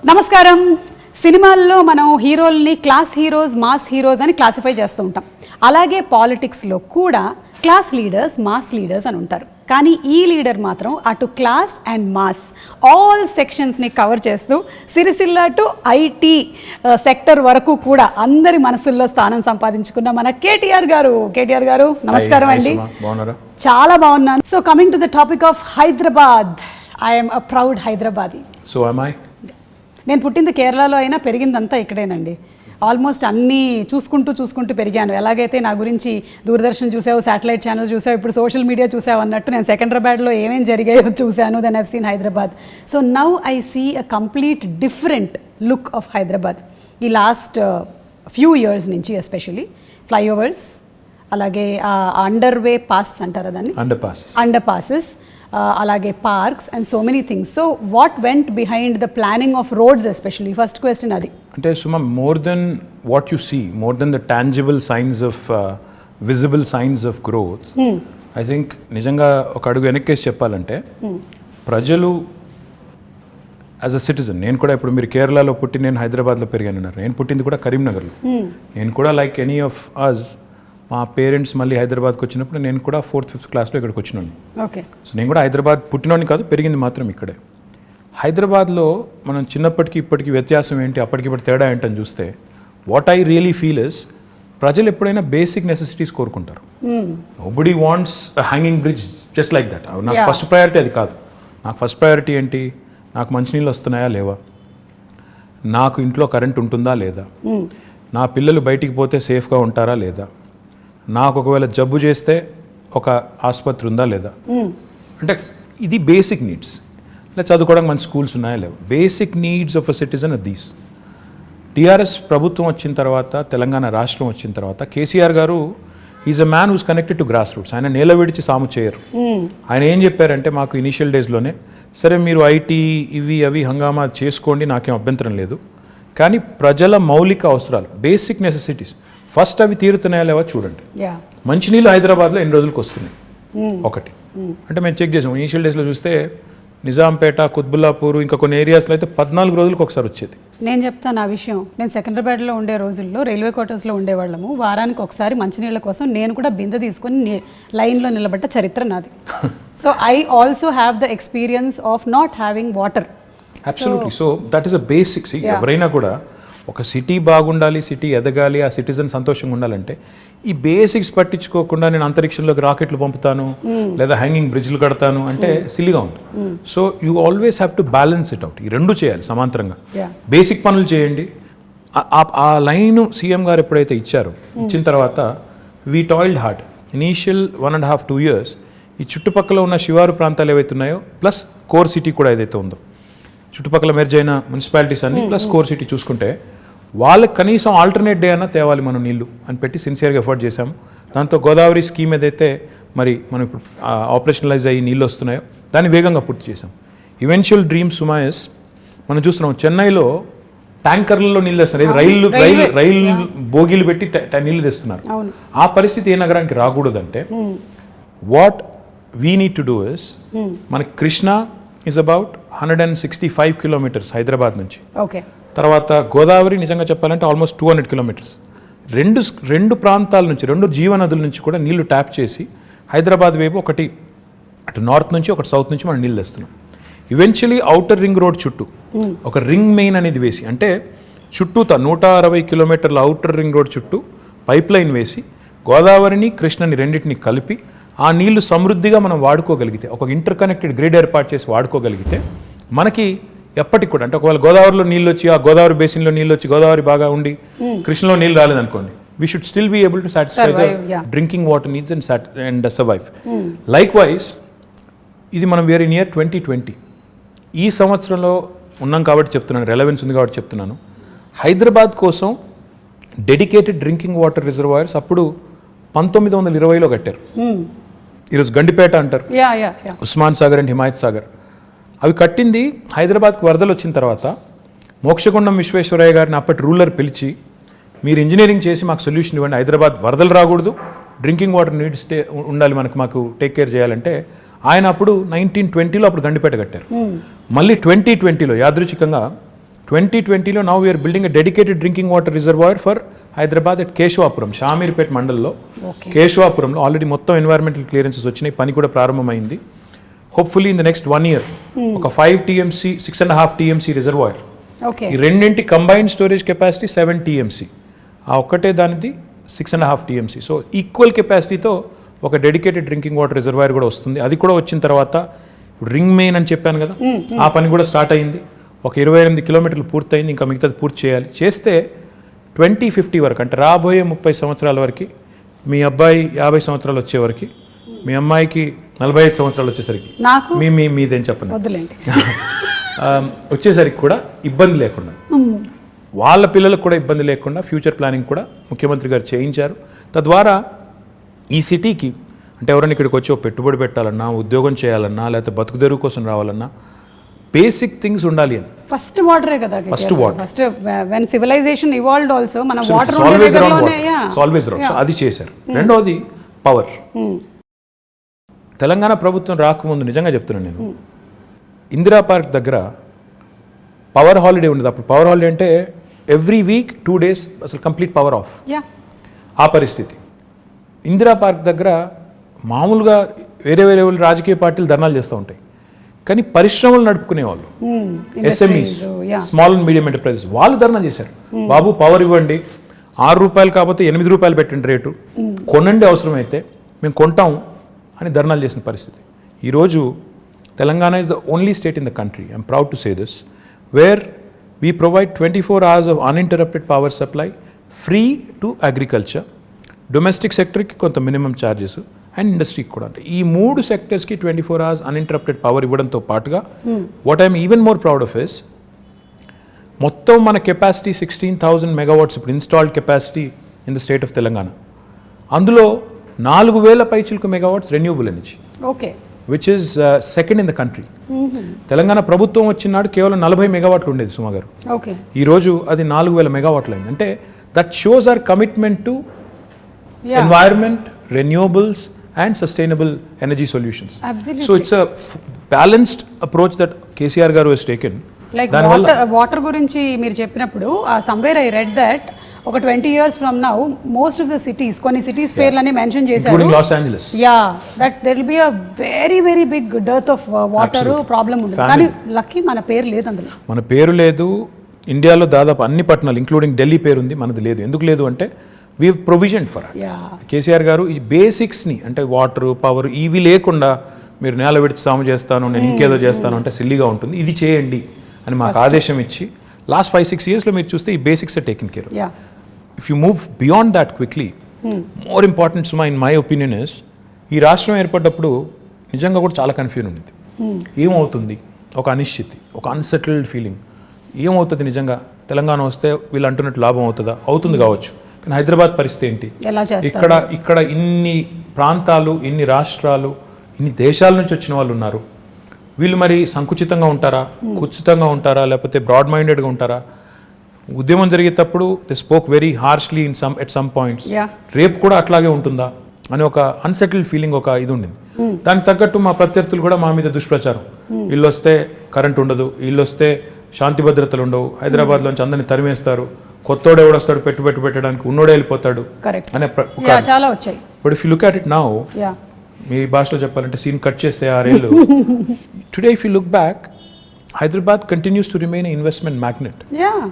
నమస్కారం. సినిమాల్లో మనం హీరోల్ని క్లాస్ హీరోస్, మాస్ హీరోస్ అని క్లాసిఫై చేస్తూ ఉంటాం. అలాగే పాలిటిక్స్లో కూడా క్లాస్ లీడర్స్, మాస్ లీడర్స్ అని ఉంటారు. కానీ ఈ లీడర్ మాత్రం అటు క్లాస్ అండ్ మాస్ ఆల్ సెక్షన్స్ని కవర్ చేస్తూ సిరిసిల్ల టు ఐటీ సెక్టర్ వరకు కూడా అందరి మనసుల్లో స్థానం సంపాదించుకున్న మన కేటీఆర్ గారు నమస్కారం అండి. చాలా బాగున్నాను. So coming to the topic of Hyderabad, I'm a proud Hyderabadi. So am I? నేను పుట్టింది కేరళలో అయినా పెరిగిందంతా ఇక్కడేనండి. ఆల్మోస్ట్ అన్నీ చూసుకుంటూ పెరిగాను. ఎలాగైతే నా గురించి దూరదర్శన్ చూసావు, శాటిలైట్ ఛానల్ చూసావు, ఇప్పుడు సోషల్ మీడియా చూసావు అన్నట్టు నేను సికింద్రాబాద్లో ఏమేం జరిగాయో చూశాను. Then I've seen Hyderabad. So now I see a complete different look of Hyderabad. ఈ లాస్ట్ ఫ్యూ ఇయర్స్ నుంచి ఎస్పెషలీ ఫ్లైఓవర్స్, అలాగే అండర్వే పాస్ అంటారా దాన్ని, అండర్ పాసెస్, అలాగే parks and so many things. So what went behind the planning of roads especially? First question అది. అంటే Suma, more than what you see, more than the tangible signs of visible signs of growth, I think నిజంగా ఒక అడుగు వెనక్కేసి చెప్పాలంటే ప్రజలు as a citizen, నేను కూడా ఇప్పుడు మీరు కేరళలో పుట్టి నేను హైదరాబాద్లో పెరిగానన్నారు, నేను పుట్టింది కూడా కరీంనగర్లో. నేను కూడా లైక్ ఎనీ ఆఫ్ అస్, మా పేరెంట్స్ మళ్ళీ హైదరాబాద్కి వచ్చినప్పుడు నేను కూడా 4th, 5th క్లాస్లో ఇక్కడికి వచ్చినాను. ఓకే. సో నేను కూడా హైదరాబాద్ పుట్టినోని కాదు, పెరిగింది మాత్రం ఇక్కడే. హైదరాబాద్లో మనం చిన్నప్పటికి ఇప్పటికి వ్యత్యాసం ఏంటి, అప్పటికిప్పటి తేడా ఏంటని చూస్తే what I really feel is, ప్రజలు ఎప్పుడైనా బేసిక్ నెసెసిటీస్ కోరుకుంటారు. Nobody wants hanging bridge just like that. నాకు ఫస్ట్ ప్రయారిటీ అది కాదు. నాకు ఫస్ట్ ప్రయారిటీ ఏంటి, నాకు మంచినీళ్ళు వస్తున్నాయా లేవా, నాకు ఇంట్లో కరెంట్ ఉంటుందా లేదా, నా పిల్లలు బయటికి పోతే సేఫ్గా ఉంటారా లేదా, నాకు ఒకవేళ జబ్బు చేస్తే ఒక ఆసుపత్రి ఉందా లేదా. అంటే ఇది బేసిక్ నీడ్స్. ఇలా చదువుకోవడానికి మంచి స్కూల్స్ ఉన్నాయా లేవు. Basic needs of a citizen are these. TRS ప్రభుత్వం వచ్చిన తర్వాత, తెలంగాణ రాష్ట్రం వచ్చిన తర్వాత, కేసీఆర్ గారు is a man who's connected to grass roots. ఆయన నేల విడిచి సాము చేయరు. ఆయన ఏం చెప్పారంటే మాకు ఇనీషియల్ డేస్లోనే, సరే మీరు ఐటీ ఇవి అవి హంగామా చేసుకోండి, నాకేం అభ్యంతరం లేదు, కానీ ప్రజల మౌలిక అవసరాలు, బేసిక్ నెసెసిటీస్ ఫస్ట్ అవి తీరుతున్నాయా లేవా చూడండి. మంచినీళ్ళు హైదరాబాద్లో ఎన్ని రోజులకు వస్తున్నాయి ఒకటి. అంటే మేము చెక్ చేసాం, ఇనీషియల్ డేస్లో చూస్తే నిజాంపేట, కుత్బుల్లాపూర్, ఇంకా కొన్ని ఏరియాస్లో అయితే 14 రోజులకు ఒకసారి వచ్చేది. నేను చెప్తాను ఆ విషయం. నేను సికింద్రాబాద్లో ఉండే రోజుల్లో రైల్వే క్వార్టర్స్లో ఉండేవాళ్ళము. వారానికి ఒకసారి మంచినీళ్ళ కోసం నేను కూడా బిందె తీసుకొని లైన్లో నిలబడ్డ చరిత్ర నాది. So I also have the experience of not having water. Absolutely. So that is a basics. ఎవరైనా కూడా ఒక సిటీ బాగుండాలి, సిటీ ఎదగాలి, ఆ సిటిజన్ సంతోషంగా ఉండాలంటే ఈ బేసిక్స్ పట్టించుకోకుండా నేను అంతరిక్షంలోకి రాకెట్లు పంపుతాను లేదా హ్యాంగింగ్ బ్రిడ్జ్లు కడతాను అంటే సిల్లీగా ఉంటుంది. So you always have to balance it out. ఈ రెండు చేయాలి సమాంతరంగా. బేసిక్ పనులు చేయండి. ఆ లైన్ సీఎం గారు ఎప్పుడైతే ఇచ్చారో, ఇచ్చిన తర్వాత we toiled hard. Initial 1.5 to 2 years ఈ చుట్టుపక్కల ఉన్న శివారు ప్రాంతాలు ఏవైతే ఉన్నాయో ప్లస్ కోర్ సిటీ కూడా ఏదైతే ఉందో, చుట్టుపక్కల మెర్జ్ అయిన మున్సిపాలిటీస్ అన్ని ప్లస్ కోర్ సిటీ చూసుకుంటే వాళ్ళకి కనీసం ఆల్టర్నేట్ డే అన్నా తేవాలి మనం నీళ్లు అని పెట్టి సిన్సియర్గా ఎఫర్ట్ చేశాము. దాంతో గోదావరి స్కీమ్ ఏదైతే మరి మనం ఇప్పుడు ఆపరేషనలైజ్ అయ్యి నీళ్ళు వస్తున్నాయో దాన్ని వేగంగా పూర్తి చేశాం. ఈవెన్చువల్ డ్రీమ్ సుమాయస్ మనం చూస్తున్నాం, చెన్నైలో ట్యాంకర్లలో నీళ్ళు తెస్తున్నారు. రైలు బోగీలు పెట్టి నీళ్లు తెస్తున్నారు. ఆ పరిస్థితి ఏ నగరానికి రాకూడదంటే what we need to do is, మన Krishna is about 165 kilometers Hyderabad నుంచి. ఓకే. తర్వాత గోదావరి నిజంగా చెప్పాలంటే ఆల్మోస్ట్ 200 kilometers. రెండు ప్రాంతాల నుంచి, రెండు జీవనదుల నుంచి కూడా నీళ్లు ట్యాప్ చేసి హైదరాబాద్ వైపు ఒకటి అటు నార్త్ నుంచి ఒకటి సౌత్ నుంచి మనం నీళ్ళు తెస్తున్నాం. ఈవెన్చువలీ ఔటర్ రింగ్ రోడ్ చుట్టూ ఒక రింగ్ మెయిన్ అనేది వేసి, అంటే చుట్టూతా 160 kilometers ఔటర్ రింగ్ రోడ్ చుట్టూ పైప్ లైన్ వేసి గోదావరిని కృష్ణని రెండింటిని కలిపి ఆ నీళ్లు సమృద్ధిగా మనం వాడుకోగలిగితే, ఒక ఇంటర్ కనెక్టెడ్ గ్రిడ్ ఏర్పాటు చేసి వాడుకోగలిగితే మనకి ఎప్పటికి కూడా, అంటే ఒకవేళ గోదావరిలో నీళ్ళు వచ్చి, ఆ గోదావరి బేసిన్లో నీళ్ళు వచ్చి గోదావరి బాగా ఉండి కృష్ణలో నీళ్ళు రాలేదనుకోండి, we should still be able to satisfy the drinking water needs and survive. Likewise ఇది మనం వేరే నియర్ 2020 ఈ సంవత్సరంలో ఉన్నాం కాబట్టి చెప్తున్నాను, రెలవెన్స్ ఉంది కాబట్టి చెప్తున్నాను. హైదరాబాద్ కోసం డెడికేటెడ్ డ్రింకింగ్ వాటర్ రిజర్వాయర్స్ అప్పుడు 1920లో కట్టారు. ఈరోజు గండిపేట అంటారు, ఉస్మాన్ సాగర్ అండ్ హిమాయత్ సాగర్. అవి కట్టింది హైదరాబాద్కి వరదలు వచ్చిన తర్వాత. మోక్షగుండం విశ్వేశ్వరయ్య గారిని అప్పటి రూలర్ పిలిచి, మీరు ఇంజనీరింగ్ చేసి మాకు సొల్యూషన్ ఇవ్వండి, హైదరాబాద్ వరదలు రాకూడదు, డ్రింకింగ్ వాటర్ నీడ్స్ ఉండాలి, మాకు టేక్ కేర్ చేయాలంటే ఆయన అప్పుడు 1920లో అప్పుడు గండిపేట కట్టారు. మళ్ళీ 2020లో యాదృచ్ఛికంగా 2020లో now we're building a dedicated drinking water reservoir for Hyderabad at Keshavapuram, Shamirpet మండల్లో కేశవాపురంలో ఆల్రెడీ మొత్తం ఎన్వైరన్మెంటల్ క్లియరెన్సెస్ వచ్చినాయి, పని కూడా ప్రారంభమైంది. Hopefully in the next 1 year ఒక 5 TMC 6.5 TMC రిజర్వాయర్, ఈ రెండింటి కంబైన్డ్ స్టోరేజ్ కెపాసిటీ 7 TMC, ఆ ఒక్కటే దానిది 6.5 TMC. సో ఈక్వల్ కెపాసిటీతో ఒక డెడికేటెడ్ డ్రింకింగ్ వాటర్ రిజర్వాయర్ కూడా వస్తుంది. అది కూడా వచ్చిన తర్వాత రింగ్ మెయిన్ అని చెప్పాను కదా, ఆ పని కూడా స్టార్ట్ అయింది. ఒక 28 కిలోమీటర్లు పూర్తయింది, ఇంకా మిగతాది పూర్తి చేయాలి. చేస్తే 2050 వరకు, అంటే రాబోయే 30 సంవత్సరాల వరకు, మీ అబ్బాయి 50 సంవత్సరాలు వచ్చేవరకు, మీ అమ్మాయికి 45 సంవత్సరాలు వచ్చేసరికి, మీదేం చెప్పండి వచ్చేసరికి కూడా ఇబ్బంది లేకుండా, వాళ్ళ పిల్లలకు కూడా ఇబ్బంది లేకుండా ఫ్యూచర్ ప్లానింగ్ కూడా ముఖ్యమంత్రి గారు చేయించారు. తద్వారా ఈ సిటీకి, అంటే ఎవరైనా ఇక్కడికి వచ్చి పెట్టుబడి పెట్టాలన్నా, ఉద్యోగం చేయాలన్నా, లేకపోతే బతుకుదెరువు కోసం రావాలన్నా బేసిక్ థింగ్స్ ఉండాలి అని. ఫస్ట్ వాటరే కదా, first water. First when civilization evolved also మన వాటర్ ఆల్వేస్ అది చేశారు. రెండోది పవర్. తెలంగాణ ప్రభుత్వం రాకముందు నిజంగా చెప్తున్నాను నేను, ఇందిరా పార్క్ దగ్గర పవర్ హాలిడే ఉండేది. అప్పుడు పవర్ హాలిడే అంటే ఎవ్రీ వీక్ 2 days అసలు కంప్లీట్ పవర్ ఆఫ్, ఆ పరిస్థితి. ఇందిరా పార్క్ దగ్గర మామూలుగా వేరే వేరే రాజకీయ పార్టీలు ధర్నాలు చేస్తూ ఉంటాయి, కానీ పరిశ్రమలు నడుపుకునేవాళ్ళు, SMEs, small and medium enterprises, వాళ్ళు ధర్నా చేశారు. బాబు పవర్ ఇవ్వండి, 6 రూపాయలు కాకపోతే 8 రూపాయలు పెట్టండి రేటు, కొనండి అవసరమైతే, మేము కొంటాం అని ధర్నాలు చేసిన పరిస్థితి. ఈరోజు Telangana is the only state in the country, I'm proud to say this, where we provide 24 hours of uninterrupted power supply free to agriculture, domestic సెక్టర్కి కొంత మినిమం ఛార్జెస్, అండ్ ఇండస్ట్రీకి కూడా. అంటే ఈ 3 సెక్టర్స్కి 24 hours అన్ఇంటరప్టెడ్ పవర్ ఇవ్వడంతో పాటుగా what I'm even more proud of is, మొత్తం మన కెపాసిటీ 16,000 megawatts ఇప్పుడు installed capacity in the state of Telangana. అందులో 4,000 పైచిలకు megawatts renewable energy, which is second in the country. Telangana ప్రభుత్వం వచ్చినాడు కేవలం 40 megawatts ఉండేది సుమా గారు, ఈరోజు అది 4,000 megawatts అయింది. అంటే that shows our commitment to environment, renewables and sustainable energy solutions. Absolutely. So it's a balanced approach that KCR garu has taken. Like water gurinchi meer cheppinappudu somewhere I read that oka 20 years from now most of the cities konni cities పేర్లని mention చేశారు, including Los Angeles, that there will be a very very big dearth of water problem ఉంది. కానీ lucky మన పేరు లేదు అందులో, మన పేరు లేదు. ఇండియాలో దాదాపు అన్ని పట్టణాలు ఇంక్లూడింగ్ ఢిల్లీ పేరు ఉంది, మనది లేదు. ఎందుకు లేదు అంటే we have provisioned for it. KCR గారు ఈ బేసిక్స్ని, అంటే వాటర్, పవర్, ఇవి లేకుండా మీరు నేల విడిచి సాము చేస్తాను, నేను ఇంకేదో చేస్తాను అంటే సిల్లీగా ఉంటుంది, ఇది చేయండి అని మాకు ఆదేశం ఇచ్చి లాస్ట్ 5-6 yearsలో మీరు చూస్తే ఈ basics are taken care. If you move beyond that quickly, more important సుమా ఇన్ మై ఒపీనియన్ ఇస్, ఈ రాష్ట్రం ఏర్పడ్డప్పుడు నిజంగా కూడా చాలా కన్ఫ్యూజన్ ఉంది. ఏమవుతుంది, ఒక అనిశ్చితి, ఒక అన్సెటిల్డ్ ఫీలింగ్, ఏమవుతుంది నిజంగా తెలంగాణ వస్తే వీళ్ళు అంటున్నట్టు లాభం అవుతుందా, అవుతుంది కావచ్చు, కానీ హైదరాబాద్ పరిస్థితి ఏంటి, ఇక్కడ ఇన్ని ప్రాంతాలు, ఇన్ని రాష్ట్రాలు, ఇన్ని దేశాల నుంచి వచ్చిన వాళ్ళు ఉన్నారు, వీళ్ళు మరి సంకుచితంగా ఉంటారా, కుచితంగా ఉంటారా, లేకపోతే బ్రాడ్ మైండెడ్గా ఉంటారా? ఉద్యమం జరిగేటప్పుడు they spoke very harshly at some points, రేపు కూడా అట్లాగే ఉంటుందా అని ఒక అన్సెటిల్డ్ ఫీలింగ్, ఒక ఇది ఉండింది. దానికి తగ్గట్టు మా ప్రత్యర్థులు కూడా మా మీద దుష్ప్రచారం, వీళ్ళు వస్తే కరెంట్ ఉండదు, వీళ్ళు వస్తే శాంతి భద్రతలు ఉండవు, హైదరాబాద్లోంచి అందరినీ తరిమేస్తారు, కొత్తోడు ఎవడొస్తాడు పెట్టు పెట్టడానికి, ఉన్నోడే వెళ్ళిపోతాడు అనే చాలా వచ్చాయి. But if you look at it now, మీ భాషలో చెప్పాలంటే సీన్ కట్ చేస్తే 6 ఏళ్ళు, today if you look back, Hyderabad continues to remain an investment magnet.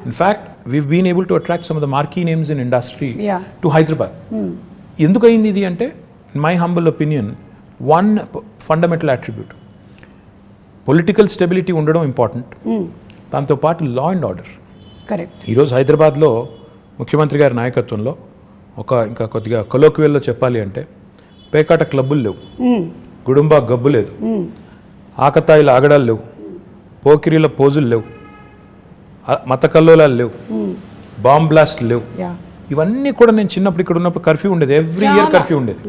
In fact, we've been able to attract some of the marquee names in industry to Hyderabad. ఎందుకు అయింది ఇది అంటే, in my humble opinion, one fundamental attribute, political stability ఉండడం important, దాంతోపాటు law and order. ఈరోజు హైదరాబాద్లో ముఖ్యమంత్రి గారి నాయకత్వంలో ఇంకా కొద్దిగా కొలోక్వియల్లో చెప్పాలి అంటే, పేకాట క్లబ్బులు లేవు, గుడుంబా గబ్బు లేదు, ఆకతాయిల ఆగడాలు లేవు, పోకిరీల పోజులు లేవు, మత కల్లోలాలు లేవు, బాంబ్ బ్లాస్ట్ లేవు. ఇవన్నీ కూడా నేను చిన్నప్పుడు ఇక్కడ ఉన్నప్పుడు కర్ఫ్యూ ఉండేది, ఎవ్రీ ఇయర్ కర్ఫ్యూ ఉండేది,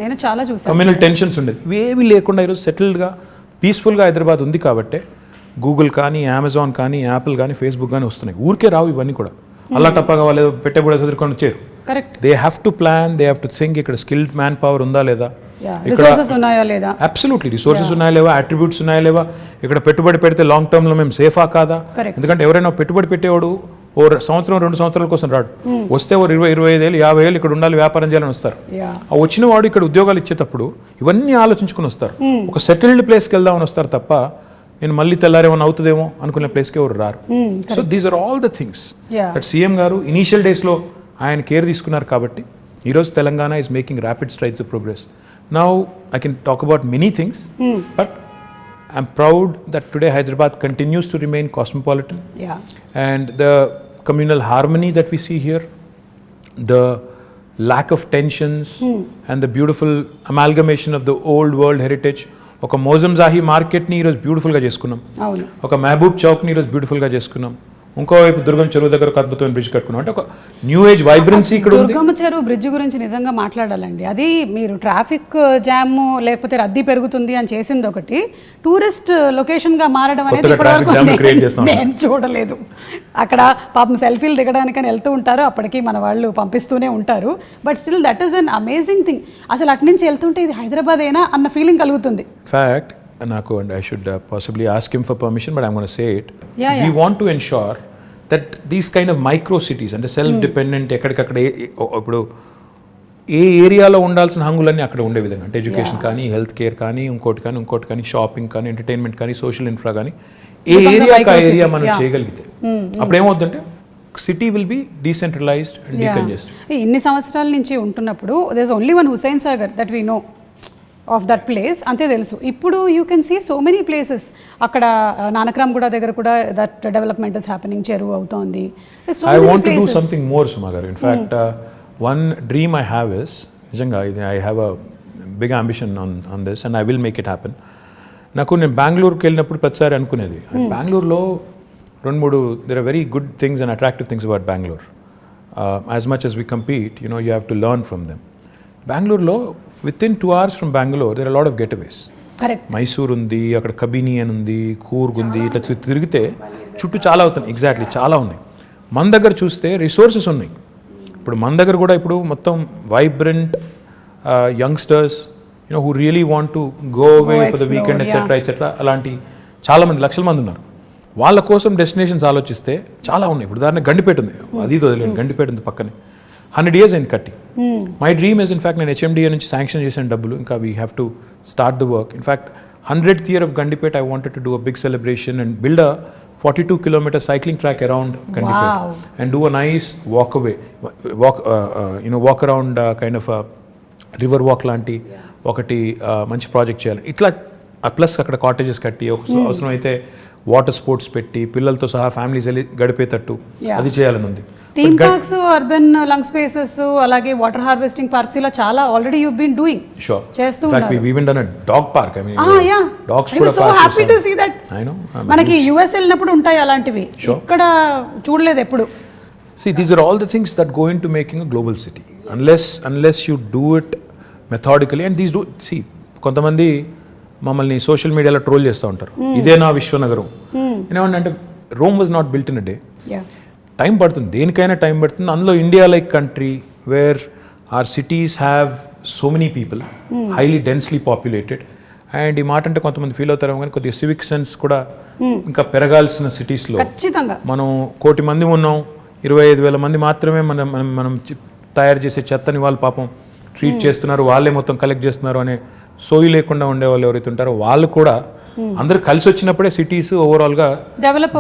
కమ్యూనల్ టెన్షన్స్ ఉండేది, ఇవేవి లేకుండా ఈరోజు సెటిల్డ్గా పీస్ఫుల్గా హైదరాబాద్ ఉంది. కాబట్టే గూగుల్ కానీ, అమెజాన్ కానీ, యాపిల్ కానీ, ఫేస్బుక్ కానీ వస్తున్నాయి. ఊరికే రావు ఇవన్నీ కూడా, అల్లా టప్పగా వాళ్ళు పెట్టే కూడా చదువుకొని వచ్చారు. Correct. They have to plan, they have to think ఇక్కడ స్కిల్డ్ మ్యాన్ పవర్ ఉందా లేదా, రిసోర్సెస్ ఉన్నాయా లేదా, అబ్సల్యూట్లీ రిసోర్సెస్ ఉన్నాయా లేవా, అట్రిబ్యూట్స్ ఉన్నాయా లేవా, ఇక్కడ పెట్టుబడి పెడితే లాంగ్ టర్మ్ లో మేము సేఫా కాదా. ఎందుకంటే ఎవరైనా పెట్టుబడి పెట్టేవాడు ఓ సంవత్సరం 2 సంవత్సరాల కోసం రాడు, వస్తే ఓ 20-25 ఏళ్ళు 50 ఏళ్ళు ఇక్కడ ఉండాలి వ్యాపారం చేయాలని వస్తారు. ఆ వచ్చిన వాడు ఇక్కడ ఉద్యోగాలు ఇచ్చేటప్పుడు ఇవన్నీ ఆలోచించుకుని వస్తారు. ఒక సెటిల్డ్ ప్లేస్కి వెళ్దామని వస్తారు తప్ప నేను మళ్ళీ తెల్లారేమన్నా అవుతుందేమో అనుకునే ప్లేస్కి ఎవరు రారు. So these are all the things that CM గారు ఇనీషియల్ డేస్లో ఆయన కేర్ తీసుకున్నారు కాబట్టి ఈరోజు Telangana is making rapid strides of progress. Now I can talk about many things, but I'm proud that today Hyderabad continues to remain cosmopolitan. And the communal harmony that we see here, the lack of tensions and the beautiful amalgamation of the old world heritage. ఒక మోజంజాహి మార్కెట్ని ఈరోజు బ్యూటిఫుల్గా చేసుకున్నాం, ఒక మహబూబ్ చౌక్ని ఈరోజు బ్యూటిఫుల్గా చేసుకున్నాం, ఇంకోవైపు దుర్గం చెరువు దగ్గర ఒక అద్భుతమైన బ్రిడ్జ్ కట్టుకున్నాం. అంటే ఒక న్యూ ఏజ్ వైబ్రెన్సీ ఇక్కడ ఉంది. దుర్గం చెరువు బ్రిడ్జ్ గురించి నిజంగా మాట్లాడాలండి. అది మీరు ట్రాఫిక్ జామ్ లేకపోతే రద్దీ పెరుగుతుంది అని చేసింది ఒకటి, టూరిస్ట్ లొకేషన్ గా మారడం అనేది నేను చూడలేదు. అక్కడ పాపం సెల్ఫీలు దిగడానికని వెళ్తూ ఉంటారు, అప్పటికి మన వాళ్ళు పంపిస్తూనే ఉంటారు. But still that is an amazing thing. అసలు అటు నుంచి వెళ్తుంటే ఇది హైదరాబాద్ అయినా అన్న ఫీలింగ్ కలుగుతుంది. ఫ్యాక్ట్ నాకు, and I should possibly ask him for permission, but I'm going to say it. We want to ensure that these kind of micro cities అంటే సెల్ఫ్ డిపెండెంట్ ఎక్కడికక్కడ ఇప్పుడు ఏ ఏరియాలో ఉండాల్సిన హంగులన్నీ అక్కడ ఉండే విధంగా, అంటే ఎడ్యుకేషన్ కానీ, హెల్త్ కేర్ కానీ, ఇంకోటి కానీ, షాపింగ్ కానీ, ఎంటర్టైన్మెంట్ కానీ, సోషల్ ఇన్ఫ్రా కానీ, ఏ ఏరియా మనం చేయగలిగితే అప్పుడు ఏమవుతుందంటే city will be decentralized and decongested. ఇన్ని సంవత్సరాల నుంచి ఉంటున్నప్పుడు there is only one Hussain Sagar that we know of that place, అంతే తెలుసు. ఇప్పుడు you can see so many places. అక్కడ నానక్రామ్ కూడా దగ్గర కూడా దట్ డెవలప్మెంట్ ఇస్ హ్యాపెనింగ్, చెరువు అవుతోంది. I want to do something more Suma garu. In fact one dream I have is, నిజంగా ఇది I have a big ambition on this and I will make it happen. నాకు నేను బెంగళూరుకి వెళ్ళినప్పుడు ప్రతిసారి అనుకునేది, బెంగళూరులో 2-3 there are very good things and attractive things about Bangalore. As much as we compete, you know, you have to learn from them. బెంగళూరులో within 2 hours from Bangalore there are a lot of getaways. Correct. Mysore ఉంది, అక్కడ కబిని అని ఉంది, కూర్గ్ ఉంది, ఇట్లా తిరిగితే చుట్టూ చాలా అవుతున్నాయి. ఎగ్జాక్ట్లీ చాలా ఉన్నాయి. మన దగ్గర చూస్తే రిసోర్సెస్ ఉన్నాయి. ఇప్పుడు మన దగ్గర కూడా ఇప్పుడు మొత్తం vibrant youngsters you know who really want to go away for the weekend etcetera అలాంటి చాలామంది, లక్షల మంది ఉన్నారు. వాళ్ళ కోసం డెస్టినేషన్స్ ఆలోచిస్తే చాలా ఉన్నాయి. ఇప్పుడు దాన్ని గండిపేట ఉంది, అది వదిలేదు, గండిపేట ఉంది పక్కనే. 100 years అయింది కట్టి. మై డ్రీమ్ ఇస్ ఇన్ఫ్యాక్ట్ నేను HMDA నుంచి శాంక్షన్ చేసిన డబ్బులు, ఇంకా we have to start the work. In fact 100th year of Gandipet I wanted to do a big celebration and build a 42-kilometer cycling track around Gandipet and do a nice walk around kind of a river walk లాంటి ఒకటి మంచి project చేయాలి. ఇట్లా plus అక్కడ cottages కట్టి అవసరం అయితే water sports పెట్టి పిల్లలతో సహా ఫ్యామిలీస్ వెళ్ళి గడిపేటట్టు అది చేయాలని ఉంది. Theme parks, urban lung spaces, అలాగే వాటర్ హార్వెస్టింగ్ పార్క్స్, ఇలా చాలా ఆల్రెడీ యు బీన్ డూయింగ్ చేస్తూ ఉన్నారు. We even done a dog park. I mean, dogs కూడా so happy to see that. I know. మనకి US వెళ్ళినప్పుడు ఉంటాయి అలాంటివి, ఇక్కడ చూడలేదు ఎప్పుడు. See, these are all the things that go into making a global city. Unless you do it methodically, and these do, see, కొంతమంది మమ్మల్ని సోషల్ మీడియాలో ట్రోల్ చేస్తూ ఉంటారు, ఇదే నా విశ్వనగరం. ఏమంటే Rome was not built in a day. Time పడుతుంది, దేనికైనా టైం పడుతుంది. అందులో India like country where are cities have so many people, highly densely populated. And ఈ మాట అంటే కొంతమంది ఫీల్ అవుతారు కానీ కొద్దిగా సివిక్ సెన్స్ కూడా ఇంకా పెరగాల్సిన సిటీస్లో మనం 1 కోటి మంది ఉన్నాం, 25,000 మంది మాత్రమే మనం తయారు చేసే చెత్తని వాళ్ళు పాపం ట్రీట్ చేస్తున్నారు, వాళ్ళే మొత్తం కలెక్ట్ చేస్తున్నారు అనే సోయి లేకుండా ఉండే వాళ్ళు ఎవరైతే ఉంటారో వాళ్ళు కూడా అందరూ కలిసి వచ్చినప్పుడే సిటీస్ ఓవరాల్గా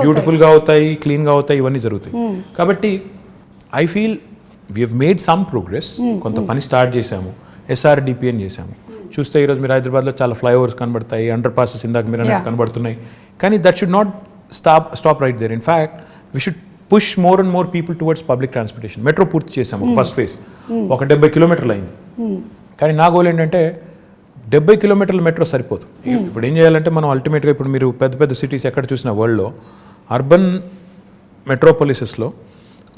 బ్యూటిఫుల్గా అవుతాయి, క్లీన్గా అవుతాయి, ఇవన్నీ జరుగుతాయి. కాబట్టి I feel we have made some progress. కొంత పని స్టార్ట్ చేశాము, SRDP అని చేశాము. చూస్తే ఈరోజు మీరు హైదరాబాద్లో చాలా ఫ్లైఓవర్స్ కనబడతాయి, అండర్ పాసెస్ ఇందాక మీరు అనేది కనబడుతున్నాయి. కానీ that should not stop right there. In fact we should push more and more people towards public transportation. Metro పూర్తి చేసాము, ఫస్ట్ ఫేజ్ ఒక 70 కిలోమీటర్లు అయింది. కానీ నా గోల్ ఏంటంటే 70 కిలోమీటర్ల మెట్రో సరిపోదు. ఇప్పుడు ఏం చేయాలంటే మనం అల్టిమేట్గా ఇప్పుడు మీరు పెద్ద సిటీస్ ఎక్కడ చూసిన వరల్డ్లో అర్బన్ మెట్రోపాలిసెస్లో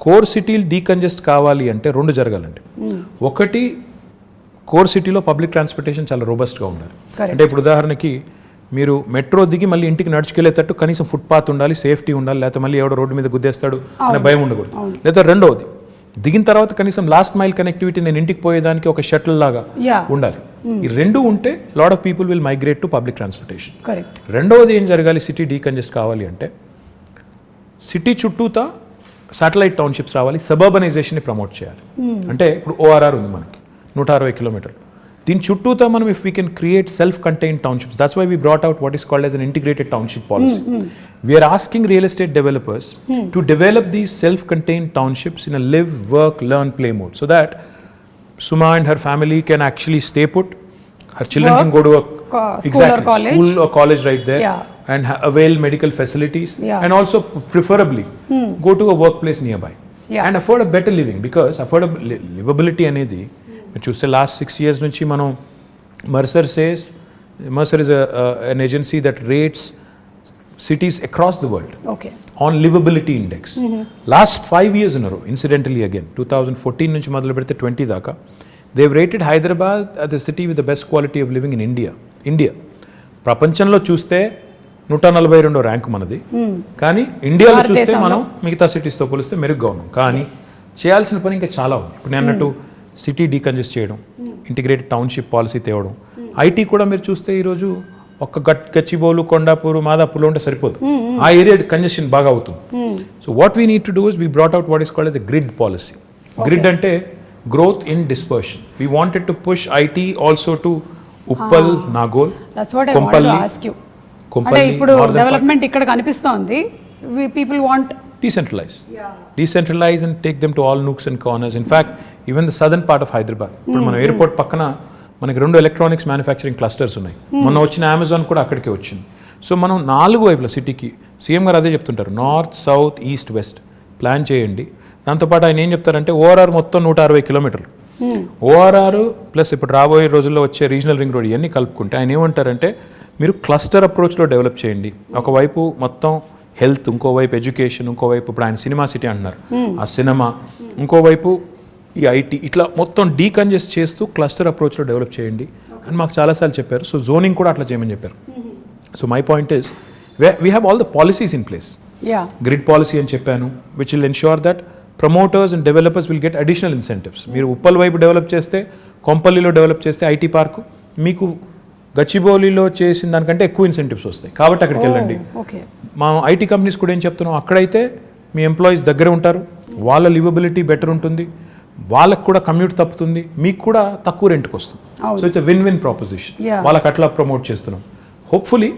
కోర్ సిటీలు డీకంజెస్ట్ కావాలి అంటే 2 జరగాలండి. ఒకటి, కోర్ సిటీలో పబ్లిక్ ట్రాన్స్పోర్టేషన్ చాలా రోబస్ట్గా ఉండాలి. అంటే ఇప్పుడు ఉదాహరణకి మీరు మెట్రో దిగి మళ్ళీ ఇంటికి నడుచుకెళ్ళేటట్టు కనీసం ఫుట్పాత్ ఉండాలి, సేఫ్టీ ఉండాలి, లేకపోతే మళ్ళీ ఎవడో రోడ్డు మీద గుద్దేస్తాడు అనే భయం ఉండకూడదు. లేదా రెండవది, దిగిన తర్వాత కనీసం లాస్ట్ మైల్ కనెక్టివిటీ నేను ఇంటికి పోయేదానికి ఒక షటిల్ లాగా ఉండాలి. ఈ రెండు ఉంటే lot of people will migrate to public transportation. Correct. రెండవది ఏం జరగాలి, సిటీ డీకంజెస్ట్ కావాలి అంటే సిటీ చుట్టూతా శాటిలైట్ టౌన్షిప్స్ రావాలి, సబర్బనైజేషన్ని ప్రమోట్ చేయాలి. అంటే ఇప్పుడు ORR ఉంది మనకి 160 కిలోమీటర్లు, దీని చుట్టూతా మనం if we can create self contained townships, that's why we brought out what is called as an integrated township policy. We are asking real estate developers to develop these self contained townships in a live, work, learn, play mode, so that Suma and her family can actually stay put, her children can go to a school or college right there, and avail medical facilities, and also preferably go to a workplace nearby, and afford a better living, because livability అనేది మీరు చూస్తే last 6 years నుంచి మనం Mercer is an agency that rates cities across the world on livability index. Last 5 years in a row, incidentally again 2014 నుంచి మొదలు పెడితే 20 దాకా, they've rated Hyderabad as the city with the best quality of living in India. ప్రపంచంలో చూస్తే 142వ rank మనది, కానీ ఇండియాలో చూస్తే మనం మిగతా సిటీస్తో పోలిస్తే మెరుగ్గా ఉన్నాం. కానీ చేయాల్సిన పని ఇంకా చాలా ఉంది. ఇప్పుడు నేను అన్నట్టు సిటీ డీకంజెస్ట్ చేయడం, ఇంటిగ్రేటెడ్ టౌన్షిప్ పాలసీ తేవడం, ఐటీ కూడా మీరు చూస్తే ఈరోజు ఒక్క గచ్చిబౌలు, కొండాపూరు, మాదాపూర్లో ఉంటే సరిపోదు, ఆ ఏరియా కంజెషన్ బాగా అవుతుంది. So what we need to do is we brought out what is called S A grid policy. Grid అంటే growth in dispersion. We wanted to push IT also to Uppal, Nagole, Kompally. ఇప్పుడు డెవలప్మెంట్ ఇక్కడ కనిపిస్తోంది, people want decentralize and take them to all nooks and corners. In fact, even the southern part of Hyderabad, ఇప్పుడు మన airport పక్కన మనకి 2 electronics manufacturing clusters ఉన్నాయి. మొన్న వచ్చిన అమెజాన్ కూడా అక్కడికే వచ్చింది. సో మనం 4 వైపుల సిటీకి, సీఎం గారు అదే చెప్తుంటారు, north, south, east, west plan చేయండి. దాంతోపాటు ఆయన ఏం చెప్తారంటే ORR మొత్తం 160 కిలోమీటర్లు, ORR ప్లస్ ఇప్పుడు రాబోయే రోజుల్లో వచ్చే రీజనల్ రింగ్ రోడ్ ఇవన్నీ కలుపుకుంటే ఆయన ఏమంటారంటే మీరు క్లస్టర్ అప్రోచ్లో డెవలప్ చేయండి. ఒకవైపు మొత్తం హెల్త్, ఇంకోవైపు ఎడ్యుకేషన్, ఇంకోవైపు ఇప్పుడు ఆయన సినిమా సిటీ అంటున్నారు, ఆ సినిమా, ఇంకోవైపు ఈ ఐటీ, ఇట్లా మొత్తం డీకంజెస్ట్ చేస్తూ క్లస్టర్ అప్రోచ్లో డెవలప్ చేయండి అని మాకు చాలాసార్లు చెప్పారు. సో జోనింగ్ కూడా అట్లా చేయమని చెప్పారు. So my point is we have all the policies in place. Grid policy అని చెప్పాను, which will ensure that promoters and developers will get additional incentives. మీరు ఉప్పల్ వైపు డెవలప్ చేస్తే, కొంపల్లిలో డెవలప్ చేస్తే ఐటీ పార్కు, మీకు గచ్చిబౌలిలో చేసిన దానికంటే ఎక్కువ ఇన్సెంటివ్స్ వస్తాయి. కాబట్టి అక్కడికి వెళ్ళండి. మా ఐటీ కంపెనీస్ కూడా ఏం చెప్తున్నాం, అక్కడైతే మీ ఎంప్లాయీస్ దగ్గర ఉంటారు, వాళ్ళ లివబిలిటీ బెటర్ ఉంటుంది, వాళ్ళకు కూడా కమ్యూట్ తప్పుతుంది, మీకు కూడా తక్కువ రెంట్కి వస్తుంది. So it's win proposition. వాళ్ళకి అట్లా ప్రమోట్ చేస్తున్నాం. Hopefully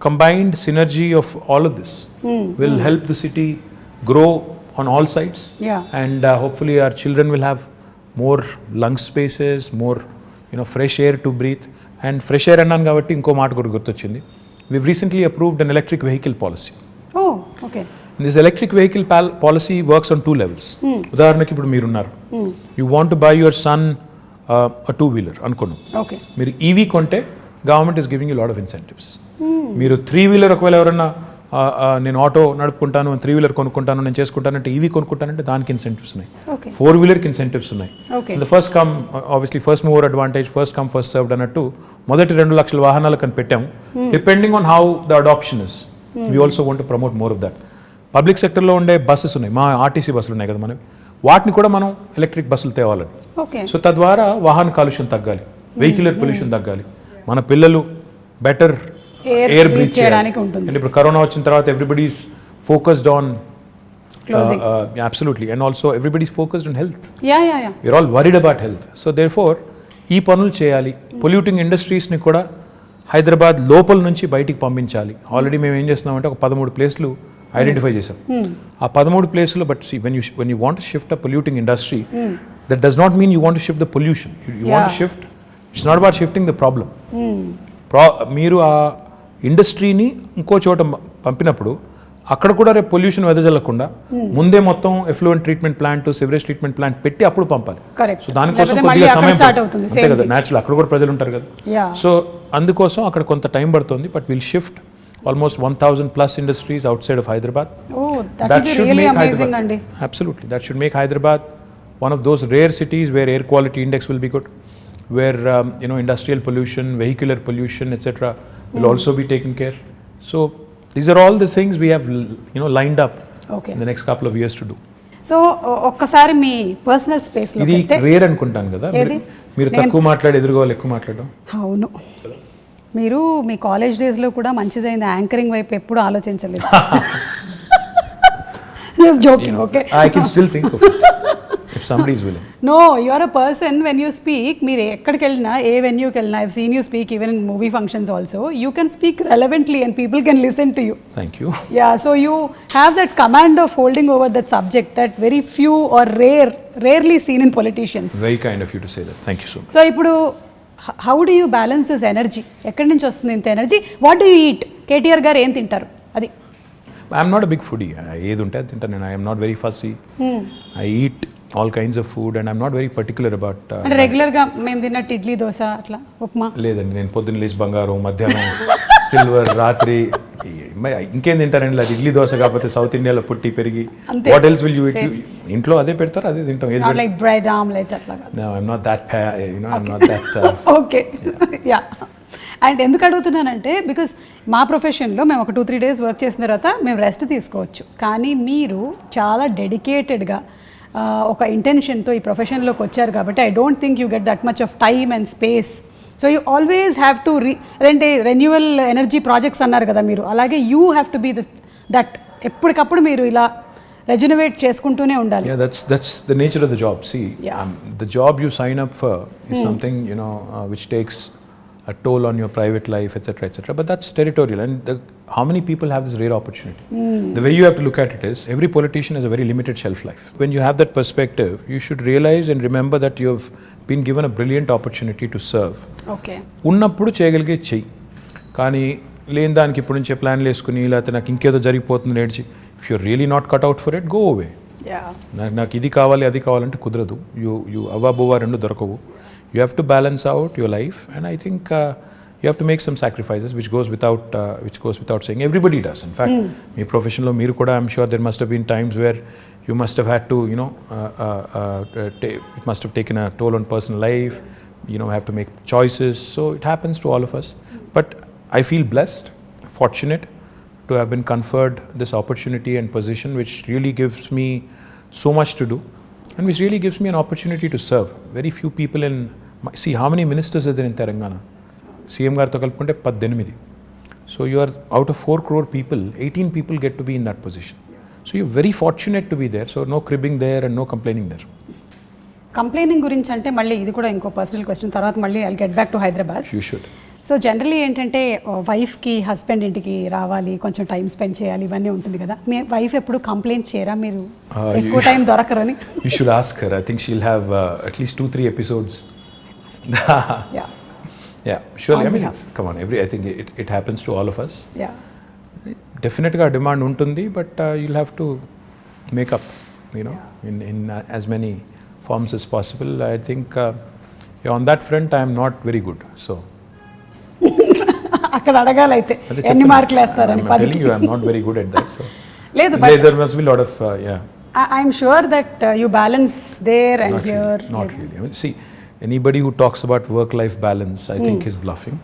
combined synergy of all of this will help the city grow on all sides, and hopefully our children will have more lung spaces, more fresh air to breathe. And fresh air అన్నాను కాబట్టి ఇంకో మాట కూడా గుర్తొచ్చింది. We've recently approved an electric vehicle policy. Oh, okay. This electric vehicle policy works on 2 levels. ఉదాహరణకి ఇప్పుడు మీరున్నారు, you want to buy your son a 2-wheeler అనుకున్నాం. Okay. మీరు EV కొంటే government is giving you a lot of incentives. మీరు 3-wheeler ఒకవేళ ఎవరన్నా నేను ఆటో నడుపుకుంటాను, 3-wheeler కొనుక్కుంటాను, నేను చేసుకుంటానంటే, EV కొనుక్కుంటానంటే దానికి ఇన్సెంటివ్స్ ఉన్నాయి. 4-wheelerకి ఇన్సెంటివ్స్ ఉన్నాయి. The first come, obviously first mover advantage, first come first served అన్నట్టు మొదటి 2 లక్షల వాహనాలకు అని పెట్టాము. Depending on how the adoption is, we also want to promote more of that. Public సెక్టర్లో ఉండే బస్సెస్ ఉన్నాయి, మా ఆర్టీసీ బస్సులు ఉన్నాయి కదా మనవి, వాటిని కూడా మనం ఎలక్ట్రిక్ బస్సులు తేవాలని. సో తద్వారా వాహన కాలుష్యం తగ్గాలి, వెహిక్యులర్ పొల్యూషన్ తగ్గాలి, మన పిల్లలు బెటర్ ఎయిర్ బ్రీత్ చేయడానికి ఉంటుంది. ఇప్పుడు కరోనా వచ్చిన తర్వాత everybody's focused on absolutely, and also everybody's focused on health. We're all worried about health. So therefore ఈ పనులు చేయాలి. పొల్యూటింగ్ ఇండస్ట్రీస్ని కూడా హైదరాబాద్ లోపల నుంచి బయటికి పంపించాలి. ఆల్రెడీ మేము ఏం చేస్తున్నామంటే ఒక 13 ప్లేస్లు ఐడెంటిఫై చేసాం. ఆ 13 ప్లేస్లో but when you want to shift a polluting industry, that does not mean you want to shift the pollution. You want to shift, it's not about shifting the problem. మీరు ఆ ఇండస్ట్రీని ఇంకో చోట పంపినప్పుడు అక్కడ కూడా రేపు పొల్యూషన్ వెదజల్లకుండా ముందే మొత్తం effluent treatment plant, sewerage treatment plant పెట్టి అప్పుడు పంపాలి. సో దానికోసం కొద్దిగా సమయం అంతే కదా, న్యాచురల్ అక్కడ కూడా ప్రజలు ఉంటారు కదా. సో అందుకోసం అక్కడ కొంత టైం పడుతుంది. But will shift almost 1000+ industries outside of Hyderabad. That should make Hyderabad, absolutely, that should make Hyderabad one of those rare cities where air quality index will be good, where industrial pollution, vehicular pollution, etc. will also be taken care. So these are all the things we have lined up in the next couple of years to do. So ఒక్కసారి మీ personal స్పేస్లో ఇది rare అనుకుంటాను కదా, మీరు తక్కువ మాట్లాడి ఎదురుగా వాళ్ళు ఎక్కువ మాట్లాడడం. అవును, మీరు మీ కాలేజ్ డేస్లో కూడా మంచిదైంది, యాంకరింగ్ వైపు ఎప్పుడు ఆలోచించలేదు. Just joking, okay? I can still think of it if somebody is willing. No, you are a person when you speak, మీరు ఎక్కడికి వెళ్ళినా ఏ వెన్యూకి వెళ్ళినా, I've seen you speak even in movie functions also, you can speak relevantly and people can listen to you. Thank you. Yeah, so you have that command of holding over that subject that very few or rarely seen in politicians. Very kind of you to say that. Thank you so much. So ఇప్పుడు how do you balance this energy? ఎక్కడి నుంచి వస్తుంది ఇంత energy? What do you eat? KTR గారు ఏం తింటారు? అది I'm not a big foodie. ఏది ఉంటే అది తింటాను నేను. I am not very fussy. I eat all kinds of food and I'm not very particular about. అంటే రెగ్యులర్గా మేము తిన్నట్టు ఇడ్లీ దోశ అట్లా ఉప్మా లేదండి, నేను పొద్దున్న లేచి బంగారం, మధ్యాహ్నం సిల్వర్, రాత్రి ఇంకేం తింటారండి. అది ఇడ్లీ దోశ కాకపోతే సౌత్ ఇండియాలో పుట్టి పెరిగి what else will you it? ఇంట్లో అదే పెడతారు, అదే తింటాం. లైక్ బ్రెడ్ ఆమ్లెట్ అట్లా. No, I'm not that I'm not that okay yeah. And ఎందుకు అడుగుతున్నానంటే బికాస్ మా ప్రొఫెషన్లో మేము ఒక 2-3 days వర్క్ చేసిన తర్వాత మేము రెస్ట్ తీసుకోవచ్చు, కానీ మీరు చాలా డెడికేటెడ్గా ఒక ఇంటెన్షన్తో ఈ ప్రొఫెషన్లోకి వచ్చారు కాబట్టి I don't think you get that much of time and space. So you always have to అదేంటే రెన్యువల్ ఎనర్జీ ప్రాజెక్ట్స్ అన్నారు కదా మీరు, అలాగే you have to be that ఎప్పటికప్పుడు మీరు ఇలా రెజనవేట్ చేసుకుంటూనే ఉండాలి. Yeah, that's the nature of the job. See, the job you sign up for is something, which takes a toll on your private life, etc. But that's territorial, and how many people have this rare opportunity? The way you have to look at it is, every politician has a very limited shelf life. When you have that perspective, you should realize and remember that you have been given a brilliant opportunity to serve. Okay. ఉన్నప్పుడు చేయగలిగే చెయ్యి, కానీ లేని దానికి ఇప్పుడు నుంచే ప్లాన్లు వేసుకుని లేకపోతే నాకు ఇంకేదో జరిగిపోతుంది నేర్చి, if you're really not cut out for it, go away. నాకు ఇది కావాలి అది కావాలంటే కుదరదు. యూ అవ్వబోవా రెండు దొరకవు. You have to balance out your life, and I think you have to make some sacrifices, which goes without saying. Everybody does. In fact, me professional meeru kuda, I'm sure there must have been times where you must have had to, it must have taken a toll on personal life. Have to make choices. So it happens to all of us. But I feel blessed, fortunate to have been conferred this opportunity and position, which really gives me so much to do. And which really gives me an opportunity to serve. Very few people see how many ministers are there in Telangana? CM గారితో కలుపుకుంటే 18. So you are out of 4 crore people, 18 people get to be in that position. So you're very fortunate to be there. So no cribbing there and no complaining there. Complaining గురించి అంటే మళ్ళీ ఇది కూడా ఇంకో personal question, తర్వాత మళ్ళీ I'll get back to Hyderabad. You should. So generally ఏంటంటే వైఫ్కి హస్బెండ్ ఇంటికి రావాలి, కొంచెం టైం స్పెండ్ చేయాలి, ఇవన్నీ ఉంటుంది కదా. మీ వైఫ్ ఎప్పుడు కంప్లైంట్ చేయరా మీరు ఎక్కువ time దొరకరని? You should ask her. I think she'll have at least 2-3 episodes. Yeah, surely. I mean, come on, I think it happens to all of us. Yeah. Definitely a demand untundi, but you'll have to make up, in as many forms as possible. I think on that front I am not very good. So అక్కడ అడగాలైతే ఎన్ని మార్కులు వేస్తారని? 10కి I'm not very good at that. So లేదు, but there must be a lot of I'm sure that you balance there and not here. Not really. I mean, see, anybody who talks about work-life balance, I think is bluffing,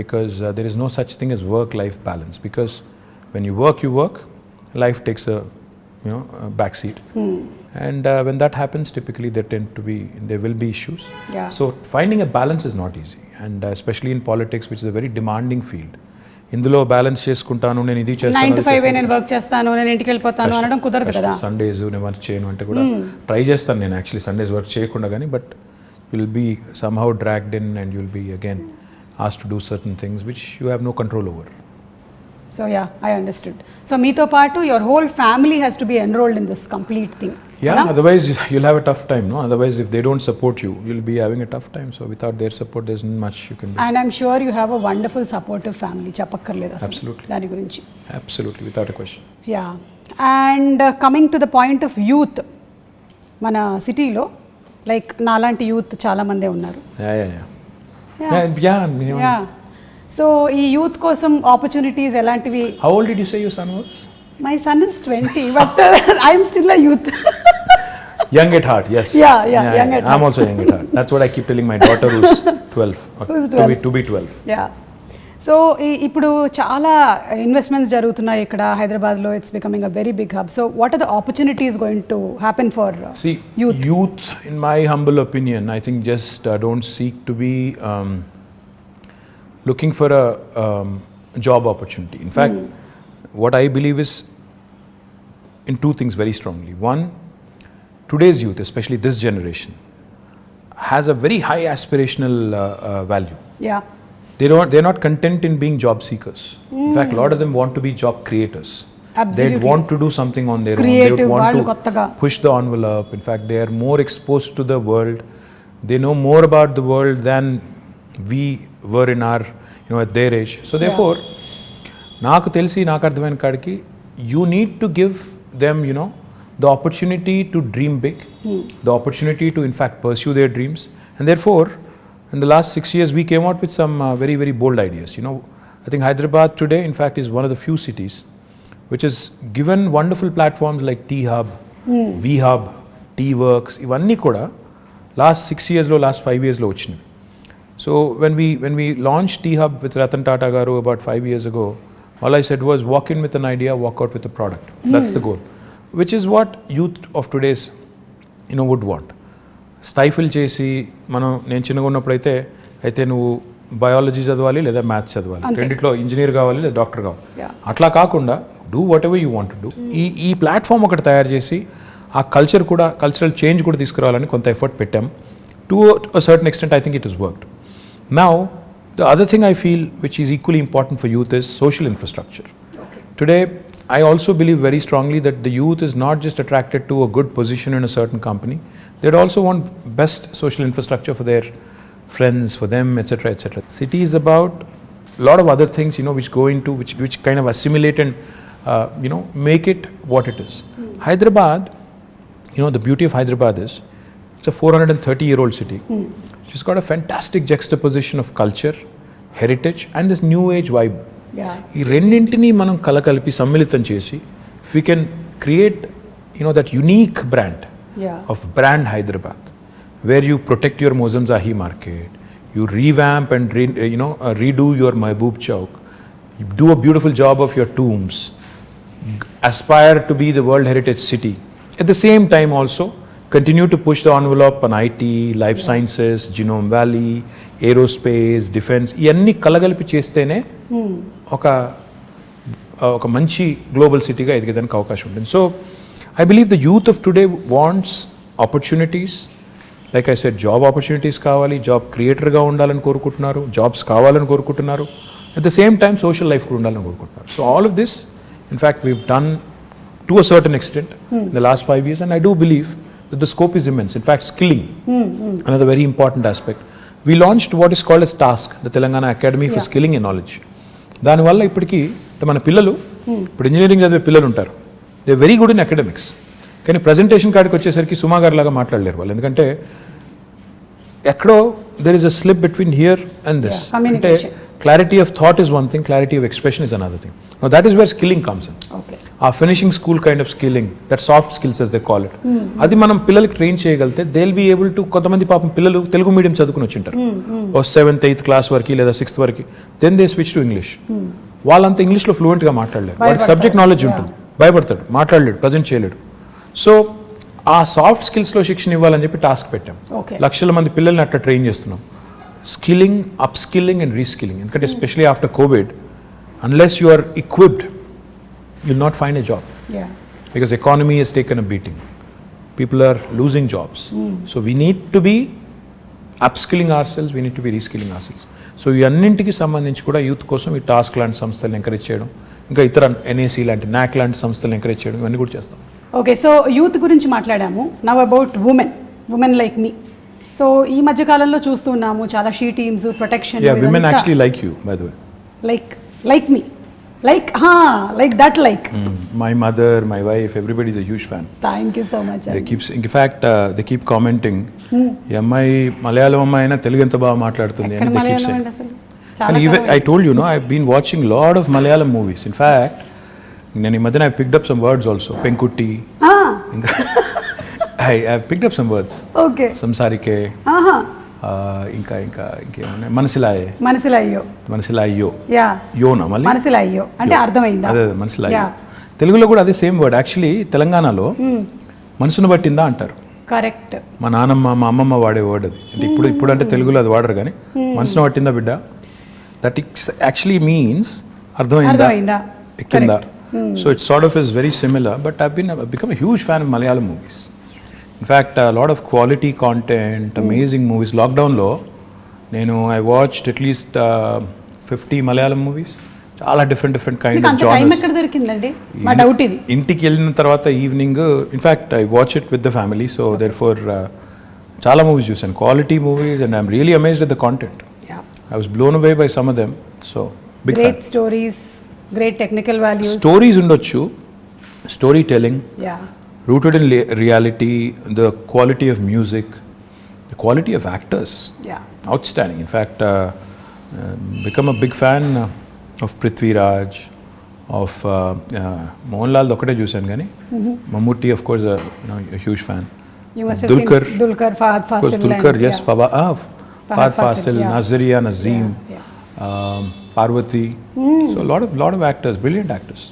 because there is no such thing as work-life balance. Because when you work, life takes a backseat, and when that happens, typically there will be issues. Yeah. So finding a balance is not easy, and especially in politics, which is a very demanding field. ఇందులో balance చేసుకుంటాను, నేను ఇది చేస్తాను, 9 to 5 నేను work చేస్తాను, నేను ఇంటికి వెళ్ళిపోతాను అనడం కుదరదు కదా. సండేస్ నేను వర్క్ చేయను అంటే కూడా ట్రై చేస్తాను నేను యాక్చువల్లీ సండేస్ వర్క్ చేయకుండా, కానీ but will be somehow dragged in and you'll be again asked to do certain things which you have no control over. So yeah, I understood. So మీతో పాటు your whole family has to be enrolled in this complete thing. Yeah, otherwise you'll have a tough time, no? Otherwise if they don't support you, you'll be having a tough time. So without their support, there's not much you can do. And I'm sure you have a wonderful supportive family. చెప్పక్కర్లేదు అసలు. Absolutely. దాని గురించి. Absolutely, without a question. Yeah. And coming to the point of youth, మన సిటీలో like నాలాంటి youth చాలా మందే ఉన్నారు. Yeah. సో ఈ యూత్ కోసం ఆపర్చునిటీస్ ఎలాంటివి? How old did you say your son was? My son is 20, but I'm still a youth. Young at heart, yes. Yeah, young at heart. I'm also young at heart. That's what I keep telling my daughter who's 12. Who's 12? To be 12. Yeah. So ఇప్పుడు చాలా investments జరుగుతున్నాయి ఇక్కడ హైదరాబాద్లో. It's becoming a very big hub. So what are the opportunities going to happen for youth in my humble opinion, I think just don't seek to be looking for a job opportunity. In fact, what I believe is in two things very strongly. One, today's youth, especially this generation, has a very high aspirational value. Yeah They're not content in being job seekers. In fact, a lot of them want to be job creators. Absolutely. They want to do something on their own. Creative, They want వాళ్ళు to కొత్తగా. push the envelope. In fact, they are more exposed to the world. They know more about the world than we were in our, at their age. So therefore, నాకు తెలిసి నాకు అర్థమైన కాడికి you need to give them, the opportunity to dream big, the opportunity to in fact pursue their dreams. And therefore, in the last 6 years, we came out with some very, very bold ideas. I think Hyderabad today, in fact, is one of the few cities which has given wonderful platforms like T-Hub, V-Hub, T-Works, ivanni kuda last 6 years lo, last 5 years lo vachinayi. So when we launched T-Hub with Ratan Tata garu about 5 years ago, all I said was walk in with an idea, walk out with a product. That's the goal, which is what youth of today's would want. స్టైఫిల్ చేసి నేను చిన్నగా ఉన్నప్పుడు అయితే నువ్వు biology చదవాలి లేదా maths చదవాలి, రెండిట్లో ఇంజనీర్ కావాలి లేదా డాక్టర్ కావాలి. అట్లా కాకుండా do what ever you want to do. ఈ ప్లాట్ఫామ్ ఒకటి తయారు చేసి ఆ కల్చరల్ చేంజ్ కూడా తీసుకురావాలని కొంత ఎఫర్ట్ పెట్టాం. To a certain extent I think it is worked. Now the other thing I feel which is equally important for youth is social infrastructure. Today, I also believe very strongly that the youth is not just attracted to a good position in a certain company. They'd also want best social infrastructure for their friends, for them, etc., etc. City is about a lot of other things, which go into, which kind of assimilate and, make it what it is. Hyderabad, the beauty of Hyderabad is, it's a 430-year-old city. It's got a fantastic juxtaposition of culture, heritage, and this new age vibe. ఈ రెండింటినీ మనం కలకలిపి సమ్మిళితం చేసి if we can create that unique brand of brand Hyderabad, where you protect your Mozamjahi market, you revamp and redo your Mehboob Chowk, you do a beautiful job of your tombs, aspire to be the World Heritage City. At the same time also continue to push the envelope on IT, life sciences, Genome Valley, aerospace, defense. ఇవన్నీ కలగలిపి చేస్తేనే ఒక మంచి global సిటీగా ఎదిగేదానికి అవకాశం ఉంటుంది. So I believe the youth of today wants opportunities. Like I said, job opportunities కావాలి, job క్రియేటర్గా ఉండాలని కోరుకుంటున్నారు, జాబ్స్ కావాలని కోరుకుంటున్నారు, at the same time social life కూడా ఉండాలని కోరుకుంటున్నారు. So all of this in fact weave done to a certain extent in the last 5 years, and I do believe that the scope is immense. In fact, skilling, another very important aspect. We launched what is called as TASK, the Telangana Academy for Skilling and Knowledge. దానివల్ల ఇప్పటికీ మన పిల్లలు, ఇప్పుడు engineering చదివే పిల్లలు ఉంటారు, they very good in academics, కానీ presentation కాడికి వచ్చేసరికి సుమా గారి లాగా మాట్లాడలేరు వాళ్ళు. ఎందుకంటే ఎక్కడో there is a slip between here and this. అంటే clarity of thought is one thing, clarity of expression is another thing. Now that is where skilling comes in. Okay. Our finishing school kind of skilling, that soft skills as they call it. అది మనం పిల్లలకి train చేయగలిగితే they will be able to. కొంతమంది పాపం పిల్లలు Telugu medium చదువుకుని వచ్చింటారు, ఓ 7th 8th class వరకు లేదా 6th వరకు, then they switch to English. వాళ్ళంతా ఇంగ్లీష్లో ఫ్లూయెంట్గా మాట్లాడలేరు, వాళ్ళకి సబ్జెక్ట్ నాలెడ్జ్ ఉంటుంది, భయపడతాడు, మాట్లాడలేడు, ప్రజెంట్ చేయలేడు. సో ఆ సాఫ్ట్ స్కిల్స్లో శిక్షణ ఇవ్వాలని చెప్పి టాస్క్ పెట్టాం. లక్షల మంది పిల్లల్ని అట్లా ట్రైన్ చేస్తున్నాం. Skilling, upskilling and reskilling. And especially after COVID, unless you are equipped, you'll not find a job. Yeah. Because economy has taken a beating. People are losing jobs. So we need to be upskilling ourselves, we need to be reskilling ourselves. So ఈ అన్నింటికి సంబంధించి కూడా youth కోసం ఈ task లాంటి సంస్థలను encourage చేయడం, ఇంకా ఇతర ఎన్ఏసీ లాంటి నాక్ లాంటి సంస్థలను ఎంకరేజ్ చేయడం, ఇవన్నీ కూడా చేస్తాం. ఓకే, సో యూత్ గురించి మాట్లాడాము. Now about women like me. So ఈ మధ్య కాలంలో చూస్తున్నాము చాలా she teams, protection. Yeah, women actually like you by the way. Like me, like that, like my mother, my wife, everybody is a huge fan. Thank you so much. They keep commenting, ఈ అమ్మాయి మలయాళం అమ్మాయి అయినా తెలుగు ఎంత బాగా మాట్లాడుతుంది అని they keep saying. And even I told you, I've been watching a lot of Malayalam movies. In fact, నేను ఈ మధ్యన I picked up some words also. Penkutti. I have picked up some words. Okay. Samsarike. ఇంకా ఇంకేమున్నాయి, మనసిలాయో yeah యోనా మళ్ళీ మనసిలాయో అంటే అర్థమైందా? అదే మనసిలాయో. తెలుగులో కూడా అదే సేమ్ వర్డ్. యాక్చువల్లీ తెలంగాణలో మనసును పట్టిందా అంటారు. కరెక్ట్. మా నాన్నమ్మ మా అమ్మమ్మ వాడే వర్డ్ అది. అంటే ఇప్పుడు అంటే తెలుగులో అది వాడరు, కానీ మనసును పట్టిందా బిడ్డ, దట్ ఇట్స్ యాక్చువల్లీ మీన్స్ అర్థమైందా, ఎక్కిందా. So it's sort of is very similar, but I've become a huge fan of Malayalam movies. In fact, a lot of quality content, amazing movies. Lockdownలో I watched at least 50 Malayalam movies. చాలా different kind of genres. ఎక్కడ దొరికిందండి? మా doubt ఇది. ఇంటికి వెళ్ళిన తర్వాత evening, in fact I watch it with the family, so therefore చాలా మూవీస్ చూసాను, quality movies, and I'm really amazed at the content. I was blown away by some of them. So big great stories, great technical values. Stories ఉండొచ్చు, story telling, rooted in reality, the quality of music, the quality of actors, outstanding. In fact, become a big fan of Prithvi Raj, of Mohanlal ఒకటే చూసాను, కానీ Mammootty of course a huge fan. You must have Dulquer, Fahad Fasil, Dulquer, yes, Fahad Fasil, Nazariya Nazim, Parvati. So a lot of actors, brilliant actors.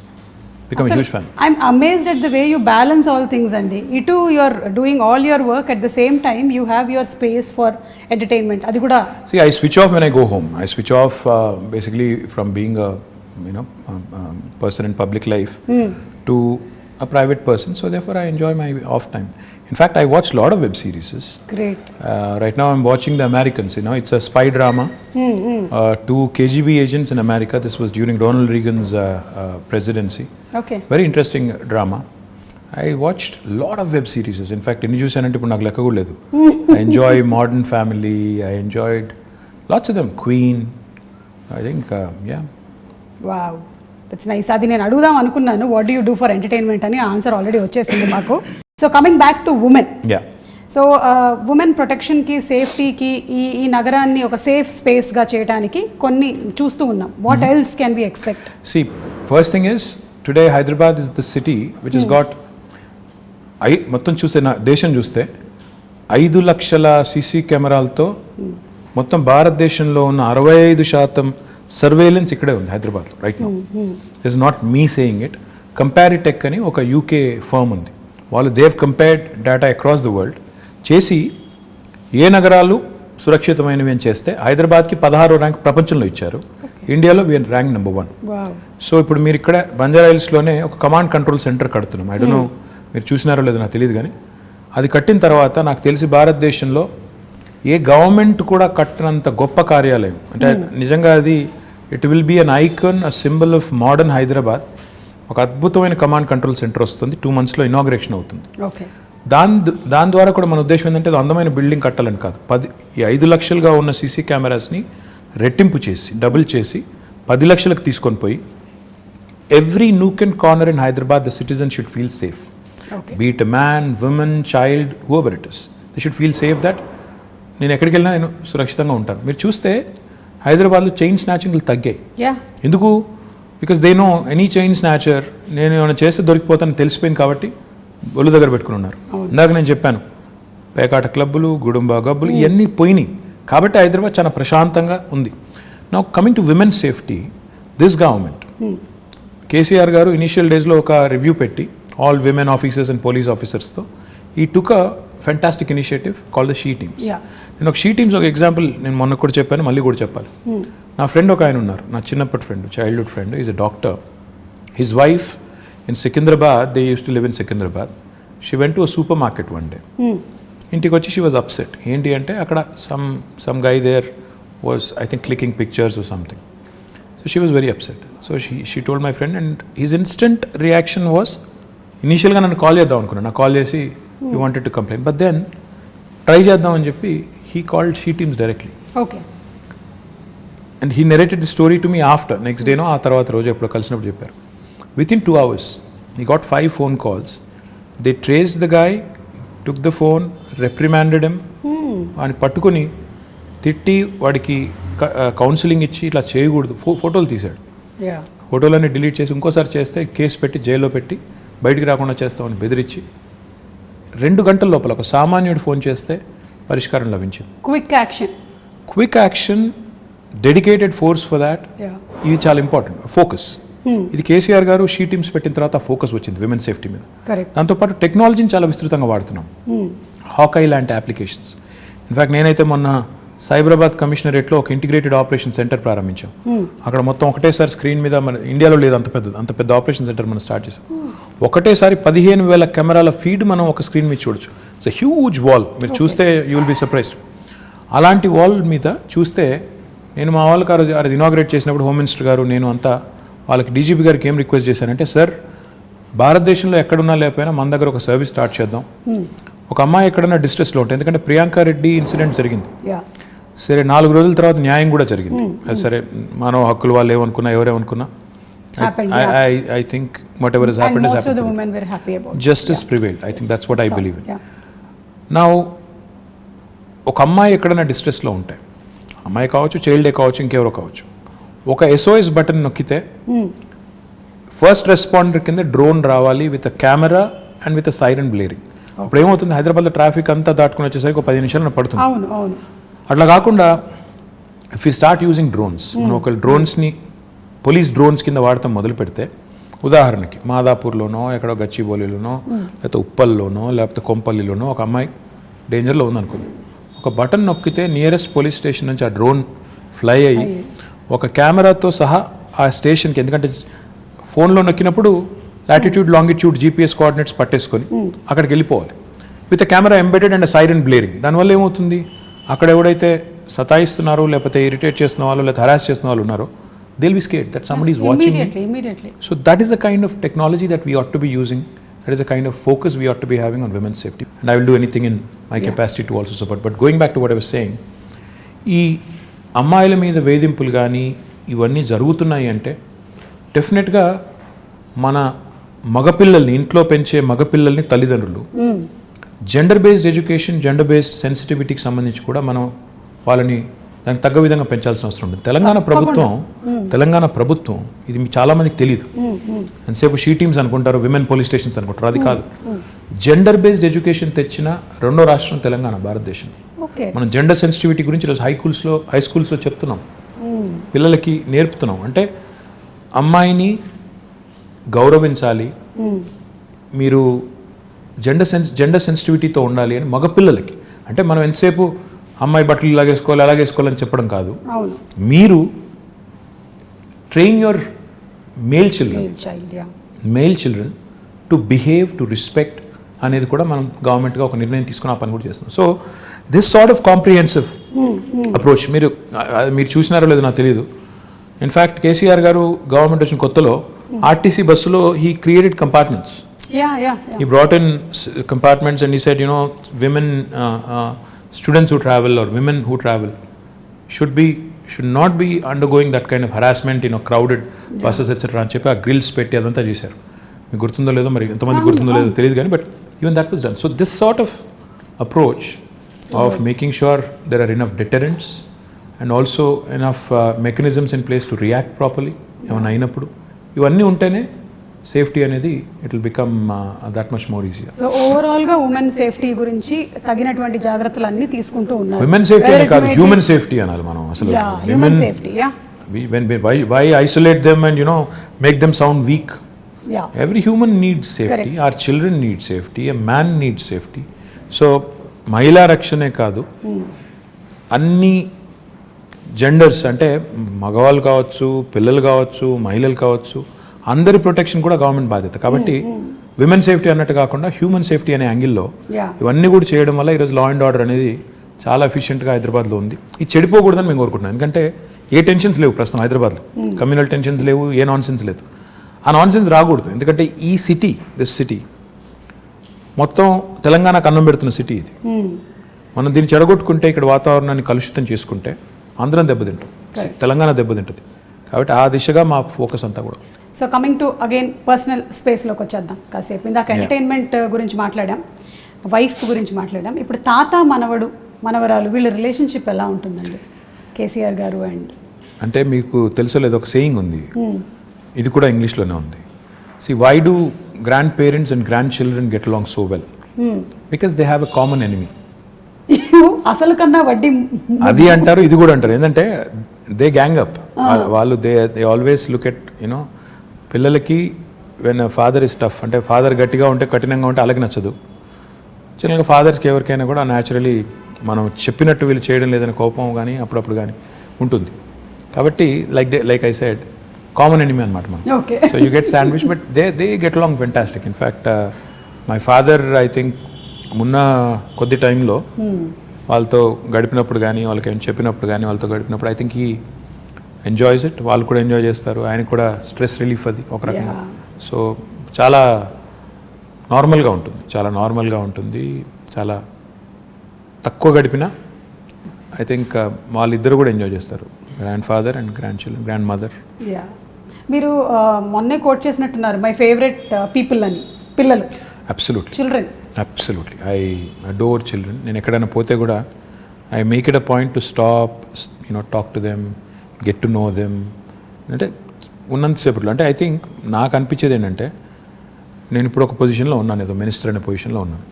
Become a huge fan. I'm amazed at the way you balance all things, Andi. Itu you're doing all your work at the same time you have your space for entertainment. Adi kuda. See, I switch off when I go home. I switch off basically from being a person in public life to a private person. So therefore I enjoy my off time. In fact, I watch a lot of web series. Great. Right now I'm watching The Americans. It's a spy drama. Two KGB agents in America. This was during Ronald Reagan's presidency. Okay. Very interesting drama. I watched a lot of web series. In fact, ఎన్ని చూసానంటే ఇప్పుడు నాకు లెక్క కూడా లేదు. I enjoy Modern Family. I enjoyed lots of them. Queen. I think, yeah. Wow. That's nice. అది నేను అడుగుదాం అనుకున్నాను, what do you do for entertainment అని. ఆన్సర్ ఆల్రెడీ వచ్చేసింది మాకు. So coming back to women. So women ప్రొటెక్షన్కి, సేఫ్టీకి, ఈ నగరాన్ని ఒక సేఫ్ స్పేస్గా చేయడానికి కొన్ని చూస్తూ ఉన్నాం. What else can we expect? See, first thing is today Hyderabad is the city which is got మొత్తం చూస్తే దేశం చూస్తే 5 లక్షల సీసీ కెమెరాలతో మొత్తం భారతదేశంలో ఉన్న 65% సర్వేలెన్స్ ఇక్కడే ఉంది హైదరాబాద్లో right now. Is not me saying it. Comparitech అని ఒక యూకే ఫర్మ్ ఉంది, వాళ్ళు they've compared data across the world చేసి ఏ నగరాలు సురక్షితమైనవి అని చేస్తే హైదరాబాద్కి 16వ ర్యాంక్ ప్రపంచంలో ఇచ్చారు. ఇండియాలో వీఆర్ ర్యాంక్ నెంబర్ 1. సో ఇప్పుడు మీరు ఇక్కడ బంజారా హిల్స్లోనే ఒక కమాండ్ కంట్రోల్ సెంటర్ కడుతున్నాం. ఐ డోంట్ నో మీరు చూసినారో లేదో నాకు తెలియదు, కానీ అది కట్టిన తర్వాత నాకు తెలిసి భారతదేశంలో ఏ గవర్నమెంట్ కూడా కట్టినంత గొప్ప కార్యాలయం. అంటే నిజంగా అది it will be an icon, a symbol of modern Hyderabad. ఒక అద్భుతమైన కమాండ్ కంట్రోల్ సెంటర్ వస్తుంది, 2 monthsలో ఇనాగ్రేషన్ అవుతుంది. దాని ద్వారా కూడా మన ఉద్దేశం ఏంటంటే అది అందమైన బిల్డింగ్ కట్టాలని కాదు, 5 లక్షలుగా ఉన్న సీసీ కెమెరాస్ని రెట్టింపు చేసి డబుల్ చేసి 10 లక్షలకు తీసుకొని పోయి every nook and corner in Hyderabad the citizen should feel safe. Be it man, women, child, whoever it is, they should feel safe that నేను ఎక్కడికి వెళ్ళినా నేను సురక్షితంగా ఉంటాను. మీరు చూస్తే హైదరాబాద్లో చైన్ స్నాచింగ్లు తగ్గాయి. ఎందుకు? Because they know any chain snatcher నేను ఏమైనా చేస్తే దొరికిపోతాను తెలిసిపోయింది కాబట్టి ఒళ్ళు దగ్గర పెట్టుకుని ఉన్నారు. ఇందాక నేను చెప్పాను పేకాట క్లబ్బులు, గుడుంబ గబ్బులు ఇవన్నీ పోయినాయి కాబట్టి హైదరాబాద్ చాలా ప్రశాంతంగా ఉంది. Now coming to women safety, this government KCR garu initial డేస్లో ఒక రివ్యూ పెట్టి all women officers and police ఆఫీసర్స్తో he took a fantastic initiative called the she teams. నేను ఒక షీ టీమ్స్ ఒక ఎగ్జాంపుల్ నేను మొన్న కూడా చెప్పాను, మళ్ళీ కూడా చెప్పాలి. నా ఫ్రెండ్ ఒక ఆయన ఉన్నారు, నా చిన్నప్పటి friend, childhood friend, is a doctor. His wife in Secunderabad, they use to live in Secunderabad. She went to a supermarket one day. ఇంటికి వచ్చి షీ వాజ్ అప్సెట్. ఏంటి అంటే అక్కడ some guy there was I think clicking pictures or something. So she was very upset. So she told my friend and his instant reaction was, ఇనీషియల్గా నన్ను call చేద్దాం అనుకున్నాను, నాకు కాల్ చేసి you wanted to complaint, but then try చేద్దామని చెప్పి he called she teams directly. Okay. And he narrated the story to me after, next డేనో ఆ తర్వాత రోజు ఎప్పుడో కలిసినప్పుడు చెప్పారు. Within 2 hours he got 5 phone calls. They traced the guy, took the phone, reprimanded him, అని పట్టుకొని తిట్టి వాడికి కౌన్సిలింగ్ ఇచ్చి ఇట్లా చేయకూడదు, ఫోటోలు తీశాడు. ఫోటోలన్నీ డిలీట్ చేసి ఇంకోసారి చేస్తే కేసు పెట్టి జైల్లో పెట్టి బయటికి రాకుండా చేస్తామని బెదిరించి 2 గంటల లోపల ఒక సామాన్యుడు ఫోన్ చేస్తే పరిష్కారం లభించింది. Quick action, dedicated force for that, ఇది చాలా ఇంపార్టెంట్. ఫోకస్, ఇది కేసీఆర్ గారు షీ టీమ్స్ పెట్టిన తర్వాత ఫోకస్ వచ్చింది విమెన్ సేఫ్టీ మీద. దాంతోపాటు టెక్నాలజీని చాలా విస్తృతంగా వాడుతున్నాం. హాకై లాంటి అప్లికేషన్స్. ఇన్ఫ్యాక్ట్ నేనైతే మొన్న సైబరాబాద్ కమిషనరేట్లో ఒక ఇంటిగ్రేటెడ్ ఆపరేషన్ సెంటర్ ప్రారంభించాం. అక్కడ మొత్తం ఒకటేసారి స్క్రీన్ మీద, మన ఇండియాలో లేదు అంత పెద్ద ఆపరేషన్ సెంటర్ మనం స్టార్ట్ చేసాం. ఒకటేసారి 15,000 కెమెరాల ఫీడ్ మనం ఒక స్క్రీన్ మీద చూడొచ్చు. It's a huge wall. మీరు చూస్తే యూ విల్ బి సర్ప్రైజ్డ్. అలాంటి వాల్ మీద చూస్తే నేను మా వాళ్ళకి అది ఇనాగ్రేట్ చేసినప్పుడు హోమ్ మినిస్టర్ గారు, నేను అంతా వాళ్ళకి డీజీపీ గారికి ఏం రిక్వెస్ట్ చేశానంటే, సార్ భారతదేశంలో ఎక్కడున్నా లేకపోయినా మన దగ్గర ఒక సర్వీస్ స్టార్ట్ చేద్దాం. ఒక అమ్మాయి ఎక్కడన్నా డిస్ట్రెస్లో ఉంటుంది, ఎందుకంటే ప్రియాంక రెడ్డి ఇన్సిడెంట్ జరిగింది, సరే 4 రోజుల తర్వాత న్యాయం కూడా జరిగింది. అది సరే, మానవ హక్కులు వాళ్ళు ఏమనుకున్నా ఎవరేమనుకున్నా, I think whatever has happened has happened. The women were happy about justice prevailed. I think that's what I believe in. Now ఒక అమ్మాయి ఎక్కడైనా డిస్ట్రెస్లో ఉంటే, అమ్మాయి కావచ్చు, చైల్డే కావచ్చు, ఇంకెవరో కావచ్చు, ఒక SOS బటన్ నొక్కితే ఫస్ట్ రెస్పాండర్ కింద డ్రోన్ రావాలి with a camera and with a siren blaring. ఇప్పుడు ఏమవుతుంది, హైదరాబాద్లో ట్రాఫిక్ అంతా దాటుకుని వచ్చేసరికి ఒక 10 నిమిషాలు పడుతుంది. అట్లా కాకుండా if you start using drones, మనం ఒక డ్రోన్స్ని పోలీస్ డ్రోన్స్ కింద వాడటం మొదలు పెడితే, ఉదాహరణకి మాదాపూర్లోనో ఎక్కడో గచ్చిబౌలిలోనో లేకపోతే ఉప్పల్లోనో లేకపోతే కొంపల్లిలోనో ఒక అమ్మాయి డేంజర్లో ఉందనుకోండి, ఒక బటన్ నొక్కితే నియరెస్ట్ పోలీస్ స్టేషన్ నుంచి ఆ డ్రోన్ ఫ్లై అయ్యి ఒక కెమెరాతో సహా ఆ స్టేషన్కి, ఎందుకంటే ఫోన్లో నొక్కినప్పుడు లాటిట్యూడ్ లాంగిట్యూడ్ GPS కోఆర్డినేట్స్ పట్టేసుకొని అక్కడికి వెళ్ళిపోవాలి with camera embedded and siren blaring. దానివల్ల ఏమవుతుంది, అక్కడ ఎవడైతే సతాయిస్తున్నారో లేకపోతే ఇరిటేట్ చేస్తున్న వాళ్ళు లేకపోతే హరాస్ చేస్తున్న వాళ్ళు ఉన్నారో, they'll be scared that somebody is watching immediately. So that is the kind of technology that we ought to be using. That is the kind of focus we ought to be having on women's safety. And I will do anything in my capacity to also support. But going back to what I was saying, ఈ అమ్మాయిల మీద వేధింపులు కానీ ఇవన్నీ జరుగుతున్నాయి అంటే డెఫినెట్గా మన మగపిల్లల్ని, ఇంట్లో పెంచే మగపిల్లల్ని తల్లిదండ్రులు gender based education, gender based సెన్సిటివిటీకి సంబంధించి కూడా మనం వాళ్ళని దానికి తగ్గ విధంగా పెంచాల్సిన అవసరం ఉంది. తెలంగాణ ప్రభుత్వం ఇది చాలా మందికి తెలియదు. ఎంతసేపు షీ టీమ్స్ అనుకుంటారు, విమెన్ పోలీస్ స్టేషన్స్ అనుకుంటారు. అది కాదు, జెండర్ బేస్డ్ ఎడ్యుకేషన్ తెచ్చిన రెండో రాష్ట్రం తెలంగాణ, భారతదేశం. మనం జెండర్ సెన్సిటివిటీ గురించి ఈరోజు హై స్కూల్స్లో చెప్తున్నాం, పిల్లలకి నేర్పుతున్నాం. అంటే అమ్మాయిని గౌరవించాలి, మీరు జెండర్ సెన్సిటివిటీతో ఉండాలి అని మగపిల్లలకి. అంటే మనం ఎంతసేపు అమ్మాయి బట్టలు అలాగేసుకోవాలని చెప్పడం కాదు. మీరు train your male children to behave, to respect అనేది కూడా మనం గవర్నమెంట్గా ఒక నిర్ణయం తీసుకుని ఆ పని కూడా చేస్తున్నాం. So this sort of comprehensive approach మీరు చూసినారో లేదో నాకు తెలియదు. ఇన్ఫ్యాక్ట్ కేసీఆర్ గారు గవర్నమెంట్ వచ్చిన కొత్తలో ఆర్టీసీ బస్సులో he created compartments. He brought in compartments and he said, women, students who travel or women who travel should not be undergoing that kind of harassment, crowded buses, etc. అని చెప్పి ఆ grills పెట్టి అదంతా చేశారు. మీకు గుర్తుందో లేదో, మరి ఎంతమంది గుర్తుందో లేదో తెలియదు కానీ, but even that was done. So this sort of approach of making sure there are enough deterrents and also enough mechanisms in place to react properly ఏమైనా అయినప్పుడు, ఇవన్నీ ఉంటేనే సేఫ్టీ అనేది it will become that much more easy. So overall గా women safety గురించి తగినటువంటి జాగ్రత్తలు అన్ని తీసుకుంటూ ఉన్నారు. ఉమెన్ సేఫ్టీ అనే కాదు, హ్యూమన్ సేఫ్టీ అనాలి మనం. అసలు human safety, why isolate them and make them sound weak? Every human needs safety. Correct. Our children need safety, a man needs safety. So మహిళా రక్షణే కాదు, అన్ని జెండర్స్ అంటే మగవాళ్ళు కావచ్చు, పిల్లలు కావచ్చు, మహిళలు కావచ్చు, అందరి ప్రొటెక్షన్ కూడా గవర్నమెంట్ బాధ్యత. కాబట్టి విమెన్ సేఫ్టీ అన్నట్టు కాకుండా హ్యూమన్ సేఫ్టీ అనే యాంగిల్లో ఇవన్నీ కూడా చేయడం వల్ల ఈరోజు లా అండ్ ఆర్డర్ అనేది చాలా ఎఫిషియెంట్గా హైదరాబాద్లో ఉంది. ఇది చెడిపోకూడదని మేము కోరుకుంటున్నాం. ఎందుకంటే ఏ టెన్షన్స్ లేవు ప్రస్తుతం హైదరాబాద్లో, కమ్యూనల్ టెన్షన్స్ లేవు, ఏ నాన్సెన్స్ లేదు. ఆ నాన్సెన్స్ రాకూడదు. ఎందుకంటే ఈ సిటీ, దిస్ సిటీ మొత్తం తెలంగాణకు అన్నం పెడుతున్న సిటీ ఇది. మనం దీన్ని చెడగొట్టుకుంటే, ఇక్కడ వాతావరణాన్ని కలుషితం చేసుకుంటే అందరం దెబ్బతింటాం, తెలంగాణ దెబ్బతింటుంది. కాబట్టి ఆ దిశగా మా ఫోకస్ అంతా కూడా. So coming to again personal స్పేస్లోకి వచ్చేద్దాం కాసేపు. ఇందాక ఎంటర్టైన్మెంట్ గురించి మాట్లాడాం, వైఫ్ గురించి మాట్లాడాం. ఇప్పుడు తాత మనవడు మనవరాలు వీళ్ళ రిలేషన్షిప్ ఎలా ఉంటుందండి కేసీఆర్ గారు అండ్? అంటే మీకు తెలుసో లేదు, ఒక సేయింగ్ ఉంది, ఇది కూడా ఇంగ్లీష్లోనే ఉంది. See, why do grandparents and grandchildren get along so well? Because they have a common enemy. అసలు కన్నా వడ్డీ అది అంటారు, ఇది కూడా అంటారు. ఏంటంటే దే గ్యాంగ్ అప్, వాళ్ళు they always look at you know పిల్లలకి వెన్ ఫాదర్ ఇస్ టఫ్, అంటే ఫాదర్ గట్టిగా ఉంటే కఠినంగా ఉంటే అలాగే నచ్చదు. చిన్నగా ఫాదర్స్కి ఎవరికైనా కూడా న్యాచురలీ మనం చెప్పినట్టు వీళ్ళు చేయడం లేదని కోపం కానీ అప్పుడప్పుడు కానీ ఉంటుంది. కాబట్టి like I said common enemy అనమాట మనం. Okay. So you get sandwich, but they get along fantastic. In fact my father I think మొన్న కొద్ది టైంలో వాళ్ళతో గడిపినప్పుడు కానీ వాళ్ళకి ఏమైనా చెప్పినప్పుడు కానీ వాళ్ళతో గడిపినప్పుడు ఐ థింక్ ఈ ఎంజాయ్స్ ఇట్, వాళ్ళు కూడా ఎంజాయ్ చేస్తారు, ఆయనకు కూడా స్ట్రెస్ రిలీఫ్ అది ఒక రకంగా. సో చాలా నార్మల్గా ఉంటుంది, చాలా నార్మల్గా ఉంటుంది, చాలా తక్కువ గడిపినా ఐ థింక్ వాళ్ళిద్దరు కూడా ఎంజాయ్ చేస్తారు, grand father and grand mother. మీరు మొన్నే కోట్ చేసినట్టున్నారు మై ఫేవరెట్ పీపుల్ అని, పిల్లలు. Absolutely, children. Absolutely, I adore children. నేను ఎక్కడైనా పోతే కూడా I make it a point to stop, talk to them, get to know them. అంటే ఉన్నంతసేపట్లో అంటే ఐ థింక్ నాకు అనిపించేది ఏంటంటే నేను ఇప్పుడు ఒక పొజిషన్లో ఉన్నాను, ఏదో మినిస్టర్ అనే పొజిషన్లో ఉన్నాను.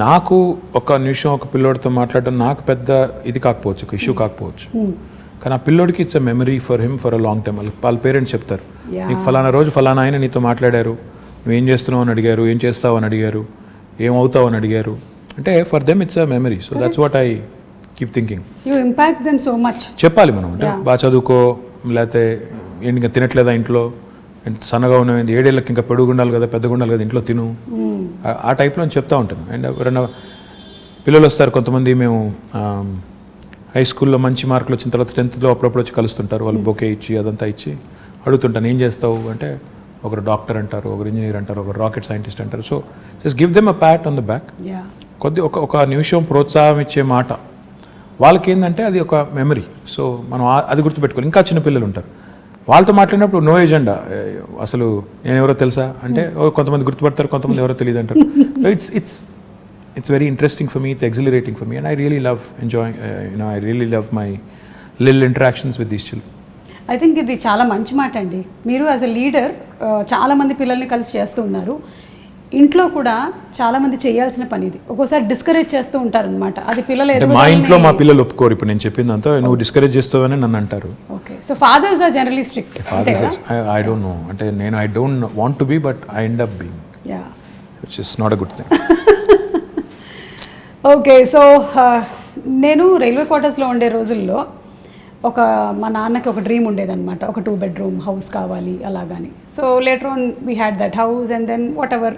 నాకు ఒక నిమిషం ఒక పిల్లోడితో మాట్లాడడం నాకు పెద్ద ఇది కాకపోవచ్చు, ఒక ఇష్యూ కాకపోవచ్చు, కానీ ఆ పిల్లోడికి it's a memory for him for a long time. వాళ్ళ పేరెంట్స్ చెప్తారు, నీకు ఫలానా రోజు ఫలానా ఆయన నీతో మాట్లాడారు, నువ్వేం చేస్తున్నావు అని అడిగారు, ఏం చేస్తావు అని అడిగారు, ఏమవుతావు అని అడిగారు. అంటే for them it's a memory. So that's what I keep thinking. You impact them so much. చెప్పాలి మనం, అంటే బాగా చదువుకో, లేకపోతే ఇంకా తినట్లేదా ఇంట్లో, సన్నగా ఉన్నది 7 ఏళ్ళకి ఇంకా పెరుగుండాలి కదా, పెద్దగా ఉండాలి కదా, ఇంట్లో తిను, ఆ టైప్లో చెప్తూ ఉంటాను. అండ్ ఎవరైనా పిల్లలు వస్తారు కొంతమంది, మేము హై స్కూల్లో మంచి మార్కులు వచ్చిన తర్వాత 10th అప్పుడప్పుడు వచ్చి కలుస్తుంటారు, వాళ్ళు బొకే ఇచ్చి అదంతా ఇచ్చి అడుగుతుంటాను ఏం చేస్తావు అంటే, ఒకరు డాక్టర్ అంటారు, ఒకరు ఇంజనీర్ అంటారు, ఒకరు రాకెట్ సైంటిస్ట్ అంటారు. So just give them a Pat on the back. ఒక నిమిషం ప్రోత్సాహం ఇచ్చే మాట వాళ్ళకి ఏంటంటే అది ఒక మెమరీ. సో మనం అది గుర్తుపెట్టుకోవాలి. ఇంకా చిన్న పిల్లలు ఉంటారు, వాళ్ళతో మాట్లాడినప్పుడు నో ఎజెండా, అసలు నేను ఎవరో తెలుసా అంటే కొంతమంది గుర్తుపడతారు, కొంతమంది ఎవరో తెలియదు అంటారు. So it's very interesting for me, it's exhilarating for me, and I really love enjoying, I really love my little interactions with these children. I think ఇది చాలా మంచి మాట అండి. మీరు యాజ్ ఎ లీడర్ చాలామంది పిల్లల్ని కలిసి చేస్తూ ఉన్నారు. ఇంట్లో కూడా చాలామంది చేయాల్సిన పని ఇది. ఒక్కోసారి డిస్కరేజ్ చేస్తూ ఉంటారనమాట, అది పిల్లలు మా ఇంట్లో మా పిల్లలు ఒప్పుకోరు. ఇప్పుడు నేను చెప్పిందంతా నువ్వు డిస్కరేజ్ చేస్తావని నన్ను అంటారు. Okay, so fathers are generally strict. I don't know, అంటే నేను I don't want to be, but I end up being, which is not a good thing. Okay, so నేను రైల్వే క్వార్టర్స్లో ఉండే రోజుల్లో మా నాన్నకి ఒక డ్రీమ్ ఉండేదన్నమాట, ఒక 2 bedroom హౌస్ కావాలి అలాగని. So later on we had that house and then whatever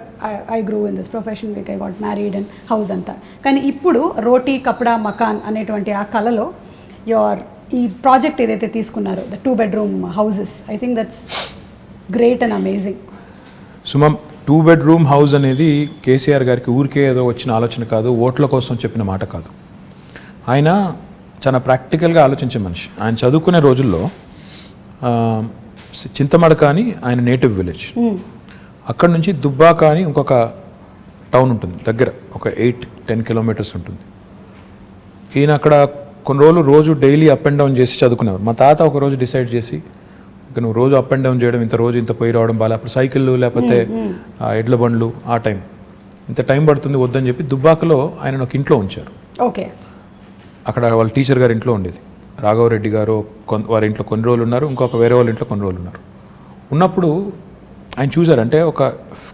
I grew in this profession, week I got married and house అంతా. కానీ ఇప్పుడు రోటీ కపడా మకాన్ అనేటువంటి ఆ కళలో ఈ ప్రాజెక్ట్ ఏదైతే తీసుకున్నారో the 2 bedroom houses, I think that's great and amazing. Suma, 2 bedroom house అనేది కేసీఆర్ గారికి ఊరికే ఏదో వచ్చిన ఆలోచన కాదు, ఓట్ల కోసం చెప్పిన మాట కాదు. ఆయన చాలా ప్రాక్టికల్గా ఆలోచించే మనిషి. ఆయన చదువుకునే రోజుల్లో చింతమడక అని ఆయన నేటివ్ విలేజ్, అక్కడ నుంచి దుబ్బాక అని ఇంకొక టౌన్ ఉంటుంది దగ్గర, ఒక 8-10 kilometers ఉంటుంది. ఈయన అక్కడ కొన్ని రోజులు రోజు డైలీ అప్ అండ్ డౌన్ చేసి చదువుకునేవారు. మా తాత ఒక రోజు డిసైడ్ చేసి, ఇక నువ్వు రోజు అప్ అండ్ డౌన్ చేయడం, ఇంత పోయి రావడం బాగా, అప్పుడు సైకిళ్ళు లేకపోతే ఎడ్ల బండ్లు, ఆ టైం ఇంత టైం పడుతుంది వద్దని చెప్పి దుబ్బాకలో ఆయన ఒక ఇంట్లో ఉంచారు. ఓకే, అక్కడ వాళ్ళ టీచర్ గారి ఇంట్లో ఉండేది, రాఘవరెడ్డి గారు, వారి ఇంట్లో కొన్ని రోజులు ఉన్నారు, ఇంకొక వేరే వాళ్ళ ఇంట్లో కొన్ని రోజులు ఉన్నారు. ఉన్నప్పుడు ఆయన చూసారంటే ఒక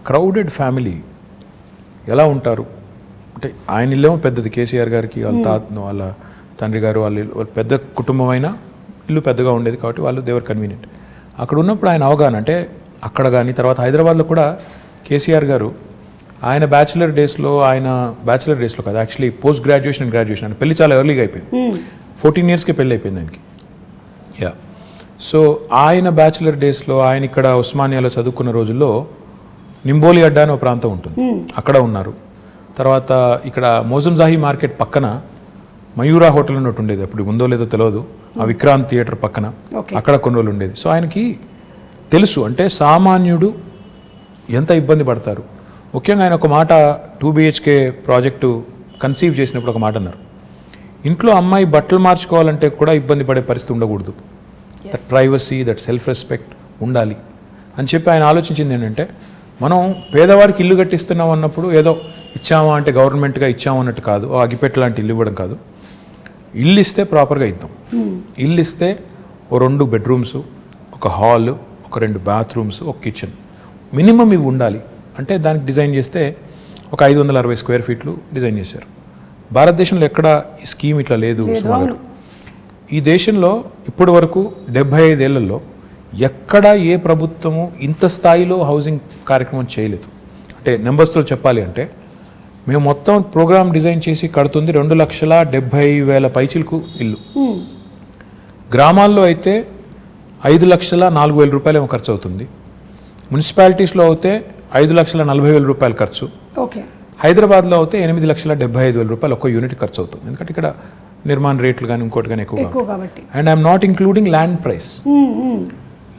క్రౌడెడ్ ఫ్యామిలీ ఎలా ఉంటారు అంటే, ఆయన ఇల్లేమో పెద్దది, కేసీఆర్ గారికి వాళ్ళ తండ్రి గారు వాళ్ళ పెద్ద కుటుంబం అయినా ఇల్లు పెద్దగా ఉండేది కాబట్టి వాళ్ళు దేవర్ కన్వీనియంట్. అక్కడ ఉన్నప్పుడు ఆయన అవగాహన అంటే అక్కడ కానీ తర్వాత హైదరాబాద్లో కూడా కేసీఆర్ గారు ఆయన బ్యాచిలర్ డేస్లో కాదు, actually post graduation and graduation, ఆయన పెళ్లి చాలా ఎర్లీగా అయిపోయింది, 14 yearsకే పెళ్ళి అయిపోయింది ఆయనకి. సో ఆయన బ్యాచిలర్ డేస్లో ఆయన ఇక్కడ ఉస్మానియాలో చదువుకున్న రోజుల్లో నింబోలి అడ్డా అని ఒక ప్రాంతం ఉంటుంది, అక్కడ ఉన్నారు. తర్వాత ఇక్కడ మోజంజాహి మార్కెట్ పక్కన మయూరా హోటల్ అని ఒకటి ఉండేది, అప్పుడు ఉందో లేదో తెలియదు, ఆ విక్రాంత్ థియేటర్ పక్కన, అక్కడ కొన్ని రోజులు ఉండేది. సో ఆయనకి తెలుసు అంటే సామాన్యుడు ఎంత ఇబ్బంది పడతారు. ముఖ్యంగా ఆయన ఒక మాట 2 BHK ప్రాజెక్టు కన్సీవ్ చేసినప్పుడు ఒక మాట అన్నారు, ఇంట్లో అమ్మాయి బట్టలు మార్చుకోవాలంటే కూడా ఇబ్బంది పడే పరిస్థితి ఉండకూడదు, that privacy, that self respect ఉండాలి అని చెప్పి ఆయన ఆలోచించింది ఏంటంటే మనం పేదవాడికి ఇల్లు కట్టిస్తున్నాం అన్నప్పుడు ఏదో ఇచ్చామా అంటే గవర్నమెంట్గా ఇచ్చాము అన్నట్టు కాదు, అగిపెట్ట లాంటి ఇల్లు ఇవ్వడం కాదు. ఇల్లు ఇస్తే ప్రాపర్గా ఇద్దాం. ఇల్లు ఇస్తే ఓ 2 బెడ్రూమ్స్, ఒక హాల్, ఒక 2 బాత్రూమ్స్, ఒక కిచెన్ మినిమం ఇవి ఉండాలి. అంటే దానికి డిజైన్ చేస్తే ఒక 560 స్క్వేర్ ఫీట్లు డిజైన్ చేశారు. భారతదేశంలో ఎక్కడ ఈ స్కీమ్ ఇట్లా లేదు సుమా గారు. ఈ దేశంలో ఇప్పటి వరకు 75 ఏళ్లలో ఎక్కడ ఏ ప్రభుత్వము ఇంత స్థాయిలో హౌసింగ్ కార్యక్రమం చేయలేదు. అంటే నెంబర్స్తో చెప్పాలి అంటే మేము మొత్తం ప్రోగ్రామ్ డిజైన్ చేసి కడుతుంది 2,70,000 పైచిలకు ఇల్లు. గ్రామాల్లో అయితే 5,04,000 రూపాయలు ఏమో ఖర్చు అవుతుంది. మున్సిపాలిటీస్లో అయితే 5,40,000 రూపాయలు ఖర్చు. హైదరాబాద్లో అయితే 8,75,000 రూపాయలు ఒక్క యూనిట్ ఖర్చు అవుతుంది. ఎందుకంటే ఇక్కడ నిర్మాణ రేట్లు కానీ ఇంకోటి కానీ ఎక్కువ కాబట్టి. And I'm not including land price.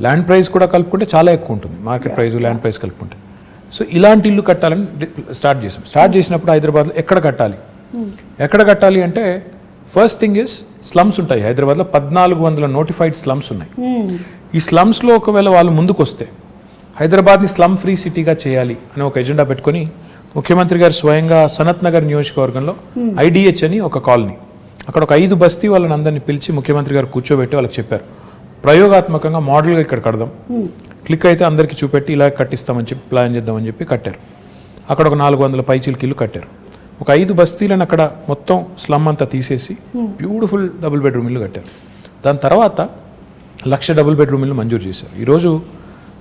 Land price కూడా కలుపుకుంటే చాలా ఎక్కువ ఉంటుంది, మార్కెట్ ప్రైస్ ల్యాండ్ ప్రైస్ కలుపుకుంటే. సో ఇలాంటి ఇల్లు కట్టాలని స్టార్ట్ చేసాం. స్టార్ట్ చేసినప్పుడు హైదరాబాద్లో ఎక్కడ కట్టాలి అంటే ఫస్ట్ థింగ్ ఇస్ స్లమ్స్ ఉంటాయి. హైదరాబాద్లో 1400 నోటిఫైడ్ స్లమ్స్ ఉన్నాయి. ఈ స్లమ్స్లో ఒకవేళ వాళ్ళు ముందుకు వస్తే హైదరాబాద్ని స్లమ్ ఫ్రీ సిటీగా చేయాలి అని ఒక ఎజెండా పెట్టుకొని ముఖ్యమంత్రి గారు స్వయంగా సనత్ నగర్ నియోజకవర్గంలో ఐడిహెచ్ అని ఒక కాలనీ, అక్కడ ఒక 5 బస్తీ వాళ్ళని అందరినీ పిలిచి ముఖ్యమంత్రి గారు కూర్చోబెట్టి వాళ్ళకి చెప్పారు, ప్రయోగాత్మకంగా మోడల్గా ఇక్కడ కడదాం, క్లిక్ అయితే అందరికీ చూపెట్టి ఇలా కట్టిస్తామని చెప్పి ప్లాన్ చేద్దామని చెప్పి కట్టారు. అక్కడ ఒక 400 పైచీలకి ఇల్లు కట్టారు. ఒక 5 బస్తీలను అక్కడ మొత్తం స్లమ్ అంతా తీసేసి బ్యూటిఫుల్ డబుల్ బెడ్రూమ్ ఇల్లు కట్టారు. దాని తర్వాత 1,00,000 డబుల్ బెడ్రూమ్ ఇల్లు మంజూరు చేశారు. ఈరోజు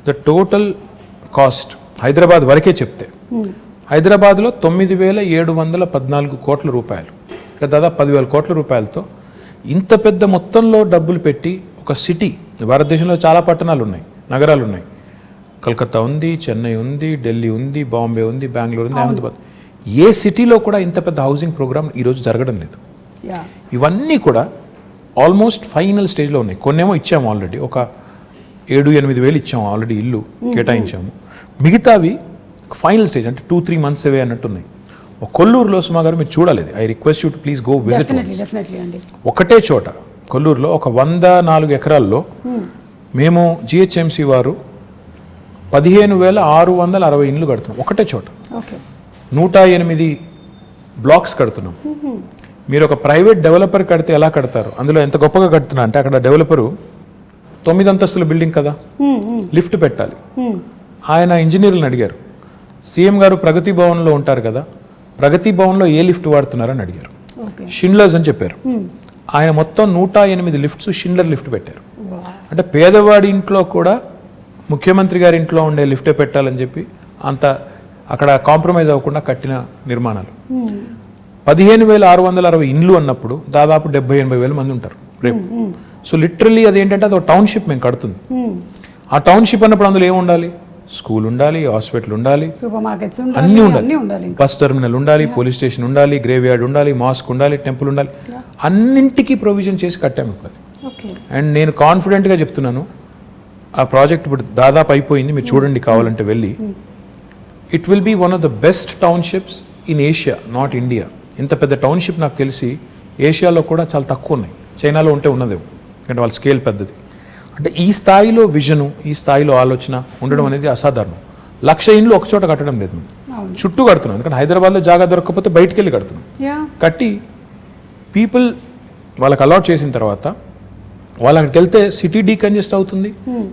ద టోటల్ కాస్ట్ హైదరాబాద్ వరకే చెప్తే హైదరాబాద్లో 9,714 కోట్ల రూపాయలు, అంటే దాదాపు 10,000 కోట్ల రూపాయలతో ఇంత పెద్ద మొత్తంలో డబ్బులు పెట్టి ఒక సిటీ, భారతదేశంలో చాలా పట్టణాలు ఉన్నాయి, నగరాలు ఉన్నాయి, కలకత్తా ఉంది, చెన్నై ఉంది, ఢిల్లీ ఉంది, బాంబే ఉంది, బెంగళూరు ఉంది, అహ్మదాబాద్, ఏ సిటీలో కూడా ఇంత పెద్ద హౌసింగ్ ప్రోగ్రామ్ ఈరోజు జరగడం లేదు. ఇవన్నీ కూడా ఆల్మోస్ట్ ఫైనల్ స్టేజ్లో ఉన్నాయి. కొన్నేమో ఇచ్చాము ఆల్రెడీ, ఒక 7-8 వేలు ఇచ్చాము ఆల్రెడీ, ఇల్లు కేటాయించాము. మిగతావి ఫైనల్ స్టేజ్, అంటే 2-3 మంత్స్ అవే అన్నట్టు ఉన్నాయి. కొల్లూరులో సుమా గారు మీరు చూడాలి, I request you to please go visit. ఒకటే చోట కొల్లూరులో ఒక 104 ఎకరాల్లో మేము జిహెచ్ఎంసీ వారు 15,660 ఇండ్లు కడుతున్నాం. ఒకటే చోట 108 బ్లాక్స్ కడుతున్నాం. మీరు ఒక ప్రైవేట్ డెవలపర్ కడితే ఎలా కడతారు, అందులో ఎంత గొప్పగా కడుతున్నా అంటే అక్కడ డెవలపరు 9 అంతస్తుల బిల్డింగ్ కదా, లిఫ్ట్ పెట్టాలి. ఆయన ఇంజనీర్లను అడిగారు, సీఎం గారు ప్రగతి భవన్లో ఉంటారు కదా, ప్రగతి భవన్లో ఏ లిఫ్ట్ వాడుతున్నారని అడిగారు. షిండ్లర్స్ అని చెప్పారు. ఆయన మొత్తం 108 లిఫ్ట్స్ షిండ్లర్ లిఫ్ట్ పెట్టారు. అంటే పేదవాడి ఇంట్లో కూడా ముఖ్యమంత్రి గారి ఇంట్లో ఉండే లిఫ్టే పెట్టాలని చెప్పి అంత అక్కడ కాంప్రమైజ్ అవ్వకుండా కట్టిన నిర్మాణాలు. 15,660 ఇండ్లు అన్నప్పుడు దాదాపు 70-80 వేల మంది ఉంటారు రేపు. సో లిటరల్లీ అదేంటంటే అది ఒక టౌన్షిప్ మేము కడుతుంది. ఆ టౌన్షిప్ అన్నప్పుడు అందులో ఏముండాలి, స్కూల్ ఉండాలి, హాస్పిటల్ ఉండాలి, అన్నీ ఉండాలి, బస్ టెర్మినల్ ఉండాలి, పోలీస్ స్టేషన్ ఉండాలి, గ్రేవ్ యార్డ్ ఉండాలి, మాస్క్ ఉండాలి, టెంపుల్ ఉండాలి, అన్నింటికీ ప్రొవిజన్ చేసి కట్టాము ఇప్పుడు. అండ్ నేను కాన్ఫిడెంట్గా చెప్తున్నాను, ఆ ప్రాజెక్ట్ ఇప్పుడు దాదాపు అయిపోయింది, మీరు చూడండి కావాలంటే వెళ్ళి. It will be one of the best townships in Asia, not India. ఇంత పెద్ద టౌన్షిప్ నాకు తెలిసి ఏషియాలో కూడా చాలా తక్కువ ఉన్నాయి, చైనాలో ఉంటే ఉన్నదేమో, ఎందుకంటే వాళ్ళ స్కేల్ పెద్దది. అంటే ఈ స్థాయిలో విజను, ఈ స్థాయిలో ఆలోచన ఉండడం అనేది అసాధారణం. 1,00,000 ఇండ్లు ఒక చోట కట్టడం లేదు, చుట్టూ కడుతున్నాం. ఎందుకంటే హైదరాబాద్లో జాగా దొరకకపోతే బయటికి వెళ్ళి కడుతున్నాం. కట్టి పీపుల్ వాళ్ళకి అలాట్ చేసిన తర్వాత వాళ్ళకి వెళ్తే సిటీ డీకంజెస్ట్ అవుతుంది,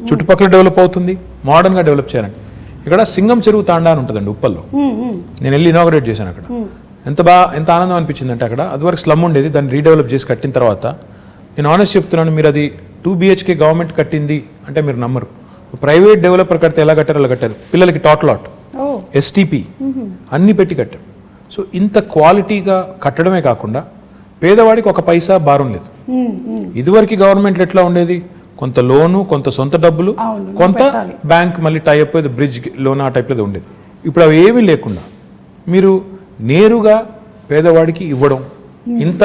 చుట్టుపక్కల డెవలప్ అవుతుంది, మోడర్న్గా డెవలప్ చేయాలండి. ఇక్కడ సింగం చెరువు తాండా అని ఉంటుందండి ఉప్పల్లో, నేను వెళ్ళి ఇనాగరేట్ చేశాను. అక్కడ ఎంత ఆనందం అనిపించింది అంటే, అక్కడ అదివరకు స్లమ్ ఉండేది, దాన్ని రీడెవలప్ చేసి కట్టిన తర్వాత నేను ఆనెస్ట్ చెప్తున్నాను, మీరు అది 2 BHK గవర్నమెంట్ కట్టింది అంటే మీరు నమ్మరు. ప్రైవేట్ డెవలపర్ కడితే ఎలా కట్టారో అలా కట్టారు. పిల్లలకి టాట్లాట్, STP అన్నీ పెట్టి కట్టారు. సో ఇంత క్వాలిటీగా కట్టడమే కాకుండా పేదవాడికి ఒక పైసా భారం లేదు. ఇదివరకు గవర్నమెంట్లు ఎట్లా ఉండేది, కొంత లోను, కొంత సొంత డబ్బులు, కొంత బ్యాంక్ మళ్ళీ టైప్ ఏదో బ్రిడ్జ్ లోన్ ఆ టైప్లో ఉండేది. ఇప్పుడు అవి ఏమీ లేకుండా మీరు నేరుగా పేదవాడికి ఇవ్వడం, ఇంత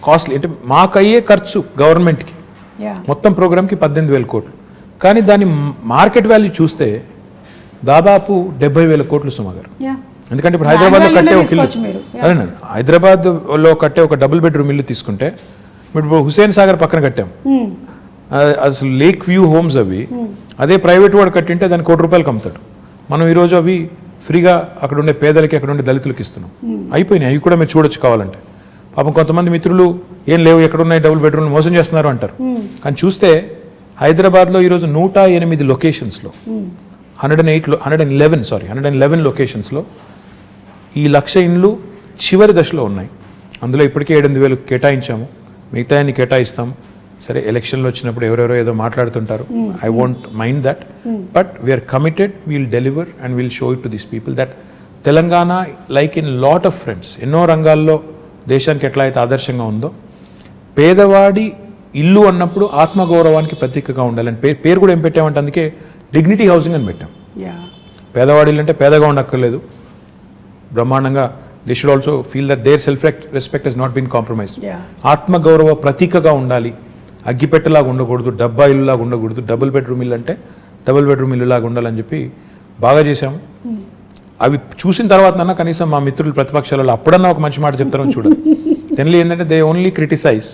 కాస్ట్లీ అంటే మాకయ్యే ఖర్చు గవర్నమెంట్కి మొత్తం ప్రోగ్రామ్కి 18,000 కోట్లు, కానీ దాని మార్కెట్ వాల్యూ చూస్తే దాదాపు 70,000 కోట్లు సుమా గారు. ఎందుకంటే ఇప్పుడు హైదరాబాద్లో కట్టే ఒక ఇల్లు, అదేనండి, హైదరాబాద్లో కట్టే ఒక డబుల్ బెడ్రూమ్ ఇల్లు తీసుకుంటే ఇప్పుడు హుసేన్ సాగర్ పక్కన కట్టాం, అసలు లేక్ వ్యూ హోమ్స్ అవి, అదే ప్రైవేట్ వాడు కట్టింటే దానికి ₹1 కోటి అమ్ముతాడు. మనం ఈరోజు అవి ఫ్రీగా అక్కడ ఉండే పేదలకి అక్కడ ఉండే దళితులకి ఇస్తున్నాం. అయిపోయినాయి, అవి కూడా మీరు చూడొచ్చు కావాలంటే. పాపం కొంతమంది మిత్రులు ఏం లేవు, ఎక్కడున్నాయి డబుల్ బెడ్రూమ్ మోసం చేస్తున్నారు అంటారు. కానీ చూస్తే హైదరాబాద్లో ఈరోజు 108 లొకేషన్స్లో 111 లొకేషన్స్లో ఈ 1,00,000 ఇండ్లు చివరి దశలో ఉన్నాయి. అందులో ఇప్పటికే 7,000 కేటాయించాము, మిగతా అన్ని కేటాయిస్తాము. సరే, ఎలక్షన్లు వచ్చినప్పుడు ఎవరెవరో ఏదో మాట్లాడుతుంటారు, I won't mind that, but we're committed, we'll deliver and we'll show it to these people that Telangana like in lot of friends ఎన్నో రంగాల్లో దేశానికి ఎట్లా అయితే ఆదర్శంగా ఉందో, పేదవాడి ఇల్లు అన్నప్పుడు ఆత్మగౌరవానికి ప్రతీకగా ఉండాలని పేరు కూడా ఏం పెట్టామంటే అందుకే డిగ్నిటీ హౌసింగ్ అని పెట్టాం. పేదవాడి ఇల్లు అంటే పేదగా ఉండక్కర్లేదు, బ్రహ్మాండంగా they should also feel that their self respect has not been compromised. ఆత్మగౌరవ ప్రతీకగా ఉండాలి, అగ్గిపెట్టలాగా ఉండకూడదు, డబ్బా ఇల్లులాగా ఉండకూడదు, డబుల్ బెడ్రూమ్ ఇల్లు అంటే డబుల్ బెడ్రూమ్ ఇల్లులాగా ఉండాలని చెప్పి బాగా చేశాము. అవి చూసిన తర్వాత కనీసం మా మిత్రులు ప్రతిపక్షాలలో అప్పుడన్నా ఒక మంచి మాట చెప్తారని చూడాలి. జనరల్లీ ఏంటంటే they only criticise,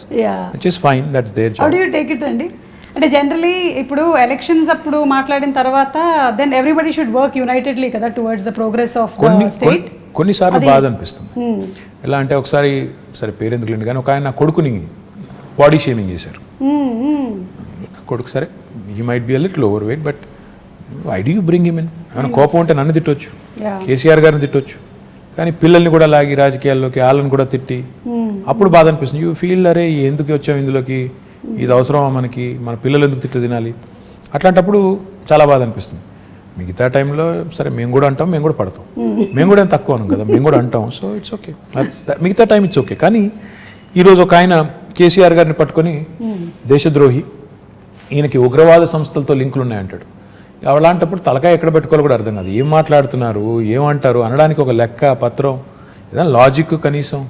which is fine, that's their job. How do you take it అండి? అంటే జనరలీ ఇప్పుడు ఎలక్షన్స్ అప్పుడు మాట్లాడిన తర్వాత then everybody should work unitedly కదా towards the progress of the state. కొన్నిసార్లు బాధ అనిపిస్తుంది. ఎలా అంటే ఒకసారి, సరే పేరెందుకు లేండి కానీ, ఒక ఆయన నా కొడుకుని బాడీ షేమింగ్ చేశారు. కొడుకు సరే, he might be a little overweight, but why do you bring him in? ఏమైనా కోపం ఉంటే నన్ను తిట్టొచ్చు, కేసీఆర్ గారిని తిట్టొచ్చు, కానీ పిల్లల్ని కూడా లాగి రాజకీయాల్లోకి వాళ్ళని కూడా తిట్టి అప్పుడు బాధ అనిపిస్తుంది. యూ ఫీల్ అరే ఎందుకు వచ్చాం ఇందులోకి, ఇది అవసరమా మనకి, మన పిల్లలు ఎందుకు తిట్టు తినాలి, అట్లాంటప్పుడు చాలా బాధ అనిపిస్తుంది. మిగతా టైంలో సరే మేము కూడా అంటాం, మేము కూడా పడతాం, మేము కూడా ఏం తక్కువ అనం కదా, మేము కూడా అంటాం, సో ఇట్స్ ఓకే, మిగతా టైం ఇట్స్ ఓకే. కానీ ఈరోజు ఒక ఆయన కేసీఆర్ గారిని పట్టుకొని దేశద్రోహి, ఈయనకి ఉగ్రవాద సంస్థలతో లింకులు ఉన్నాయంటాడు. అలాంటప్పుడు తలకాయ ఎక్కడ పెట్టుకోవాలో కూడా అర్థం కాదు, ఏం మాట్లాడుతున్నారు, ఏమంటారు అనడానికి ఒక లెక్క పత్రం, ఏదైనా లాజిక్ కనీసం,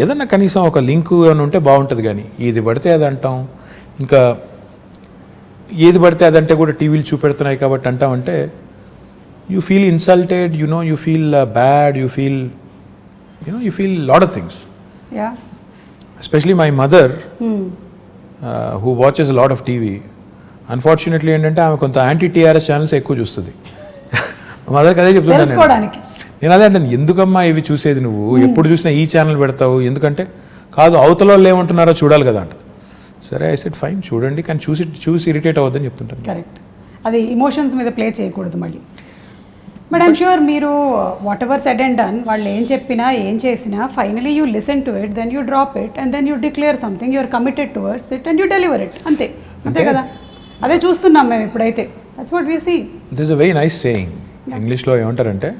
ఏదన్నా కనీసం ఒక లింకు అని ఉంటే బాగుంటుంది. కానీ ఇది పడితే అది అంటాం, ఇంకా ఏది పడితే అదంటే కూడా టీవీలు చూపెడుతున్నాయి కాబట్టి అంటామంటే you feel insulted, you feel bad, you feel lot of things. Especially my mother who watches lot of TV, unfortunately ఏంటంటే ఆమె కొంత యాంటీ టీఆర్ఎస్ ఛానల్స్ ఎక్కువ చూస్తుంది. మా మదర్కి అదే చెప్తున్నాను నేను, అదే అంటే ఎందుకమ్మా ఇవి చూసేది నువ్వు, ఎప్పుడు చూసినా ఈ ఛానల్ పెడతావు, ఎందుకంటే కాదు అవతల వాళ్ళు ఏమంటున్నారో చూడాలి కదా అంట. సరే ఐ సెడ్ ఫైన్ చూడండి, కానీ చూసి ఇరిటేట్ అవ్వద్దని చెప్తుంటాను. కరెక్ట్, అది ఇమోషన్స్ మీద ప్లే చేయకూడదు మళ్ళీ. బట్ ఐమ్ షూర్ మీరు whatever said and done, వాళ్ళు ఏం చెప్పినా ఏం చేసినా finally you listen to it, then you drop it and then you declare something, you are committed towards it and you deliver it. అంతే కదా, అదే చూస్తున్నాం మేము ఇప్పుడైతే. That's what we see. This is a very nice saying. ఇంగ్లీష్లో ఏమంటారంటే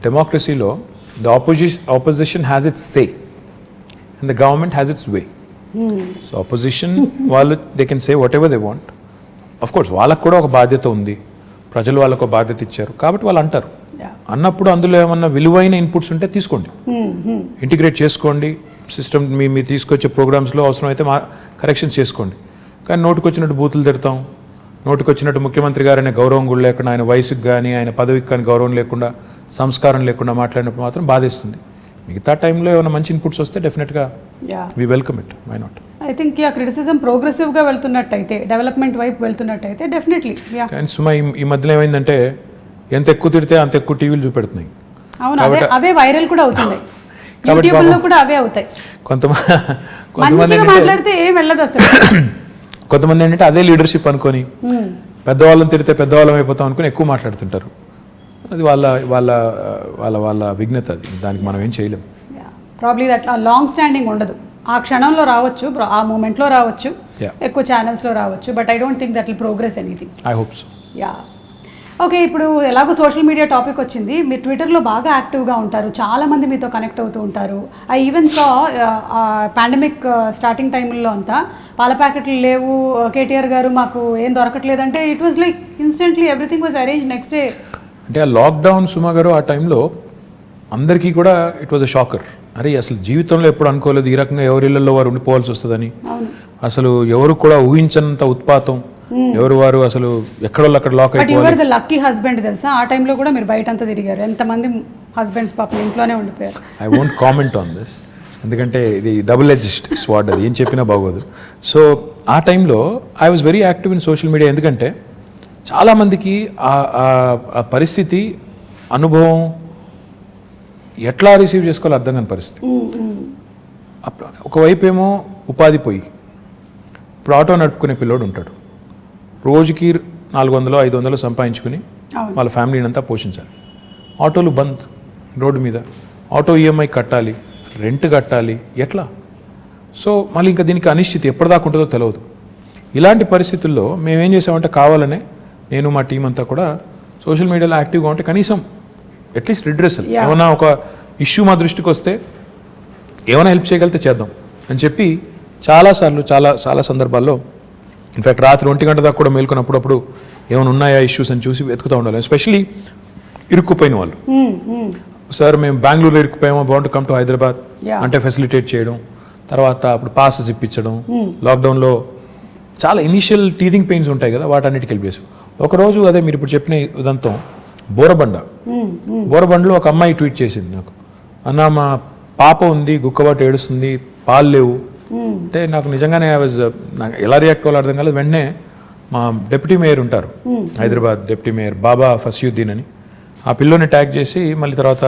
డెమోక్రసీలో the opposition has its say and the government has it's way. So opposition వాళ్ళు they can say what ever they want. Of course వాళ్ళకు కూడా ఒక బాధ్యత ఉంది, ప్రజలు వాళ్ళకు ఒక బాధ్యత ఇచ్చారు కాబట్టి వాళ్ళు అంటారు. అన్నప్పుడు అందులో ఏమన్నా విలువైన ఇన్పుట్స్ ఉంటే తీసుకోండి, ఇంటిగ్రేట్ చేసుకోండి, సిస్టమ్ మీరు తీసుకొచ్చే ప్రోగ్రామ్స్లో అవసరమైతే కరెక్షన్స్ చేసుకోండి. కానీ నోటుకొచ్చినట్టు బూతులు తిడతాం, నోటుకొచ్చినట్టు ముఖ్యమంత్రి గారనే గౌరవం కూడా లేకుండా, ఆయన వయసుకు కానీ ఆయన పదవికి కానీ గౌరవం లేకుండా, సంస్కారం లేకుండా మాట్లాడినప్పుడు మాత్రం బాధేస్తుంది. మిగతా టైంలో ఏమైనా మంచి ఇన్పుట్స్ వస్తే డెఫినెట్గా we welcome it, why not. I think criticism ప్రోగ్రెసివ్గా వెళ్తున్నట్టయితే, డెవలప్మెంట్ వైపు వెళ్తున్నట్టయితే డెఫినెట్లీ. కానీ సుమా ఈ మధ్యలో ఏమైందంటే ఎంత ఎక్కువ తిడితే అంత ఎక్కువ టీవీలు చూపెడుతున్నాయి. అవును, అవే వైరల్ కూడా అవుతున్నాయి, యూట్యూబ్లో కూడా అవే అవుతాయి. కొంతమంది మాట్లాడితే ఏం వెళ్ళదు అసలు. కొంతమంది ఏంటంటే అదే లీడర్షిప్ అనుకొని పెద్దవాళ్ళని తిడితే పెద్దవాళ్ళం అయిపోతాం అనుకుని ఎక్కువ మాట్లాడుతుంటారు. అది వాళ్ళ వాళ్ళ వాళ్ళ వాళ్ళ విఘ్నత, అది దానికి మనం ఏం చేయలేం. ప్రాబ్లీ అట్లా లాంగ్ స్టాండింగ్ ఉండదు, ఆ క్షణంలో రావచ్చు, ఆ మూమెంట్లో రావచ్చు, ఎక్కువ ఛానల్స్లో రావచ్చు, but I don't think that will progress anything. I hope so. Yeah, okay. ఇప్పుడు ఎలాగో సోషల్ మీడియా టాపిక్ వచ్చింది, మీరు ట్విట్టర్లో బాగా యాక్టివ్గా ఉంటారు, చాలామంది మీతో కనెక్ట్ అవుతూ ఉంటారు. I even saw pandemic starting టైంలో అంతా పాల ప్యాకెట్లు లేవు, కేటీఆర్ గారు మాకు ఏం దొరకట్లేదంటే it was like instantly everything was arrange next day. అంటే ఆ లాక్డౌన్ సుమా గారు ఆ టైంలో అందరికీ కూడా ఇట్ వాజ్ అ షాకర్. అరే అసలు జీవితంలో ఎప్పుడు అనుకోలేదు ఈ రకంగా ఎవరిళ్లలో వారు ఉండిపోవాల్సి వస్తుందని. అసలు ఎవరు కూడా ఊహించనంత ఉత్పాతం, ఎవరు వారు అసలు ఎక్కడోళ్ళు అక్కడ లాక్ అయిపోవాలి. But your the lucky husband తెలుసా, ఆ టైంలో కూడా మీరు బయట అంతా తిరిగారు, ఎంతమంది హస్బెండ్స్ పాపం ఇంట్లోనే ఉండిపోయారు. I won't comment on this, ఎందుకంటే ఇది డబుల్ ఎడ్జ్డ్ స్వార్డ్, అది ఏం చెప్పినా బాగోదు. సో ఆ టైంలో I was very active in social media, ఎందుకంటే చాలామందికి ఆ పరిస్థితి అనుభవం ఎట్లా రిసీవ్ చేసుకోవాలో అర్థం కాని పరిస్థితి. ఒకవైపు ఏమో ఉపాధి పోయి ఇప్పుడు ఆటో నడుపుకునే పిల్లోడు ఉంటాడు, రోజుకి 400-500 సంపాదించుకుని వాళ్ళ ఫ్యామిలీని అంతా పోషించాలి. ఆటోలు బంద్ రోడ్డు మీద, ఆటో ఈఎంఐ కట్టాలి, రెంట్ కట్టాలి, ఎట్లా? సో మళ్ళీ ఇంకా దీనికి అనిశ్చితి ఎప్పటిదాకా ఉంటుందో తెలియదు. ఇలాంటి పరిస్థితుల్లో మేమేం చేసామంటే కావాలనే నేను మా టీం అంతా కూడా సోషల్ మీడియాలో యాక్టివ్గా ఉంటే కనీసం అట్లీస్ట్ రిడ్రెసల్ ఏమైనా ఒక ఇష్యూ మా దృష్టికి వస్తే ఏమైనా హెల్ప్ చేయగలిగితే చేద్దాం అని చెప్పి చాలాసార్లు చాలా సందర్భాల్లో ఇన్ఫ్యాక్ట్ రాత్రి 1 గంట దాకా కూడా మేల్కొన్నప్పుడు ఏమైనా ఉన్నాయా ఇష్యూస్ అని చూసి వెతుకుతూ ఉండాలి. ఎస్పెషలీ ఇరుక్కుపోయిన వాళ్ళు, సార్ మేము బెంగళూరులో ఇరుక్కుపోయామో, బాగుంటు కమ్ టు హైదరాబాద్ అంటే ఫెసిలిటేట్ చేయడం, తర్వాత అప్పుడు పాసెస్ ఇప్పించడం, లాక్డౌన్లో చాలా ఇనీషియల్ టీథింగ్ పెయిన్స్ ఉంటాయి కదా, వాటన్నిటికి హెల్ప్ చేసాం. ఒకరోజు అదే మీరు ఇప్పుడు చెప్పిన ఉదంతం బోరబండలో ఒక అమ్మాయి ట్వీట్ చేసింది నాకు, అన్న మా పాప ఉంది, గుక్కబాటు ఏడుస్తుంది, పాలు లేవు అంటే నాకు నిజంగానే నాకు ఎలా రియాక్ట్ అవ్వాలో అర్థం కాలేదు. వెంటనే మా డిప్యూటీ మేయర్ ఉంటారు హైదరాబాద్ డిప్యూటీ మేయర్ బాబా ఫసియుద్దీన్ అని, ఆ పిల్లోని ట్యాగ్ చేసి మళ్ళీ తర్వాత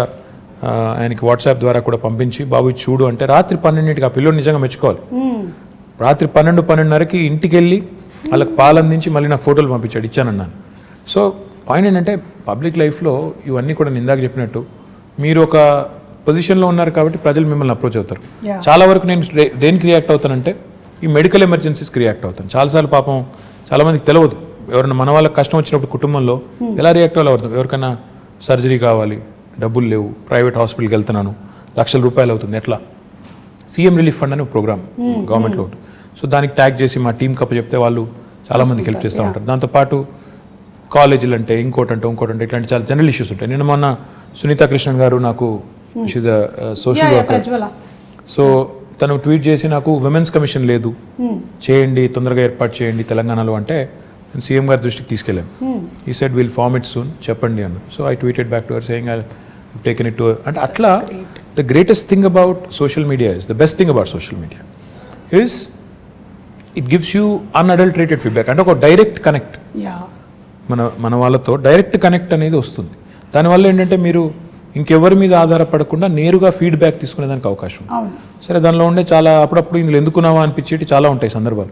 ఆయనకి వాట్సాప్ ద్వారా కూడా పంపించి బాబు చూడు అంటే రాత్రి 12ంటికి ఆ పిల్లోని నిజంగా మెచ్చుకోవాలి. రాత్రి 12-12:30కి ఇంటికి వెళ్ళి వాళ్ళకి పాలు అందించి మళ్ళీ నాకు ఫోటోలు పంపించాడు, ఇచ్చానన్నాను. సో పాయింట్ ఏంటంటే పబ్లిక్ లైఫ్లో ఇవన్నీ కూడా నేను ఇందాక చెప్పినట్టు మీరు ఒక పొజిషన్లో ఉన్నారు కాబట్టి ప్రజలు మిమ్మల్ని అప్రోచ్ అవుతారు. చాలా వరకు నేను దేనికి రియాక్ట్ అవుతానంటే ఈ మెడికల్ ఎమర్జెన్సీస్కి రియాక్ట్ అవుతాను. చాలాసార్లు పాపం చాలామందికి తెలియదు, ఎవరైనా మన వాళ్ళకి కష్టం వచ్చినప్పుడు కుటుంబంలో ఎలా రియాక్ట్ అవ్వాలి అవుతుంది. ఎవరికైనా సర్జరీ కావాలి, డబ్బులు లేవు, ప్రైవేట్ హాస్పిటల్కి వెళ్తున్నాను, ₹1,00,000 అవుతుంది, ఎట్లా? సీఎం రిలీఫ్ ఫండ్ అనే ప్రోగ్రామ్ గవర్నమెంట్లో ఉంటుంది. సో దానికి ట్యాగ్ చేసి మా టీం కప్ప చెప్తే వాళ్ళు చాలామందికి హెల్ప్ చేస్తూ ఉంటారు. దాంతోపాటు కాలేజీలు అంటే ఇంకోటంటే ఇట్లాంటి చాలా జనరల్ ఇష్యూస్ ఉంటాయి. నేను మొన్న సునీతా కృష్ణన్ గారు నాకు షీజ్ సోషల్ వర్కర్, సో తను ట్వీట్ చేసి నాకు విమెన్స్ కమిషన్ లేదు, చేయండి, తొందరగా ఏర్పాటు చేయండి తెలంగాణలో అంటే నేను సీఎం గారి దృష్టికి తీసుకెళ్ళాను. He said will form it soon, చెప్పండి అన్న. So I tweeted back to her saying I taken it to, అంటే అట్లా the greatest thing about social media is the best thing about social media is it gives you unadulterated feedback. అంటే ఒక direct connect, మన వాళ్ళతో direct connect అనేది వస్తుంది. దానివల్ల ఏంటంటే మీరు ఇంకెవరి మీద ఆధారపడకుండా నేరుగా ఫీడ్బ్యాక్ తీసుకునేదానికి అవకాశం. సరే దానిలో ఉండే చాలా అప్పుడప్పుడు ఇందులో ఎందుకున్నావా అనిపించేటి చాలా ఉంటాయి సందర్భాలు.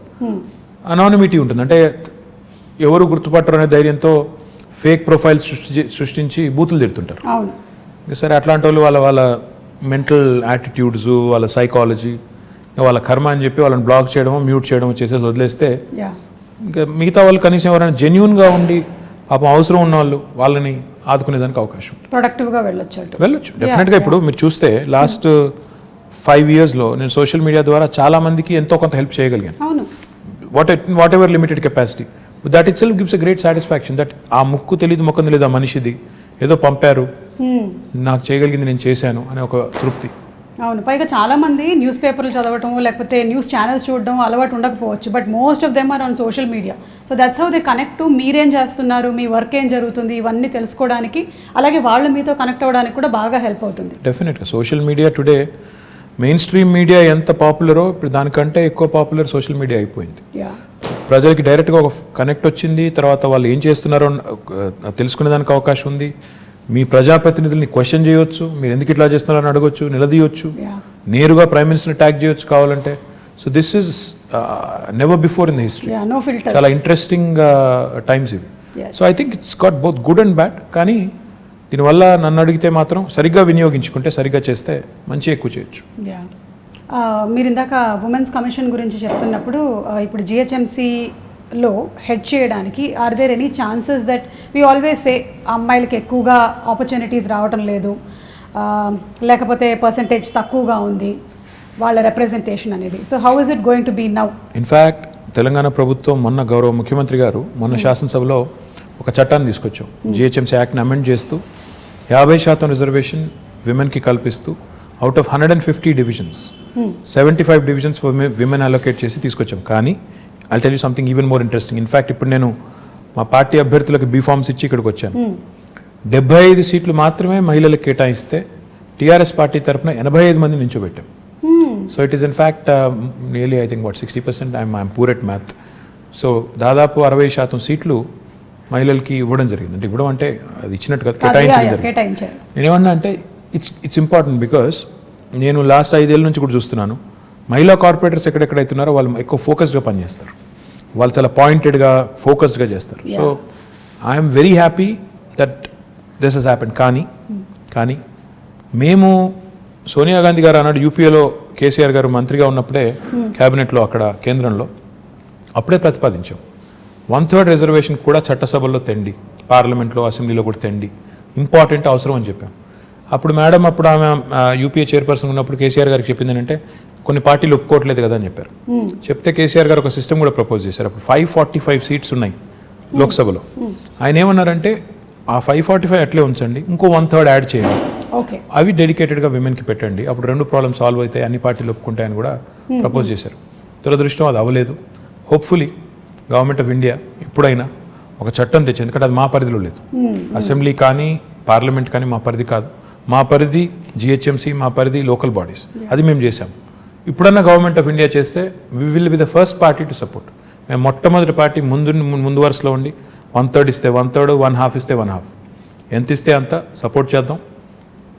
అనానిమిటీ ఉంటుంది, అంటే ఎవరు గుర్తుపట్టరు అనే ధైర్యంతో ఫేక్ ప్రొఫైల్స్ సృష్టించి బూతులు తిడుతుంటారు. సరే అట్లాంటి వాళ్ళు వాళ్ళ మెంటల్ యాటిట్యూడ్స్, వాళ్ళ సైకాలజీ, వాళ్ళ కర్మ అని చెప్పి వాళ్ళని బ్లాక్ చేయడమో మ్యూట్ చేయడమో చేసేసి వదిలేస్తే ఇంకా మిగతా వాళ్ళు కనీసం ఎవరైనా జెన్యూన్గా ఉండి పాపం అవసరం ఉన్న వాళ్ళని ఆదుకునేదానికి అవకాశం, ప్రొడక్టివ్గా వెళ్ళొచ్చు డెఫినెట్గా. ఇప్పుడు మీరు చూస్తే లాస్ట్ 5 yearsలో నేను సోషల్ మీడియా ద్వారా చాలా మందికి ఎంతో కొంత హెల్ప్ చేయగలిగాను. What ever limited capacity, that it self gives a great satisfaction that ఆ ముక్కు తెలియదు మొక్కం తెలియదు ఆ మనిషిది ఏదో పంపారు, నాకు చేయగలిగింది నేను చేశాను అనే ఒక తృప్తి. అవును, పైగా చాలామంది న్యూస్ పేపర్లు చదవటం లేకపోతే న్యూస్ ఛానల్స్ చూడడం అలవాటు ఉండకపోవచ్చు, but most of them are on social media. So that's how they connect to మీరేం చేస్తున్నారు, మీ వర్క్ ఏం జరుగుతుంది, ఇవన్నీ తెలుసుకోవడానికి, అలాగే వాళ్ళు మీతో కనెక్ట్ అవ్వడానికి కూడా బాగా హెల్ప్ అవుతుంది. డెఫినెట్గా social media today main stream media ఎంత పాపులరో ఇప్పుడు దానికంటే ఎక్కువ పాపులర్ సోషల్ మీడియా అయిపోయింది. ప్రజలకి డైరెక్ట్గా ఒక కనెక్ట్ వచ్చింది, తర్వాత వాళ్ళు ఏం చేస్తున్నారో తెలుసుకునేదానికి అవకాశం ఉంది. మీ ప్రజాప్రతినిధుల్ని క్వశ్చన్ చేయొచ్చు, మీరు ఎందుకు ఇట్లా చేస్తున్నారని అడగొచ్చు, నిలదీయొచ్చు, నేరుగా ప్రైమ్ మినిస్టర్ని ట్యాగ్ చేయొచ్చు కావాలంటే. So this is never before in the history. చాలా ఇంట్రెస్టింగ్ టైమ్స్ ఇవి. So I think it's got both good and bad. కానీ దీనివల్ల నన్ను అడిగితే మాత్రం సరిగ్గా వినియోగించుకుంటే, సరిగ్గా చేస్తే మంచి ఎక్కువ చేయొచ్చు. మీరు ఇందాక ఉమెన్స్ కమిషన్ గురించి చెప్తున్నప్పుడు ఇప్పుడు జిహెచ్ఎంసీలో హెడ్ చేయడానికి are there any chances that we always say అమ్మాయిలకి ఎక్కువగా ఆపర్చునిటీస్ రావటం లేదు, లేకపోతే పర్సంటేజ్ తక్కువగా ఉంది వాళ్ళ రిప్రజెంటేషన్ అనేది. So how is it going to be now? In fact Telangana ప్రభుత్వం మొన్న గౌరవ ముఖ్యమంత్రి గారు మొన్న శాసనసభలో ఒక చట్టాన్ని తీసుకొచ్చాం, జిహెచ్ఎంసీ యాక్ట్ని అమెండ్ చేస్తూ 50% రిజర్వేషన్ విమెన్కి కల్పిస్తూ out of 150 divisions 75 divisions women allocate చేసి తీసుకొచ్చాం. కానీ I'll tell you something even more interesting. In fact ఇప్పుడు నేను మా పార్టీ అభ్యర్థులకు బీఫామ్స్ ఇచ్చి ఇక్కడికి వచ్చాను. 75 సీట్లు మాత్రమే మహిళలకు కేటాయిస్తే టీఆర్ఎస్ పార్టీ తరఫున 85 మంది నించోబెట్టాం. So it is in fact nearly I think 60%. I'm poor at math. సో దాదాపు 60% సీట్లు మహిళలకి ఇవ్వడం జరిగింది. అంటే ఇవ్వడం అంటే అది ఇచ్చినట్టు కాదు, కేటాయించడం జరిగింది. నేనేమన్నా అంటే ఇట్స్ ఇంపార్టెంట్ బికాస్ నేను లాస్ట్ 5 ఏళ్ళ నుంచి కూడా చూస్తున్నాను, మహిళా కార్పొరేటర్స్ ఎక్కడెక్కడైతున్నారో వాళ్ళు ఎక్కువ ఫోకస్డ్గా పనిచేస్తారు, వాళ్ళు చాలా పాయింటెడ్గా ఫోకస్డ్గా చేస్తారు. So I'm very happy that this has happen. కానీ మేము సోనియా గాంధీ గారు అన్నాడు యూపీఏలో కేసీఆర్ గారు మంత్రిగా ఉన్నప్పుడే క్యాబినెట్లో అక్కడ కేంద్రంలో అప్పుడే ప్రతిపాదించాం 1/3 రిజర్వేషన్ కూడా చట్టసభల్లో తెండి, పార్లమెంట్లో అసెంబ్లీలో కూడా తెండి, ఇంపార్టెంట్ అవసరం అని చెప్పాం. అప్పుడు మేడం అప్పుడు ఆమె యూపీఏ చైర్పర్సన్ ఉన్నప్పుడు కేసీఆర్ గారికి చెప్పింది ఏంటంటే కొన్ని పార్టీలు ఒప్పుకోవట్లేదు కదా అని చెప్పారు. చెప్తే కేసీఆర్ గారు ఒక సిస్టమ్ కూడా ప్రపోజ్ చేశారు. అప్పుడు 545 సీట్స్ ఉన్నాయి లోక్సభలో. ఆయన ఏమన్నారంటే ఆ 545 అట్లే ఉంచండి, ఇంకో 1/3 యాడ్ చేయండి, అవి డెడికేటెడ్గా విమెన్కి పెట్టండి, అప్పుడు 2 ప్రాబ్లమ్ సాల్వ్ అవుతాయి, అన్ని పార్టీలు ఒప్పుకుంటాయని కూడా ప్రపోజ్ చేశారు. దురదృష్టం అది అవ్వలేదు. హోప్ఫుల్లీ గవర్నమెంట్ ఆఫ్ ఇండియా ఇప్పుడైనా ఒక చట్టం తెచ్చింది, ఎందుకంటే అది మా పరిధిలో లేదు. అసెంబ్లీ కానీ పార్లమెంట్ కానీ మా పరిధి కాదు, మా పరిధి జిహెచ్ఎంసీ, మా పరిధి లోకల్ బాడీస్, అది మేము చేసాం. ఇప్పుడన్నా గవర్నమెంట్ ఆఫ్ ఇండియా చేస్తే we will be the first party to support. మేము మొట్టమొదటి పార్టీ ముందు వరుసలో ఉండి 1/3 ఇస్తే 1/3, 1/2 ఇస్తే 1/2, ఎంత ఇస్తే అంత సపోర్ట్ చేద్దాం.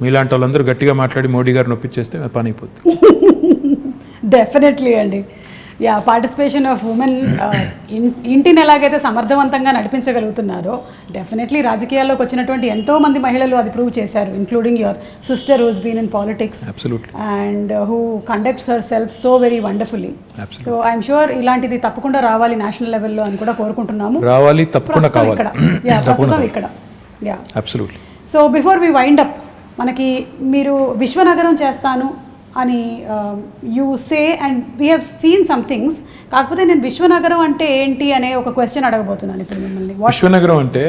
మీలాంటి వాళ్ళందరూ గట్టిగా మాట్లాడి మోడీ గారిని ఒప్పించేస్తే పని అయిపోతుంది. డెఫినెట్లీ అండి. పార్టిసిపేషన్ ఆఫ్ ఉమెన్ ఇంటిని ఎలాగైతే సమర్థవంతంగా నడిపించగలుగుతున్నారో డెఫినెట్లీ రాజకీయాల్లోకి వచ్చినటువంటి ఎంతోమంది మహిళలు అది ప్రూవ్ చేశారు, including your sister who's been in politics and who conducts herself so very wonderfully. So I'm sure ఇలాంటిది తప్పకుండా రావాలి నేషనల్ లెవెల్లో అని కూడా కోరుకుంటున్నాము. రావాలి, తప్పకుండా కావాలి. ప్రస్తుతం ఇక్కడ so before we wind up, మనకి మీరు విశ్వనగరం చేస్తాను అని you say and we have seen some things. కాకపోతే నేను విశ్వనగరం అంటే ఏంటి అనే ఒక క్వశ్చన్ అడగబోతున్నాను ఇప్పుడు మిమ్మల్ని. విశ్వనగరం అంటే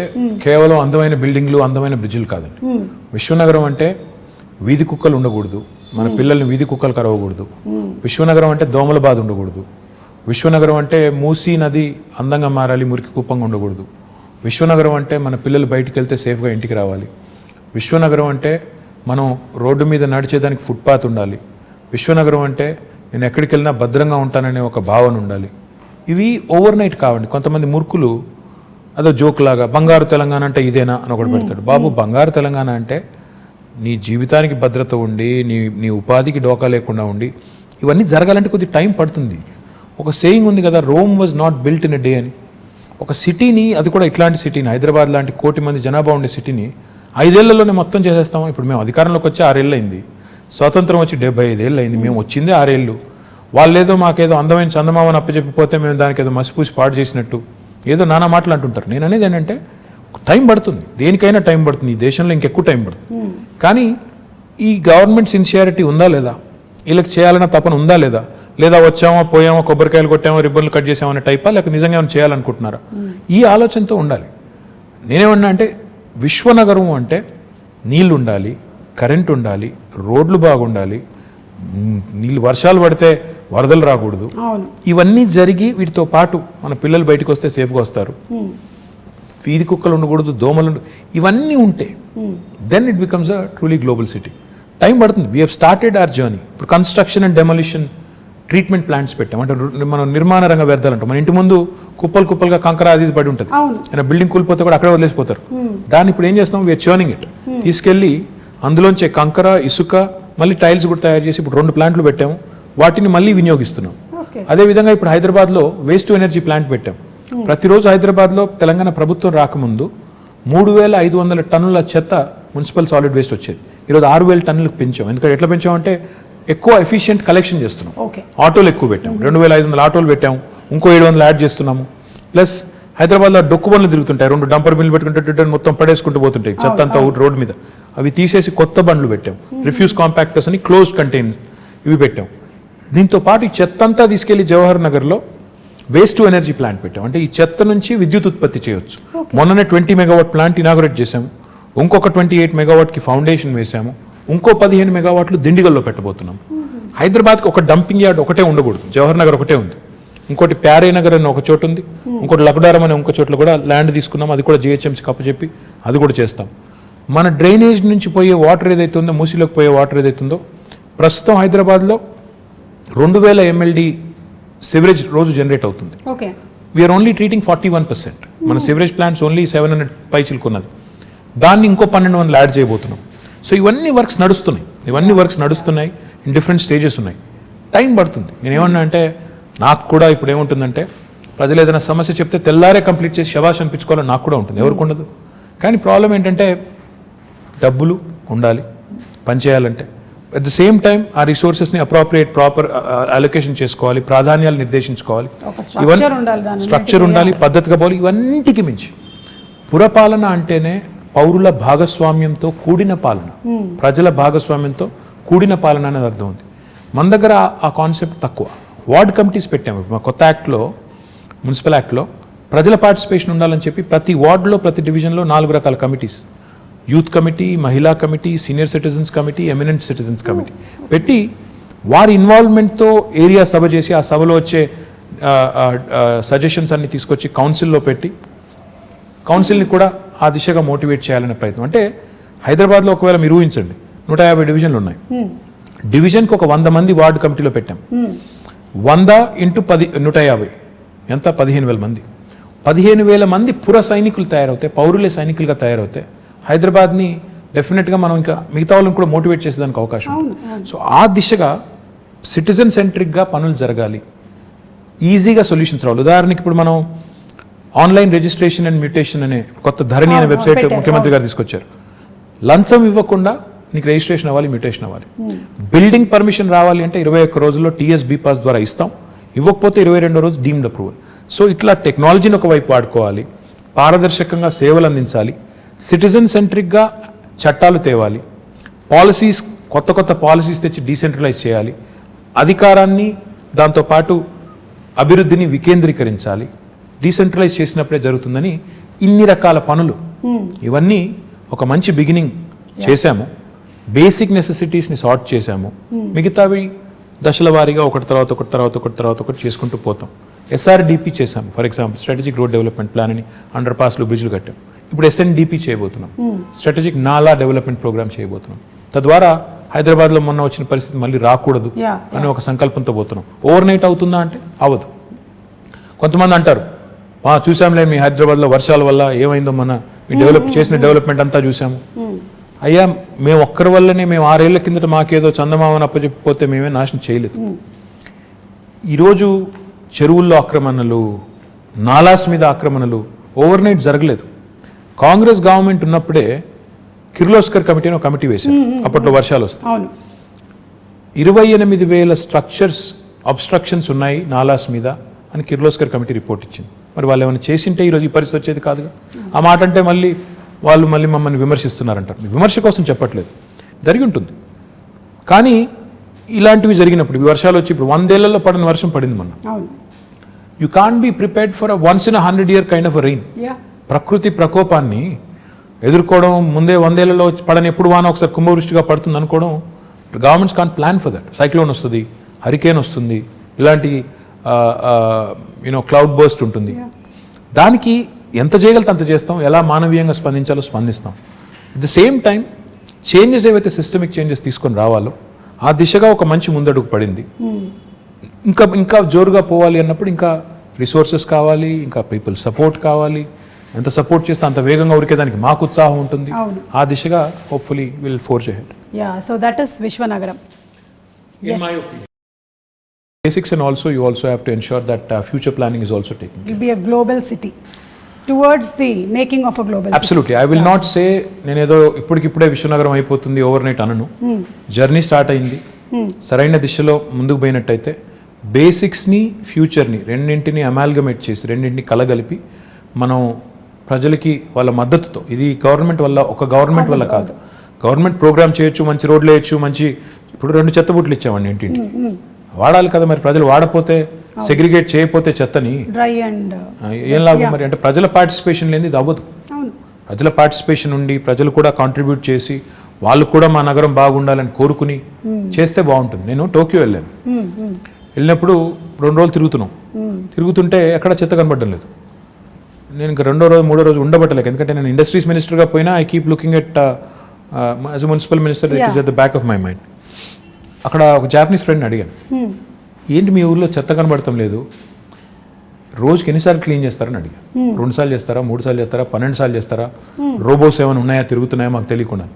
కేవలం అందమైన బిల్డింగ్లు, అందమైన బ్రిడ్జిలు కాదండి. విశ్వనగరం అంటే వీధి కుక్కలు ఉండకూడదు, మన పిల్లల్ని వీధి కుక్కలు కరవకూడదు. విశ్వనగరం అంటే దోమల బాధ ఉండకూడదు. విశ్వనగరం అంటే మూసీ నది అందంగా మారాలి, మురికి కుప్పంగా ఉండకూడదు. విశ్వనగరం అంటే మన పిల్లలు బయటికి వెళ్తే సేఫ్గా ఇంటికి రావాలి. విశ్వనగరం అంటే మనం రోడ్డు మీద నడిచేదానికి ఫుట్పాత్ ఉండాలి. విశ్వనగరం అంటే నేను ఎక్కడికి వెళ్ళినా భద్రంగా ఉంటాననే ఒక భావన ఉండాలి. ఇవి ఓవర్ నైట్ కావండి. కొంతమంది మూర్ఖులు అదో జోక్ లాగా బంగారు తెలంగాణ అంటే ఇదేనా అని ఒకటి పెడతాడు. బాబు, బంగారు తెలంగాణ అంటే నీ జీవితానికి భద్రత ఉండి, నీ ఉపాధికి డోకా లేకుండా ఉండి, ఇవన్నీ జరగాలంటే కొద్ది టైం పడుతుంది. ఒక సేయింగ్ ఉంది కదా, Rome was not built in a day అని. ఒక సిటీని, అది కూడా ఇట్లాంటి సిటీని, హైదరాబాద్ లాంటి 1 కోటి మంది జనాభా ఉండే సిటీని 5 ఏళ్లలోనే మొత్తం చేసేస్తాము. ఇప్పుడు మేము అధికారంలోకి వచ్చి 6 ఏళ్ళు అయింది, స్వాతంత్రం వచ్చి 75 ఏళ్ళు అయింది, మేము వచ్చింది 6 ఏళ్ళు. వాళ్ళేదో మాకేదో అందమైన చందమామని అప్పచెప్పిపోతే మేము దానికి ఏదో మసిపూసి పాడు చేసినట్టు ఏదో నానా మాటలు అంటుంటారు. నేను అనేది ఏంటంటే టైం పడుతుంది, దేనికైనా టైం పడుతుంది. ఈ దేశంలో ఇంకెక్కువ టైం పడుతుంది. కానీ ఈ గవర్నమెంట్ సిన్సియారిటీ ఉందా లేదా, వీళ్ళకి చేయాలన్న తపన ఉందా లేదా, లేదా వచ్చామో పోయామో కొబ్బరికాయలు కొట్టామో రిబ్బన్లు కట్ చేసామో అనే టైపా, లేక నిజంగా ఏమైనా చేయాలనుకుంటున్నారా, ఈ ఆలోచనతో ఉండాలి. నేనేమన్నా అంటే విశ్వనగరం అంటే నీళ్ళు ఉండాలి, కరెంట్ ఉండాలి, రోడ్లు బాగుండాలి, నీళ్ళు వర్షాలు పడితే వరదలు రాకూడదు. ఇవన్నీ జరిగి వీటితో పాటు మన పిల్లలు బయటకు వస్తే సేఫ్గా వస్తారు, వీధి కుక్కలు ఉండకూడదు, దోమలు ఇవన్నీ ఉంటే then it becomes a truly global city. Time పడుతుంది. We have started our journey. ఇప్పుడు construction and demolition treatment plants పెట్టాం. అంటే మనం నిర్మాణ రంగ వ్యర్థాలు అంటాం. మన ఇంటి ముందు కుప్పలుగా కంకర అది పడి ఉంటుంది, అయినా బిల్డింగ్ కూలిపోతే కూడా అక్కడే వదిలేసిపోతారు. దాన్ని ఇప్పుడు ఏం చేస్తాం, వీఆర్ చర్నింగ్ ఇట్, తీసుకెళ్ళి అందులోంచే కంకర, ఇసుక, మళ్ళీ టైల్స్ కూడా తయారు చేసి ఇప్పుడు 2 ప్లాంట్లు పెట్టాము, వాటిని మళ్ళీ వినియోగిస్తున్నాం. అదేవిధంగా ఇప్పుడు హైదరాబాద్లో వేస్ట్ టు ఎనర్జీ ప్లాంట్ పెట్టాం. ప్రతిరోజు హైదరాబాద్లో తెలంగాణ ప్రభుత్వం రాకముందు 3500 టన్నుల చెత్త మున్సిపల్ సాలిడ్ వేస్ట్ వచ్చేది. ఈరోజు 6000 టన్నులకు పెంచాం. ఎందుకంటే ఎట్లా పెంచామంటే ఎక్కువ ఎఫిషియెంట్ కలెక్షన్ చేస్తున్నాం. ఆటోలు ఎక్కువ పెట్టాం, 2500 ఆటోలు పెట్టాము, ఇంకో 700 యాడ్ చేస్తున్నాము. ప్లస్ హైదరాబాద్లో డొక్కు బండ్లు తిరుగుతుంటాయి, 2 డంపర్ బిల్లు పెట్టుకుంటే మొత్తం పడేసుకుంటూ పోతుంటాయి చెత్త అంతా రోడ్డు మీద. అవి తీసేసి కొత్త బండ్లు పెట్టాం, రిఫ్యూజ్ కాంపాక్టర్స్ అని, క్లోజ్డ్ కంటైనర్స్ ఇవి పెట్టాం. దీంతో పాటు ఈ చెత్త అంతా తీసుకెళ్లి జవహర్ నగర్లో వేస్ట్ టు ఎనర్జీ ప్లాంట్ పెట్టాం. అంటే ఈ చెత్త నుంచి విద్యుత్ ఉత్పత్తి చేయొచ్చు. మొన్ననే 20 మెగావాట్ ప్లాంట్ ఇనాగరేట్ చేశాము, ఇంకొక 28 మెగావాట్కి ఫౌండేషన్ వేసాము, ఇంకో 15 మెగావాట్లు దిండిగల్లో పెట్టబోతున్నాం. హైదరాబాద్కి ఒక డంపింగ్ యార్డ్ ఒకటే ఉండకూడదు, జవహర్ నగర్ ఒకటే ఉంది, ఇంకోటి ప్యారే నగర్ అని ఒక చోటు ఉంది, ఇంకోటి లక్డారం అనే ఇంకో చోట్ల కూడా ల్యాండ్ తీసుకున్నాం, అది కూడా జిహెచ్ఎంసీకి అప్పచెప్పి అది కూడా చేస్తాం. మన డ్రైనేజ్ నుంచి పోయే వాటర్ ఏదైతే ఉందో, మూసీలోకి పోయే వాటర్ ఏదైతుందో, ప్రస్తుతం హైదరాబాద్లో 2000 MLD సివరేజ్ రోజు జనరేట్ అవుతుంది. We're only treating 41%. మన సివరేజ్ ప్లాంట్స్ ఓన్లీ 700 పైచిలుకున్నది, దాన్ని ఇంకో 1200 యాడ్ చేయబోతున్నాం. సో ఇవన్నీ వర్క్స్ నడుస్తున్నాయి, ఇన్ డిఫరెంట్ స్టేజెస్ ఉన్నాయి, టైం పడుతుంది. నేనేమన్నా అంటే నాకు కూడా ఇప్పుడు ఏముంటుందంటే ప్రజలు ఏదైనా సమస్య చెప్తే తెల్లారే కంప్లీట్ చేసి శబాష్ అనిపించుకోవాలని నాకు కూడా ఉంటుంది, ఎవరికి ఉండదు. కానీ ప్రాబ్లం ఏంటంటే డబ్బులు ఉండాలి పనిచేయాలంటే, అట్ ద సేమ్ టైం ఆ రిసోర్సెస్ని ప్రాపర్ అలొకేషన్ చేసుకోవాలి, ప్రాధాన్యాలు నిర్దేశించుకోవాలి, స్ట్రక్చర్ ఉండాలి, పద్ధతిగా పోవాలి. ఇవన్నిటికి మించి పురపాలన అంటేనే పౌరుల భాగస్వామ్యంతో కూడిన పాలన, ప్రజల భాగస్వామ్యంతో కూడిన పాలన అనేది అర్థం ఉంది. మన దగ్గర ఆ కాన్సెప్ట్ తక్కువ. వార్డ్ కమిటీస్ పెట్టాము మా కొత్త యాక్ట్లో, మున్సిపల్ యాక్ట్లో ప్రజల పార్టిసిపేషన్ ఉండాలని చెప్పి ప్రతి వార్డులో ప్రతి డివిజన్లో 4 రకాల కమిటీస్, యూత్ కమిటీ, మహిళా committee, senior citizens committee, eminent citizens committee పెట్టి వారి ఇన్వాల్వ్మెంట్తో ఏరియా సభ చేసి ఆ సభలో వచ్చే సజెషన్స్ అన్ని తీసుకొచ్చి కౌన్సిల్లో పెట్టి కౌన్సిల్ని కూడా ఆ దిశగా మోటివేట్ చేయాలనే ప్రయత్నం. అంటే హైదరాబాద్లో ఒకవేళ మీరు ఊహించండి 150 డివిజన్లు ఉన్నాయి, డివిజన్కి ఒక 100 మంది వార్డు కమిటీలో పెట్టాం. 100 × 10 150 ఎంత? 15,000 మంది. 15,000 మంది పుర సైనికులు తయారవుతాయి, పౌరులే సైనికులుగా తయారవుతాయి. హైదరాబాద్ని డెఫినెట్గా మనం ఇంకా మిగతా వాళ్ళని కూడా మోటివేట్ చేసేదానికి అవకాశం ఉంది. సో ఆ దిశగా సిటిజన్ సెంట్రిక్గా పనులు జరగాలి, ఈజీగా సొల్యూషన్స్ రావాలి. ఉదాహరణకి ఇప్పుడు మనం ఆన్లైన్ రిజిస్ట్రేషన్ అండ్ మ్యూటేషన్ అనే కొత్త ధరణి అనే వెబ్సైట్ ముఖ్యమంత్రి గారు తీసుకొచ్చారు. లంచం ఇవ్వకుండా నీకు రిజిస్ట్రేషన్ అవ్వాలి, మ్యూటేషన్ అవ్వాలి. బిల్డింగ్ పర్మిషన్ రావాలి అంటే 21 రోజుల్లో TSB పాస్ ద్వారా ఇస్తాం, ఇవ్వకపోతే 22వ రోజు డీమ్డ్ అప్రూవల్. సో ఇట్లా టెక్నాలజీని ఒకవైపు వాడుకోవాలి, పారదర్శకంగా సేవలు అందించాలి, సిటిజన్ సెంట్రిక్గా చట్టాలు తేవాలి, పాలసీస్ కొత్త పాలసీస్ తెచ్చి డీసెంట్రలైజ్ చేయాలి, అధికారాన్ని దాంతోపాటు అభివృద్ధిని వికేంద్రీకరించాలి. డీసెంట్రలైజ్ చేసినప్పుడే జరుగుతుందని ఇన్ని రకాల పనులు, ఇవన్నీ ఒక మంచి బిగినింగ్ చేశాము. బేసిక్ నెసెసిటీస్ని సార్ట్ చేశాము, మిగతావి దశల వారీగా ఒకటి తర్వాత ఒకటి చేసుకుంటూ పోతాం. SRDP చేశాము, for example strategic road development plan అని, అండర్ పాస్లు, బ్రిడ్జ్లు కట్టాం. ఇప్పుడు SNDP చేయబోతున్నాం, స్ట్రాటజిక్ నాలా డెవలప్మెంట్ ప్రోగ్రామ్ చేయబోతున్నాం. తద్వారా హైదరాబాద్లో మొన్న వచ్చిన పరిస్థితి మళ్ళీ రాకూడదు అనే ఒక సంకల్పంతో పోతున్నాం. ఓవర్ నైట్ అవుతుందా అంటే అవ్వదు. కొంతమంది అంటారు చూసాంలే మీ హైదరాబాద్లో వర్షాల వల్ల ఏమైందో, మన మీ చేసిన డెవలప్మెంట్ అంతా చూసాము. అయ్యా మేము ఒక్కరి వల్లనే, మేము 6 ఏళ్ల కిందట మాకేదో చందమామని అప్పచెప్పిపోతే మేమే నాశనం చేయలేదు. ఈరోజు చెరువుల్లో ఆక్రమణలు, నాలాస్ మీద ఆక్రమణలు ఓవర్ నైట్ జరగలేదు. కాంగ్రెస్ గవర్నమెంట్ ఉన్నప్పుడే కిర్లోస్కర్ కమిటీ అని ఒక కమిటీ వేశారు, అప్పట్లో వర్షాలు వస్తాయి. 28,000 స్ట్రక్చర్స్ అబ్స్ట్రక్షన్స్ ఉన్నాయి నాలాస్ మీద అని కిర్లోస్కర్ కమిటీ రిపోర్ట్ ఇచ్చింది. మరి వాళ్ళు ఏమైనా చేసింటే ఈరోజు ఈ పరిస్థితి వచ్చేది కాదుగా. ఆ మాట అంటే మళ్ళీ మమ్మల్ని విమర్శిస్తున్నారంటారు. విమర్శ కోసం చెప్పట్లేదు, జరిగి ఉంటుంది. కానీ ఇలాంటివి జరిగినప్పుడు, ఈ వర్షాలు వచ్చి ఇప్పుడు 100 ఏళ్లలో పడిన వర్షం పడింది మొన్న. You can be prepared for once in 100 year kind of rain. ప్రకృతి ప్రకోపాన్ని ఎదుర్కోవడం, ముందే 100 ఏళ్లలో పడని ఎప్పుడు వాన ఒకసారి కుంభవృష్టిగా పడుతుంది అనుకోవడం, governments can plan for that. Cyclone వస్తుంది, హరికేన్ వస్తుంది, ఇలాంటి క్లౌడ్ బర్స్ట్ ఉంటుంది. దానికి ఎంత చేయగలితే అంత చేస్తాం, ఎలా మానవీయంగా స్పందించాలో స్పందిస్తాం. At the same time changes ఏవైతే సిస్టమిక్ చేంజెస్ తీసుకొని రావాలో ఆ దిశగా ఒక మంచి ముందడుగు పడింది. ఇంకా జోరుగా పోవాలి అన్నప్పుడు ఇంకా రిసోర్సెస్ కావాలి, ఇంకా పీపుల్ సపోర్ట్ కావాలి. ఎంత సపోర్ట్ చేస్తే అంత వేగంగా ఉరికేదానికి మాకు ఉత్సాహం ఉంటుంది. ఆ దిశగా hopefully will forge ahead. So that is విశ్వనగరం. In my opinion. Basics, and also you also have to ensure that future planning is also taken. It will be a global city towards the making of a global Absolutely. city. I will not say నేనేదో ఇప్పుడే విశ్వనగరం అయిపోతుంది over night అనను. Journey start అయింది, సరైన దిశలో ముందుకు పోయినట్టయితే బేసిక్స్ని ఫ్యూచర్ని రెండింటిని అమాల్గమేట్ చేసి, రెండింటిని కలగలిపి మనం ప్రజలకి వాళ్ళ మద్దతుతో, ఇది గవర్నమెంట్ వల్ల, ఒక గవర్నమెంట్ వల్ల కాదు, గవర్నమెంట్ ప్రోగ్రామ్ చేయొచ్చు, మంచి రోడ్లు వేయచ్చు, మంచి, ఇప్పుడు 2 చెత్తబుట్లు ఇచ్చామండి ఇంటింటికి, వాడాలి కదా మరి. ప్రజలు వాడపోతే, సెగ్రిగేట్ చేయకపోతే చెత్తని ఏం లాభం మరి? అంటే ప్రజల పార్టిసిపేషన్ లేని ఇది అవ్వదు. ప్రజల పార్టిసిపేషన్ ఉండి ప్రజలు కూడా కాంట్రిబ్యూట్ చేసి వాళ్ళు కూడా మా నగరం బాగుండాలని కోరుకుని చేస్తే బాగుంటుంది. నేను టోక్యో వెళ్ళినప్పుడు 2 రోజులు తిరుగుతుంటే ఎక్కడ చెత్త కనబడడం లేదు. నేను ఇంకా 2వ రోజు 3వ రోజు ఉండబట్టలేక, ఎందుకంటే నేను ఇండస్ట్రీస్ మినిస్టర్గా పోయినా I keep looking at as a municipal minister, it is at the back of my mind. అక్కడ ఒక జాపనీస్ ఫ్రెండ్ని అడిగాను, ఏంటి మీ ఊర్లో చెత్త కనబడటం లేదు, రోజుకి ఎన్నిసార్లు క్లీన్ చేస్తారని అడిగా. 2 సార్లు చేస్తారా, 3 సార్లు చేస్తారా, 12 సార్లు చేస్తారా, రోబోస్ ఏమైనా ఉన్నాయా, తిరుగుతున్నాయా మాకు తెలియకుండా.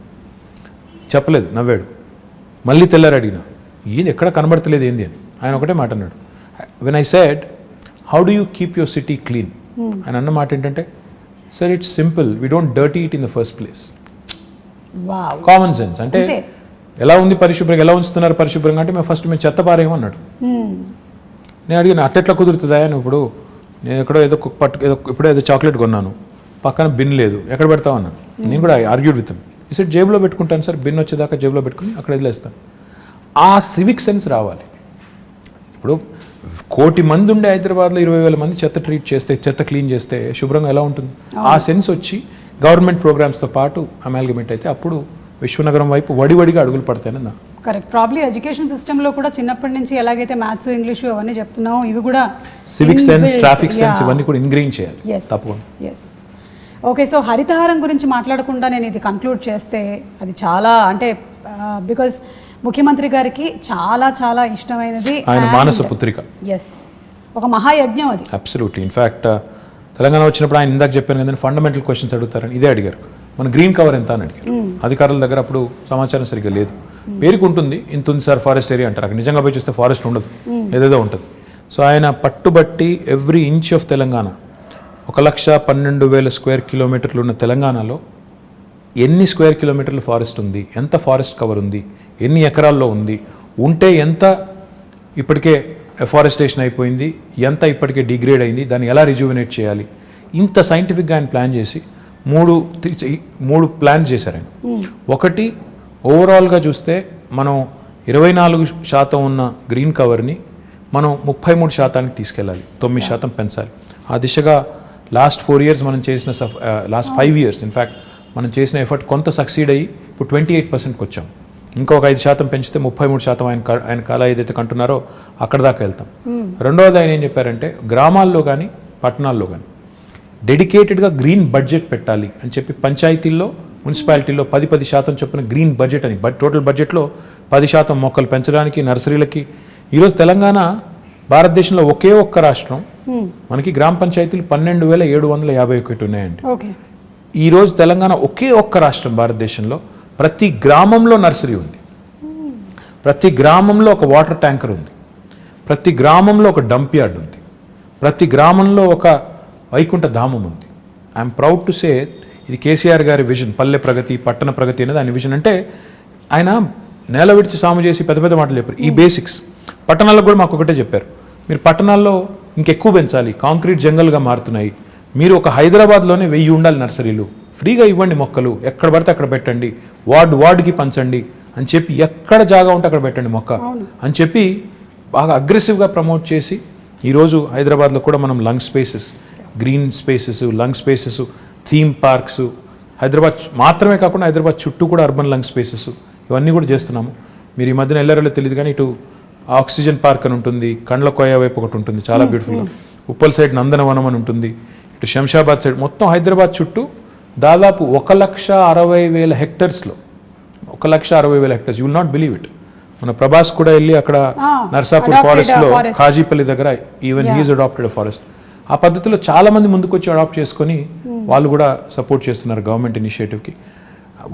చెప్పలేదు, నవ్వాడు. మళ్ళీ తెల్లారు అడిగిన, ఇది ఎక్కడ కనబడతలేదు ఏంది అని. ఆయన ఒకటే మాట అన్నాడు, when I said how do you keep your city clean, ఆయన అన్న మాట ఏంటంటే, sir it's simple, we don't dirty it in the first place. Common sense. అంటే ఎలా ఉంది పరిశుభ్రంగా, ఎలా ఉంచుతున్నారు పరిశుభ్రంగా అంటే, మేము ఫస్ట్ మేము చెత్త పారేమో అన్నాడు. నేను అడిగిన, అట్టెట్లా కుదురుతుందా అని. ఇప్పుడు నేను ఎక్కడో ఏదో ఇప్పుడో ఏదో చాక్లెట్ కొన్నాను, పక్కన బిన్ లేదు, ఎక్కడ పెడతావు అన్నాను. నేను కూడా ఆర్గ్యూడ్ విత్ ఈ సెట్ జేబులో పెట్టుకుంటాను సార్, బిన్ వచ్చేదాకా జేబులో పెట్టుకుని అక్కడ వదిలేస్తాను. ఆ సివిక్ సెన్స్ రావాలి. ఇప్పుడు 1 కోటి మంది ఉండే హైదరాబాద్లో 20,000 మంది చెత్త ట్రీట్ చేస్తే, చెత్త క్లీన్ చేస్తే శుభ్రంగా ఎలా ఉంటుంది? ఆ సెన్స్ వచ్చి గవర్నమెంట్ ప్రోగ్రామ్స్తో పాటు అమాల్గమేట్ అయితే అప్పుడు విశ్వనగరం వైపు వడివడిగా అడుగులు పడతాయని. కరెక్ట్. ప్రాబ్లీ ఎడ్యుకేషన్ సిస్టంలో కూడా చిన్నప్పటి నుంచి ఎలాగైతే మ్యాథ్స్, ఇంగ్లీషు అవన్నీ చెప్తున్నామో ఇవి కూడా సివిక్ సెన్స్, ట్రాఫిక్ సెన్స్ ఇవన్నీ కూడా ఇంగ్రీన్ చేయాలి తప్పకుండా. ఎస్. ఓకే, సో హరితహారం గురించి మాట్లాడకుండా నేను ఇది కంక్లూడ్ చేస్తే అది చాలా అంటే బికాజ్ ముఖ్యమంత్రి గారికి చాలా చాలా ఇష్టమైనది ఆయన మానస పుత్రిక. ఎస్, ఒక మహాయజ్ఞం అది. అబ్సల్యూట్లీ. ఇన్ఫ్యాక్ట్ తెలంగాణ వచ్చినప్పుడు ఆయన ఇందాక చెప్పాను కదా, ఫండమెంటల్ క్వశ్చన్స్ అడుగుతారని ఇదే అడిగారు. మన గ్రీన్ కవర్ ఎంత అని అడిగారు. అధికారుల దగ్గర అప్పుడు సమాచారం సరిగ్గా లేదు. పేరుకు ఉంటుంది, ఇంత ఉంది సార్ ఫారెస్ట్ ఏరియా అంటారు. అక్కడ నిజంగా పోయి చూస్తే ఫారెస్ట్ ఉండదు, ఏదేదో ఉంటుంది. సో ఆయన పట్టుబట్టి every inch of Telangana, 1,12,000 square కిలోమీటర్లు ఉన్న తెలంగాణలో ఎన్ని స్క్వేర్ కిలోమీటర్లు ఫారెస్ట్ ఉంది, ఎంత ఫారెస్ట్ కవర్ ఉంది, ఎన్ని ఎకరాల్లో ఉంది, ఉంటే ఎంత ఇప్పటికే ఎఫారెస్టేషన్ అయిపోయింది, ఎంత ఇప్పటికే డిగ్రేడ్ అయింది, దాన్ని ఎలా రిజ్యూవినేట్ చేయాలి, ఇంత సైంటిఫిక్గా ఆయన ప్లాన్ చేసి మూడు ప్లాన్ చేశారు ఆయన. ఒకటి, ఓవరాల్గా చూస్తే మనం 24% ఉన్న గ్రీన్ కవర్ని మనం 33% తీసుకెళ్ళాలి, 9% పెంచాలి. ఆ దిశగా లాస్ట్ 4 years మనం చేసిన లాస్ట్ 5 years ఇన్ఫ్యాక్ట్ మనం చేసిన ఎఫర్ట్ కొంత సక్సీడ్ అయ్యి ఇప్పుడు 28%కి వచ్చాం. ఇంకొక 5% పెంచితే 33% ఆయన కాల ఏదైతే కంటున్నారో అక్కడ దాకా వెళ్తాం. రెండవది ఆయన ఏం చెప్పారంటే, గ్రామాల్లో కానీ పట్టణాల్లో కానీ డెడికేటెడ్గా గ్రీన్ బడ్జెట్ పెట్టాలి అని చెప్పి పంచాయతీల్లో, మున్సిపాలిటీల్లో 10% చొప్పున గ్రీన్ బడ్జెట్ అని, టోటల్ బడ్జెట్లో 10% మొక్కలు పెంచడానికి, నర్సరీలకి. ఈరోజు తెలంగాణ భారతదేశంలో ఒకే ఒక్క రాష్ట్రం, మనకి గ్రామ పంచాయతీలు 12,751 ఉన్నాయండి. ఈరోజు తెలంగాణ ఒకే ఒక్క రాష్ట్రం భారతదేశంలో, ప్రతి గ్రామంలో నర్సరీ ఉంది, ప్రతి గ్రామంలో ఒక వాటర్ ట్యాంకర్ ఉంది, ప్రతి గ్రామంలో ఒక డంప్ యార్డ్ ఉంది, ప్రతి గ్రామంలో ఒక వైకుంఠ ధామం ఉంది. ఐఎమ్ ప్రౌడ్ టు సే ఇది కేసీఆర్ గారి విజన్. పల్లె ప్రగతి, పట్టణ ప్రగతి అనేది ఆయన విజన్. అంటే ఆయన నేల విడిచి సాము చేసి పెద్ద పెద్ద మాటలు చెప్పారు. ఈ బేసిక్స్ పట్టణాల్లో కూడా మాకు ఒకటే చెప్పారు, మీరు పట్టణాల్లో ఇంకెక్కువ పెంచాలి, కాంక్రీట్ జంగల్గా మారుతున్నాయి, మీరు ఒక హైదరాబాద్లోనే 1000 ఉండాలి నర్సరీలు, ఫ్రీగా ఇవ్వండి మొక్కలు, ఎక్కడ పడితే అక్కడ పెట్టండి, వార్డుకి పంచండి అని చెప్పి, ఎక్కడ జాగా ఉంటే అక్కడ పెట్టండి మొక్క అని చెప్పి బాగా అగ్రెసివ్గా ప్రమోట్ చేసి, ఈరోజు హైదరాబాద్లో కూడా మనం lung spaces, green spaces, lung spaces, theme parks, Hyderabad మాత్రమే కాకుండా హైదరాబాద్ చుట్టూ కూడా అర్బన్ లంగ్ స్పేసెస్ ఇవన్నీ కూడా చేస్తున్నాము. మీరు ఈ మధ్యన వెళ్ళారో తెలియదు కానీ ఇటు ఆక్సిజన్ పార్క్ అని ఉంటుంది, కండ్ల కోయ వైపు ఒకటి ఉంటుంది చాలా బ్యూటిఫుల్గా, ఉప్పల్ సైడ్ నందనవనం అని ఉంటుంది, ఇటు శంషాబాద్ సైడ్, మొత్తం హైదరాబాద్ చుట్టూ దాదాపు 1,60,000 హెక్టర్స్లో 1,60,000 hectares. You will not believe it. మన ప్రభాస్ కూడా వెళ్ళి అక్కడ నర్సాపూర్ ఫారెస్ట్లో, కాజీపల్లి దగ్గర, ఈవెన్ హీఈస్ అడాప్టెడ్ ఫారెస్ట్. ఆ పద్ధతిలో చాలామంది ముందుకు వచ్చి అడాప్ట్ చేసుకొని వాళ్ళు కూడా సపోర్ట్ చేస్తున్నారు గవర్నమెంట్ ఇనిషియేటివ్కి.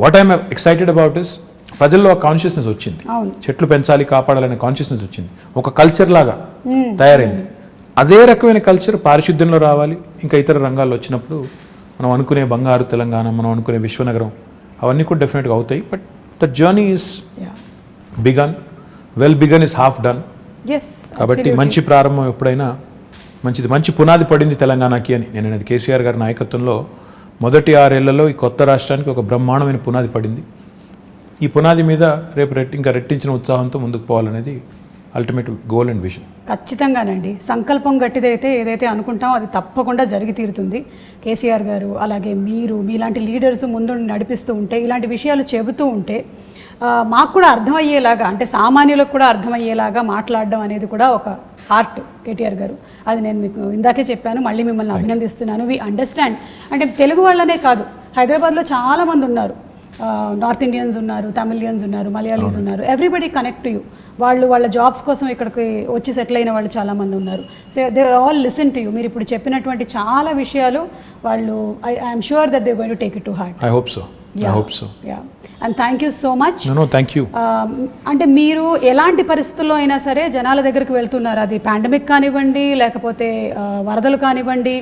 What I'm excited about is, ప్రజల్లో ఒక కాన్షియస్నెస్ వచ్చింది, చెట్లు పెంచాలి, కాపాడాలనే కాన్షియస్నెస్ వచ్చింది, ఒక కల్చర్ లాగా తయారైంది. అదే రకమైన కల్చర్ పారిశుద్ధ్యంలో రావాలి, ఇంకా ఇతర రంగాల్లో వచ్చినప్పుడు మనం అనుకునే బంగారు తెలంగాణ, మనం అనుకునే విశ్వనగరం అవన్నీ కూడా డెఫినెట్గా అవుతాయి. But the journey is begun, well begun is half done. కాబట్టి మంచి ప్రారంభం ఎప్పుడైనా మంచిది, మంచి పునాది పడింది తెలంగాణకి అని నేను అనేది. కేసీఆర్ గారి నాయకత్వంలో మొదటి 6 ఏళ్లలో ఈ కొత్త రాష్ట్రానికి ఒక బ్రహ్మాండమైన పునాది పడింది. ఈ పునాది మీద రేపు ఇంకా రెట్టించిన ఉత్సాహంతో ముందుకు పోవాలనేది అల్టిమేట్ గోల్ అండ్ విజన్. ఖచ్చితంగానండి. సంకల్పం గట్టిదైతే ఏదైతే అనుకుంటామో అది తప్పకుండా జరిగి తీరుతుంది. కేసీఆర్ గారు అలాగే మీరు, మీలాంటి లీడర్స్ ముందు నడిపిస్తూ ఉంటే, ఇలాంటి విషయాలు చెబుతూ ఉంటే మాకు కూడా అర్థమయ్యేలాగా, అంటే సామాన్యులకు కూడా అర్థమయ్యేలాగా మాట్లాడడం అనేది కూడా ఒక ఆర్ట్ కేటీఆర్ గారు. అది నేను మీకు ఇందాకే చెప్పాను, మళ్ళీ మిమ్మల్ని అభినందిస్తున్నాను. We understand. అంటే తెలుగు వాళ్ళనే కాదు, హైదరాబాద్లో చాలామంది ఉన్నారు, నార్త్ ఇండియన్స్ ఉన్నారు, తమిళియన్స్ ఉన్నారు, మలయాళీస్ ఉన్నారు, ఎవ్రీబడి కనెక్ట్ టు యూ. వాళ్ళ జాబ్స్ కోసం ఇక్కడికి వచ్చి సెటిల్ అయిన వాళ్ళు చాలామంది ఉన్నారు. So they all listen to you. మీరు ఇప్పుడు చెప్పినటువంటి చాలా విషయాలు వాళ్ళు I'm sure that they going to take it to heart. I hope so. I hope so. Yeah. And thank you so much. No, thank you. అంటే మీరు ఎలాంటి పరిస్థితుల్లో అయినా సరే జనాల దగ్గరికి వెళ్తున్నారు, అది పాండమిక్ కానివ్వండి లేకపోతే వరదలు కానివ్వండి,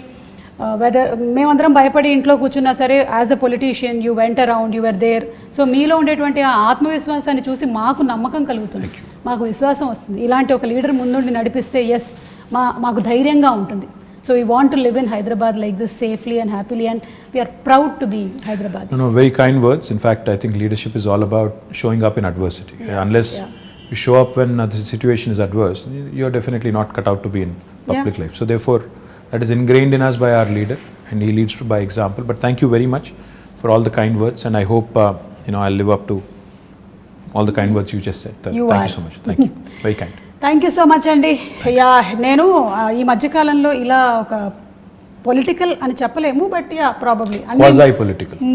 వెదర్ మేమందరం భయపడి ఇంట్లో కూర్చున్నా సరే as a politician you went around, you are there. సో మీలో ఉండేటువంటి ఆ ఆత్మవిశ్వాసాన్ని చూసి మాకు నమ్మకం కలుగుతుంది, మాకు విశ్వాసం వస్తుంది. ఇలాంటి ఒక లీడర్ ముందుండి నడిపిస్తే ఎస్ మాకు ధైర్యంగా ఉంటుంది. So we want to live in Hyderabad like this safely and happily, and we are proud to be Hyderabadis. No, very kind words. In fact, I think leadership is all about showing up in adversity. Unless you show up when the situation is adverse, you're definitely not cut out to be in public life. So therefore, that is ingrained in us by our leader, and he leads by example. But thank you very much for all the kind words, and I hope I'll live up to all the kind words you just said. Thank you so much. Thank you. Very kind. Thank you so much అండి. నేను ఈ మధ్యకాలంలో ఇలా ఒక political అని చెప్పలేము, but probably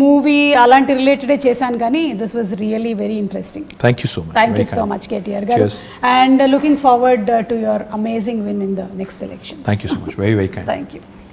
movie అలాంటి రిలేటెడే చేశాను, కానీ this was really very interesting. Thank you so much. Thank you so much KTR గారు, and looking forward to your amazing win in the next election. Thank you so much. Very very kind. Thank you.